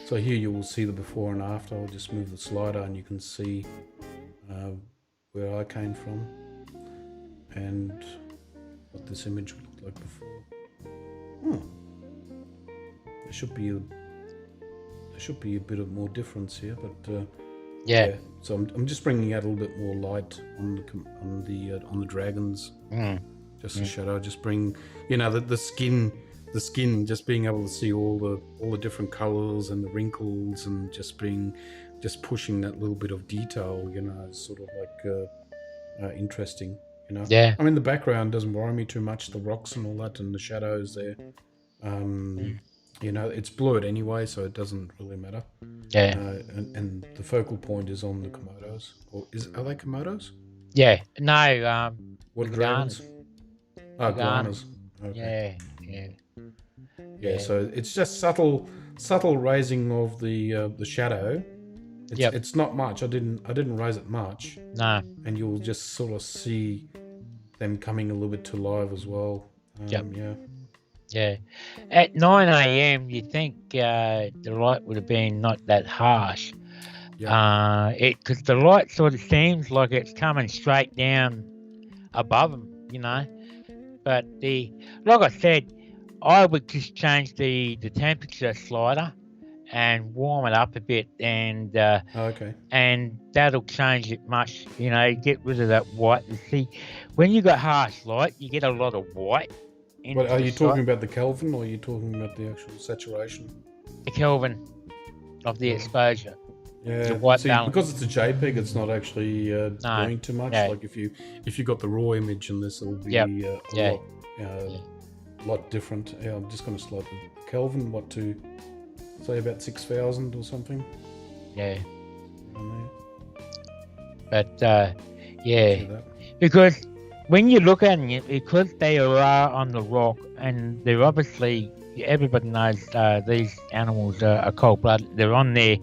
S3: so here you will see the before and after. I'll just move the slider and you can see where I came from and what this image would look like before. There should be a bit of more difference here, but so I'm just bringing out a little bit more light on the dragons. Just a shadow. Just bring the skin. Just being able to see all the different colors and the wrinkles, and just pushing that little bit of detail. Is sort of like interesting.
S4: Yeah.
S3: I mean, the background doesn't worry me too much. The rocks and all that, and the shadows there. It's blurred anyway, so it doesn't really matter.
S4: Yeah.
S3: And the focal point is on the Komodos. Or are they Komodos?
S4: Yeah. No.
S3: What are dragons? Iguanas. Okay. Yeah. So it's just subtle raising of the shadow. It's not much. I didn't raise it much.
S4: No.
S3: And you'll just sort of see them coming a little bit to life as well.
S4: Yeah. At 9 a.m, you think the light would have been not that harsh. Because the light sort of seems like it's coming straight down above them, But like I said, I would just change the temperature slider and warm it up a bit, and and that'll change it much. Get rid of that white. You see, when you got harsh light, you get a lot of white.
S3: But are you talking about the Kelvin, or are you talking about the actual saturation?
S4: The Kelvin of the exposure.
S3: Yeah,
S4: the white balance.
S3: Because it's a JPEG, it's not actually doing too much.
S4: Yeah.
S3: Like if you got the raw image in this, it'll be a lot different. Yeah, I'm just going to slide the Kelvin to say about 6,000 or something.
S4: Yeah.
S3: On
S4: But
S3: there.
S4: yeah,
S3: See that?
S4: because when you look at it, because they are on the rock, and they're obviously, everybody knows these animals are cold-blooded. They're on there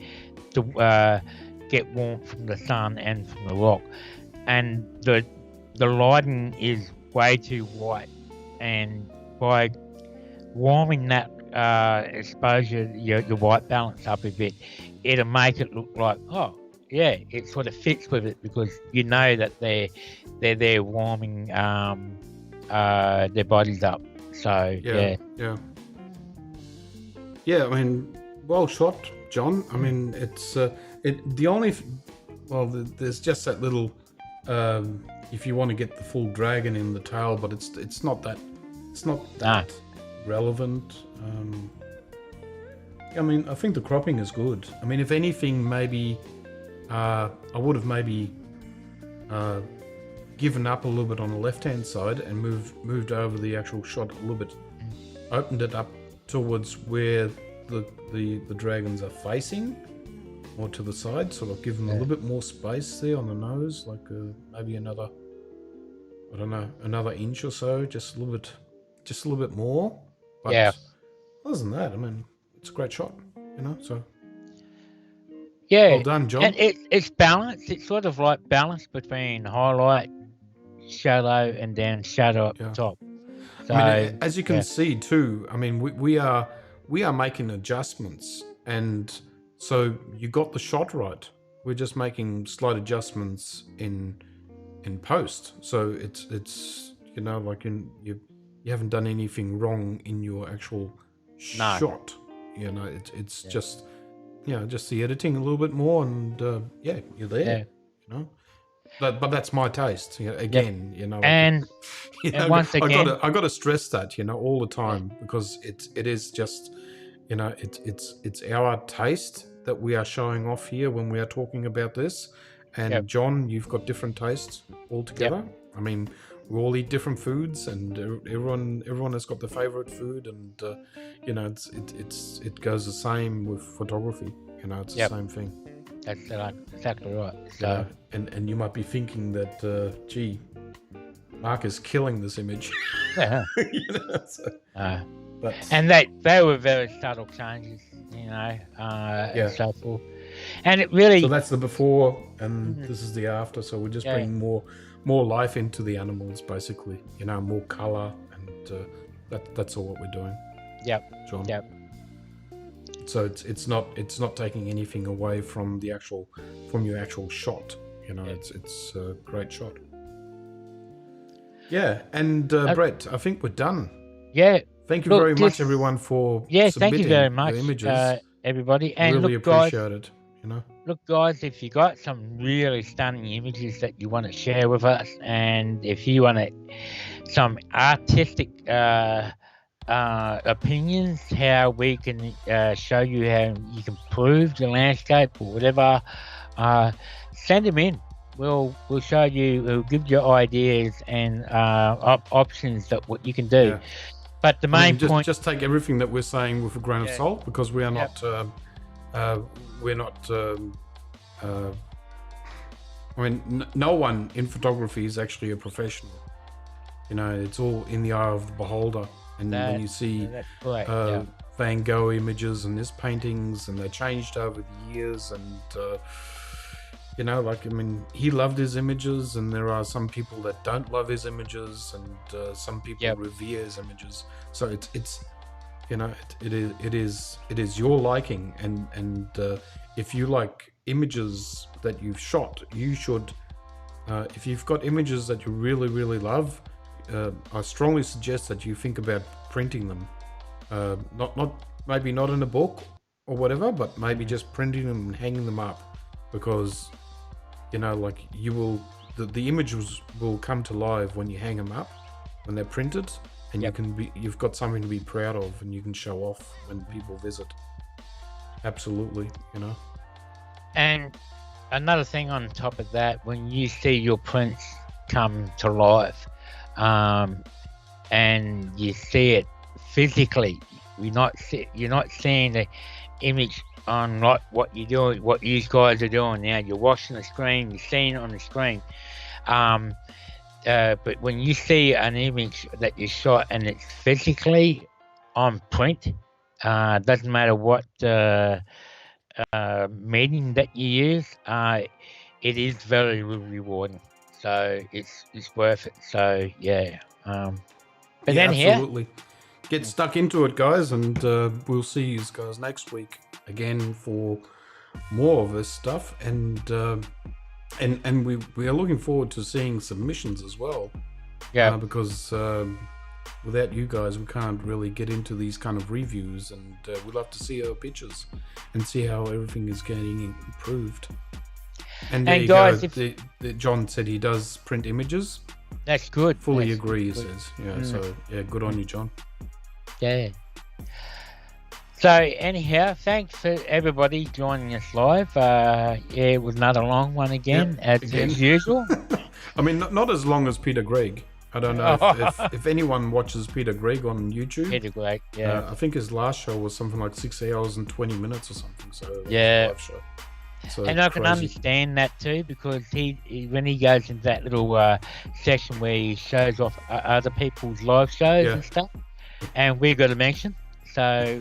S4: to get warmth from the sun and from the rock, and the lighting is way too white, and by warming that exposure, your white balance up a bit, it'll make it look like, oh yeah, it sort of fits with it, because you know that they're there warming their bodies up. So yeah.
S3: I mean, well shot, John. I mean, it's there's just that little if you want to get the full dragon in the tail, but it's not that relevant. I mean, I think the cropping is good. I mean, if anything, maybe I would have maybe given up a little bit on the left-hand side and moved over the actual shot a little bit, opened it up towards where the dragons are facing, or to the side, sort of give them a little bit more space there on the nose, like maybe another, I don't know, another inch or so, just a little bit more. But other than that, I mean, it's a great shot, you know. So
S4: yeah,
S3: well done, John.
S4: And it's balanced. It's sort of like balanced between highlight, shadow, and then shadow up the top. So,
S3: I mean, as you can see too, I mean, we are making adjustments, and so you got the shot right. We're just making slight adjustments in post. So it's you know, like you haven't done anything wrong in your actual shot. You know, it's just, you know, just the editing a little bit more, and you're there. Yeah. You know, but that's my taste. You know, again, you know,
S4: and,
S3: you know,
S4: and once again,
S3: I got to stress that, you know, all the time, because it is just, you know, it's our taste that we are showing off here when we are talking about this. And John, you've got different tastes altogether. I mean, we all eat different foods, and everyone has got their favorite food, and you know, it goes the same with photography. You know, it's the same thing.
S4: That's exactly right. So,
S3: yeah. And you might be thinking that, gee, Mark is killing this image.
S4: Yeah.
S3: You know, so, but
S4: and they were very subtle changes, you know, and so forth. And it really.
S3: So that's the before, and this is the after. So we're just bringing more life into the animals, basically. You know, more color, and that's all what we're doing. Yep. John.
S4: Yep.
S3: So it's not taking anything away from your actual shot. You know, it's a great shot. Yeah, and Brett, I think we're done.
S4: Yeah.
S3: Thank you very much, everyone, for submitting
S4: thank you very much,
S3: your images.
S4: Everybody. And
S3: really
S4: look,
S3: appreciate
S4: guys,
S3: it. You know.
S4: Look, guys, if you got some really stunning images that you want to share with us, and if you want some artistic opinions, how we can show you how you can improve the landscape or whatever, send them in. We'll show you. We'll give you ideas and options that what you can do. Yeah. But the main point,
S3: just take everything that we're saying with a grain of salt, because we are not. We're not. I mean, no one in photography is actually a professional. You know, it's all in the eye of the beholder. And when you see Van Gogh images and his paintings, and they changed over the years, and you know, like, I mean, he loved his images, and there are some people that don't love his images, and some people revere his images. So it's you know, it is your liking, and if you like images that you've shot, you should. If you've got images that you really, really love, I strongly suggest that you think about printing them. Maybe not in a book or whatever, but maybe just printing them and hanging them up, because, you know, like, you will, the images will come to life when you hang them up, when they're printed, and you've got something to be proud of, and you can show off when people visit. Absolutely, you know.
S4: And another thing on top of that, when you see your prints come to life, and you see it physically, you're not seeing the image on like what you're doing, what you guys are doing now. You're watching the screen, you're seeing it on the screen. But when you see an image that you shot and it's physically on print, doesn't matter what medium that you use, it is very rewarding. So it's worth it. So yeah. But then
S3: absolutely. Get stuck into it, guys, and we'll see you guys next week again for more of this stuff. And we are looking forward to seeing submissions as well.
S4: Yeah.
S3: Because without you guys, we can't really get into these kind of reviews, and we'd love to see our pictures and see how everything is getting improved. And there you
S4: guys,
S3: go. John said he does print images.
S4: That's good.
S3: Fully
S4: That's
S3: agree, he
S4: good.
S3: says. Yeah, so yeah, good on you, John.
S4: Yeah. So anyhow, thanks for everybody joining us live. Yeah, it was another long one again, as usual.
S3: I mean, not as long as Peter Gregg. I don't know if anyone watches Peter Gregg on YouTube.
S4: Peter Gregg, yeah.
S3: I think his last show was something like 6 hours and 20 minutes or something. So
S4: yeah.
S3: Live show. So
S4: and I can understand that too, because he when he goes into that little section where he shows off other people's live shows and stuff, and we've got to mention. So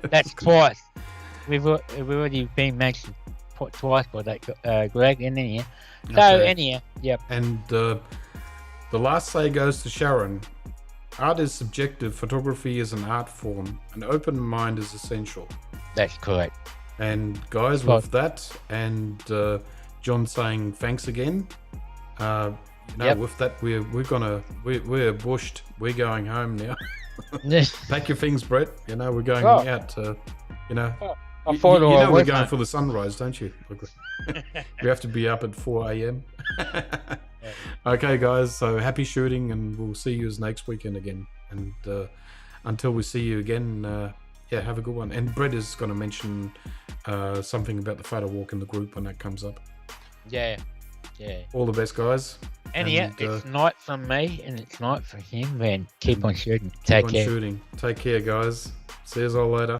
S4: that's twice. We've already been mentioned twice by that Greg in here. So anyhow, yep.
S3: And the last say goes to Sharon. Art is subjective. Photography is an art form. An open mind is essential.
S4: That's correct.
S3: And guys, with that, and John saying thanks again. With that, we're bushed. We're going home now. Pack your things, Brett. We're going out.
S4: I thought
S3: we're going for the sunrise, don't you? We have to be up at 4 a.m. Okay, guys. So happy shooting, and we'll see you next weekend again. And until we see you again. Have a good one. And Brett is going to mention something about the photo walk in the group when that comes up. Yeah. All the best, guys.
S4: And it's night from me and it's night for him. And keep on shooting. Take care.
S3: Take care, guys. See you all later.